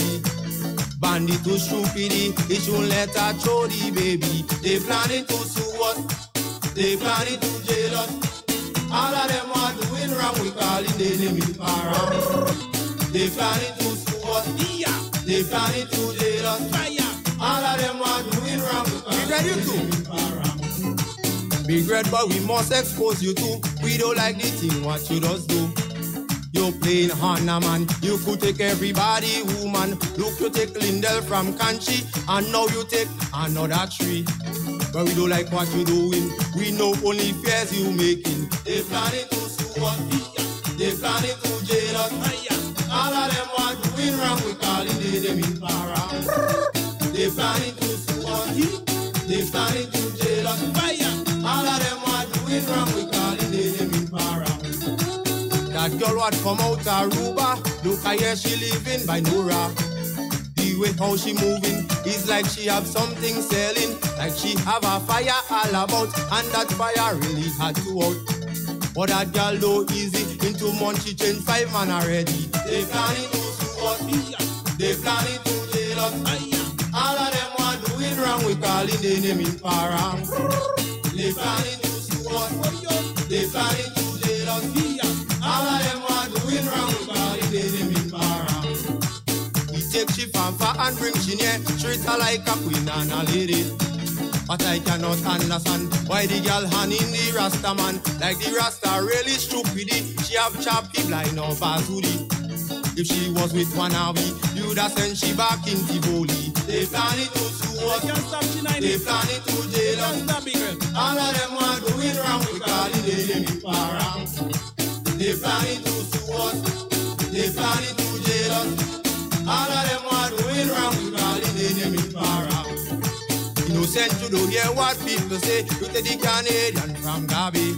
Speaker 9: Bandy too stupid, he shouldn't let her throw the baby. They planning to sue us, they planning to jail us. All of them want to win wrong, we calling them in params. They planning to sue us, they planning to jail us. All of them want to win wrong, we calling them in params. Big red, but we must expose you to. We don't like the thing what you just do. You playing Hannah, man. You could take everybody, woman. Look, you take Lindell from Kanchi, and now you take another tree. But we don't like what you doing. We know only fears you making. They planning to sue us, they planning to jail us. All of them want to win wrong, we calling them in params. They planning to sue us, they planning to jail us. All of them want to win wrong, we calling them in params. That girl what come out of Aruba, look at here she living by Nora. The way how she moving is like she have something selling, like she have a fire all about, and that fire really had to out. But that girl though easy, in 2 months she changed 5 man already. They planning to sue us, they planning to jail us. All of them want to win wrong, we calling their name in params. They planning to sue us, they planning to jail us. All of them want to win wrong, we calling their name in params. He take she fanfa and bring she near, treat her like a queen and a lady. But I cannot understand why the girl hand in the Rasta man, like the Rasta really stupid. She have choppy blind or bazooty. If she was with one of we, you'd have sent she back in Tivoli. They planning to sue us, they planning to jail us. All of them want to win wrong, we calling them in params. They planning to sue us, they planning to jail us. All of them want to win wrong, we calling them in params. Innocent, you don't hear what people say. You take the Canadian from Gabi.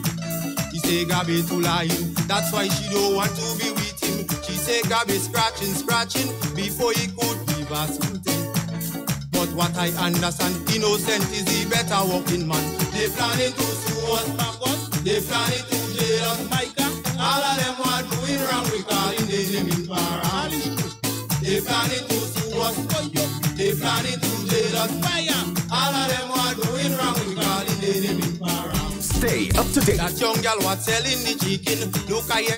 Speaker 9: He say Gabi too lying, that's why she don't want to be with him. She say Gabi scratching before he could give her something. But what I understand, innocent is the better working man. They planning to sue us, they planning to jail us. All of them want to win wrong, we calling their name in params. They planning to sue us, they planning to jail us. All of them want to win wrong, we calling their name in params.
Speaker 18: Stay up to date.
Speaker 9: That young girl was selling the chicken, look at you.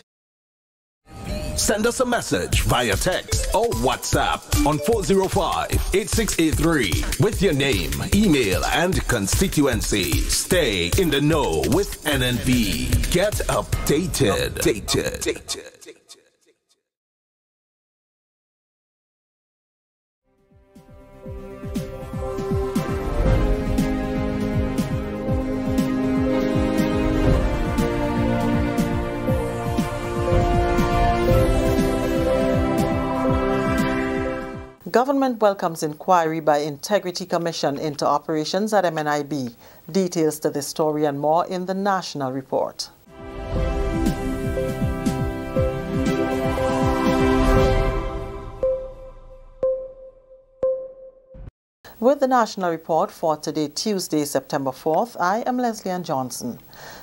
Speaker 18: Send us a message via text or WhatsApp on 405-8683 with your name, email, and constituency. Stay in the know with NNB. Get updated.
Speaker 19: Government welcomes inquiry by Integrity Commission into operations at MNIB. Details to this story and more in the National Report. With the National Report for today, Tuesday, September 4th, I am Leslie Ann Johnson.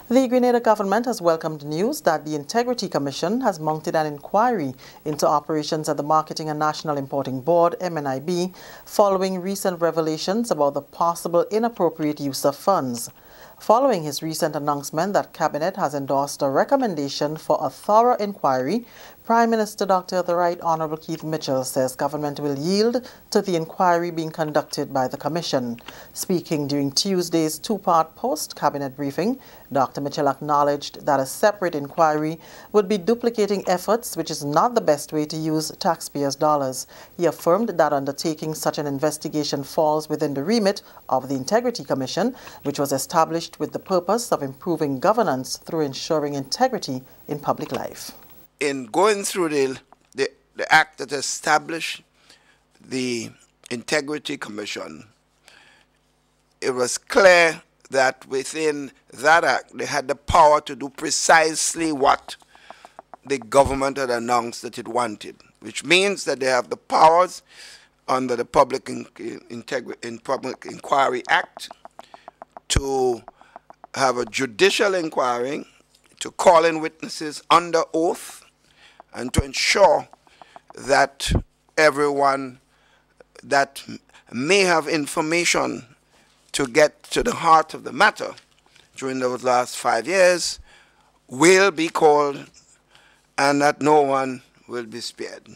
Speaker 19: The Grenada government has welcomed news that the Integrity Commission has mounted an inquiry into operations at the Marketing and National Importing Board, MNIB, following recent revelations about the possible inappropriate use of funds. Following his recent announcement that Cabinet has endorsed a recommendation for a thorough inquiry, Prime Minister Dr. The Right Honourable Keith Mitchell says government will yield to the inquiry being conducted by the Commission. Speaking during Tuesday's two-part post-Cabinet briefing, Dr. Mitchell acknowledged that a separate inquiry would be duplicating efforts, which is not the best way to use taxpayers' dollars. He affirmed that undertaking such an investigation falls within the remit of the Integrity Commission, which was established with the purpose of improving governance through ensuring integrity in public life.
Speaker 20: in going through the act that established the Integrity Commission, it was clear that within that act they had the power to do precisely what the government had announced that it wanted, which means that they have the powers under the Public Inquiry Act to have a judicial inquiry, to call in witnesses under oath, and to ensure that everyone that may have information to get to the heart of the matter during those last 5 years will be called, and that no one will be spared.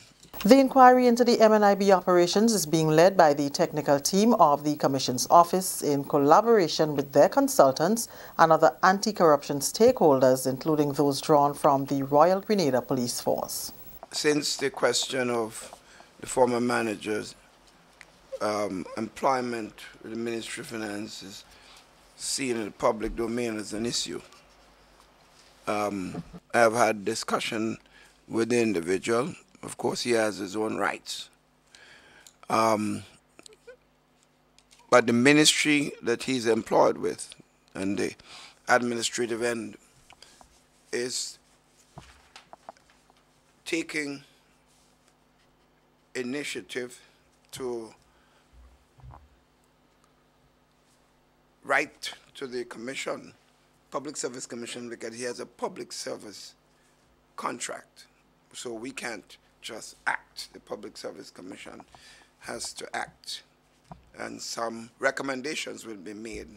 Speaker 19: The inquiry into the MNIB operations is being led by the technical team of the Commission's office in collaboration with their consultants and other anti-corruption stakeholders, including those drawn from the Royal Grenada Police Force.
Speaker 20: Since the question of the former manager's employment with the Ministry of Finance is seen in the public domain as an issue, I have had discussion with the individual. Of course, he has his own rights. But the ministry that he's employed with and the administrative end is taking initiative to write to the commission, Public Service Commission, because he has a public service contract. So we can't just act. The Public Service Commission has to act. And some recommendations will be made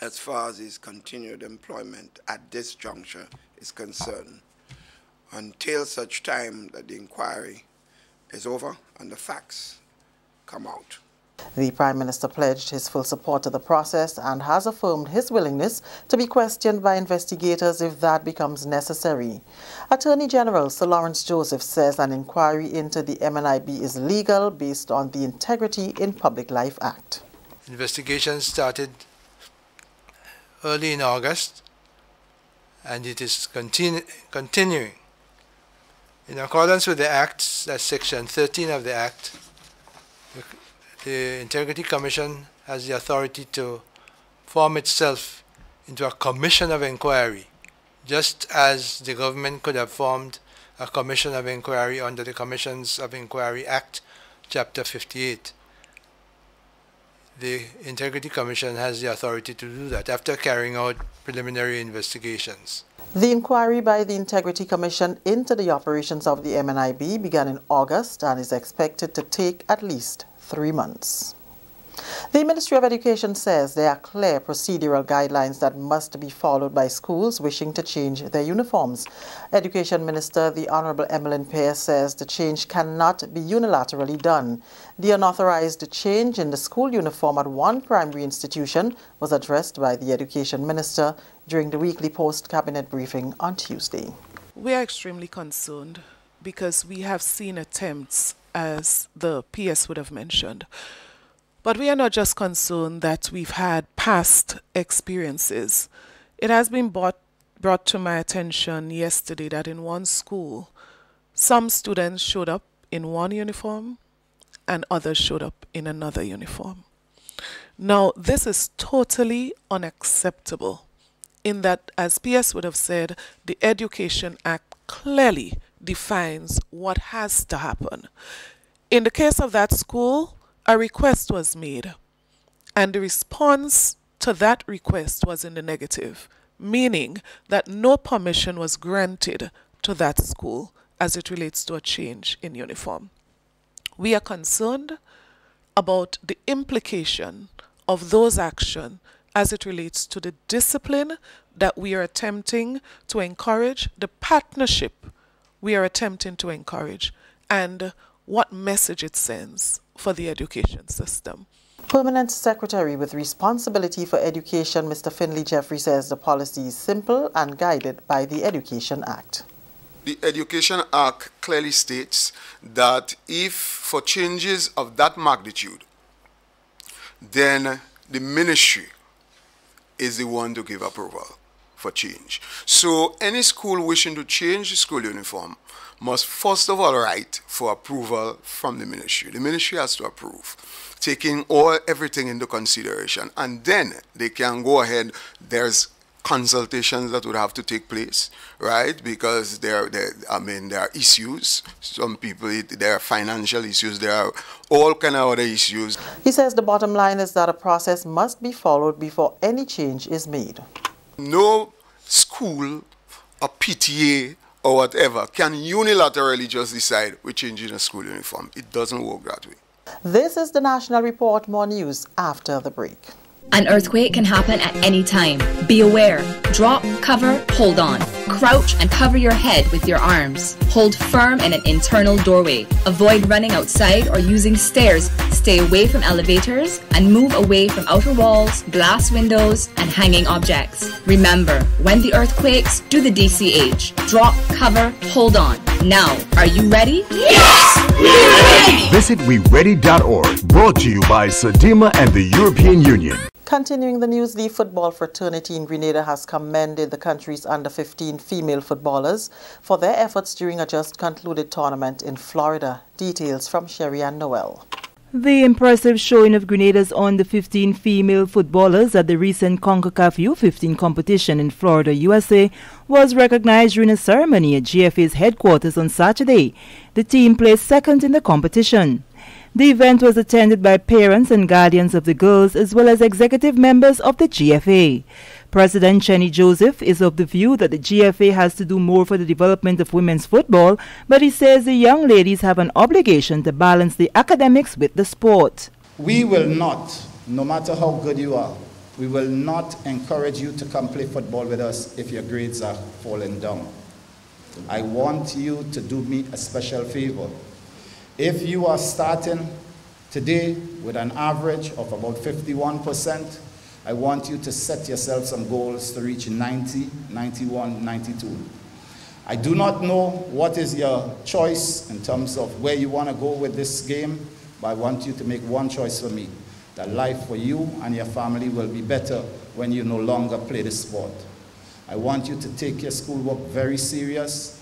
Speaker 20: as far as his continued employment at this juncture is concerned, until such time that the inquiry is over and the facts come out.
Speaker 19: The Prime Minister pledged his full support to the process and has affirmed his willingness to be questioned by investigators if that becomes necessary. Attorney General Sir Lawrence Joseph says an inquiry into the MNIB is legal based on the Integrity in Public Life Act.
Speaker 21: Investigation started early in August, and it is continuing. In accordance with the Act, that's Section 13 of the Act, the Integrity Commission has the authority to form itself into a commission of inquiry, just as the government could have formed a commission of inquiry under the Commissions of Inquiry Act, Chapter 58. The Integrity Commission has the authority to do that after carrying out preliminary investigations.
Speaker 19: The inquiry by the Integrity Commission into the operations of the MNIB began in August and is expected to take at least 3 months. The Ministry of Education says there are clear procedural guidelines that must be followed by schools wishing to change their uniforms. Education Minister, the Honorable Emmeline Pearce, says the change cannot be unilaterally done. The unauthorized change in the school uniform at one primary institution was addressed by the Education Minister during the weekly post-cabinet briefing on Tuesday.
Speaker 22: We are extremely concerned because we have seen attempts, as the PS would have mentioned. But we are not just concerned that we've had past experiences. It has been brought to my attention yesterday that in one school, some students showed up in one uniform and others showed up in another uniform. Now, this is totally unacceptable in that, as PS would have said, the Education Act clearly defines what has to happen. In the case of that school, a request was made, and the response to that request was in the negative, meaning that no permission was granted to that school as it relates to a change in uniform. We are concerned about the implication of those actions as it relates to the discipline that we are attempting to encourage, the partnership we are attempting to encourage, and what message it sends for the education system.
Speaker 19: Permanent Secretary with responsibility for education, Mr. Finley Jeffrey, says the policy is simple and guided by the Education Act.
Speaker 23: The Education Act clearly states that if for changes of that magnitude, then the ministry is the one to give approval for change. So any school wishing to change the school uniform must first of all write for approval from the ministry. The ministry has to approve, taking everything into consideration, and then they can go ahead. There's consultations that would have to take place, right? Because there are issues. Some people, there are financial issues. There are all kind of other issues.
Speaker 19: He says the bottom line is that a process must be followed before any change is made.
Speaker 23: No school or PTA or whatever can unilaterally just decide we're changing a school uniform. It doesn't work that way.
Speaker 19: This is the National Report. More news after the break.
Speaker 4: An earthquake can happen at any time. Be aware. Drop, cover, hold on. Crouch and cover your head with your arms. Hold firm in an internal doorway. Avoid running outside or using stairs. Stay away from elevators and move away from outer walls, glass windows, and hanging objects. Remember, when the earth quakes, do the DCH. Drop, cover, hold on. Now, are you ready? Yes! We're ready!
Speaker 5: Visit weready.org. Brought to you by SEDIMA and the European Union.
Speaker 19: Continuing the news, the football fraternity in Grenada has commended the country's under-15 female footballers for their efforts during a just concluded tournament in Florida. Details from Sherry Ann Noel.
Speaker 6: The impressive showing of Grenada's under-15 female footballers at the recent CONCACAF U15 competition in Florida, USA, was recognized during a ceremony at GFA's headquarters on Saturday. The team placed second in the competition. The event was attended by parents and guardians of the girls as well as executive members of the GFA. President Chenny Joseph is of the view that the GFA has to do more for the development of women's football, but he says the young ladies have an obligation to balance the academics with the sport.
Speaker 24: We will not, no matter how good you are, we will not encourage you to come play football with us if your grades are falling down. I want you to do me a special favor. If you are starting today with an average of about 51%, I want you to set yourself some goals to reach 90, 91, 92. I do not know what is your choice in terms of where you want to go with this game, but I want you to make one choice for me, that life for you and your family will be better when you no longer play the sport. I want you to take your schoolwork very serious,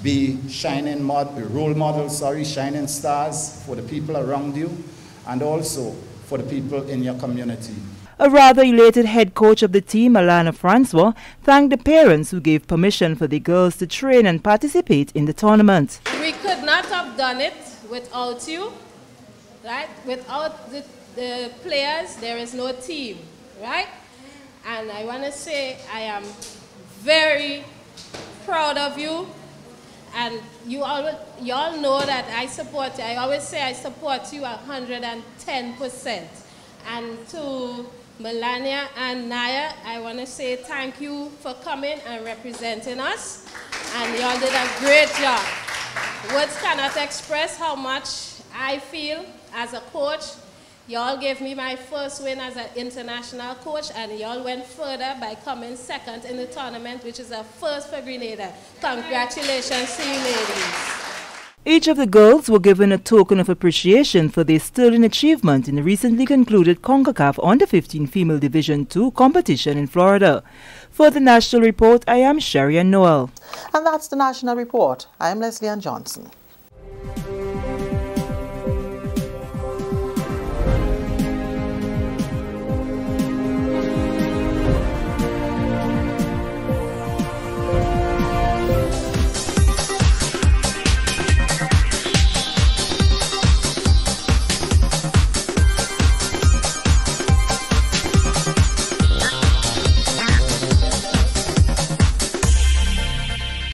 Speaker 24: be shining role models, shining stars for the people around you and also for the people in your community.
Speaker 6: A rather elated head coach of the team, Alana Francois, thanked the parents who gave permission for the girls to train and participate in the tournament.
Speaker 25: We could not have done it without you, right? Without the players, there is no team, right? And I want to say I am very proud of you. And you all know that I support you. I always say I support you 110%. And to Melania and Naya, I want to say thank you for coming and representing us. And y'all did a great job. Words cannot express how much I feel as a coach. Y'all gave me my first win as an international coach, and y'all went further by coming second in the tournament, which is a first for Grenada. Congratulations to you ladies.
Speaker 6: Each of the girls were given a token of appreciation for their sterling achievement in the recently concluded CONCACAF Under-15 Female Division II competition in Florida. For the National Report, I am Sherry Ann Noel.
Speaker 19: And that's the National Report. I am Leslie Ann Johnson.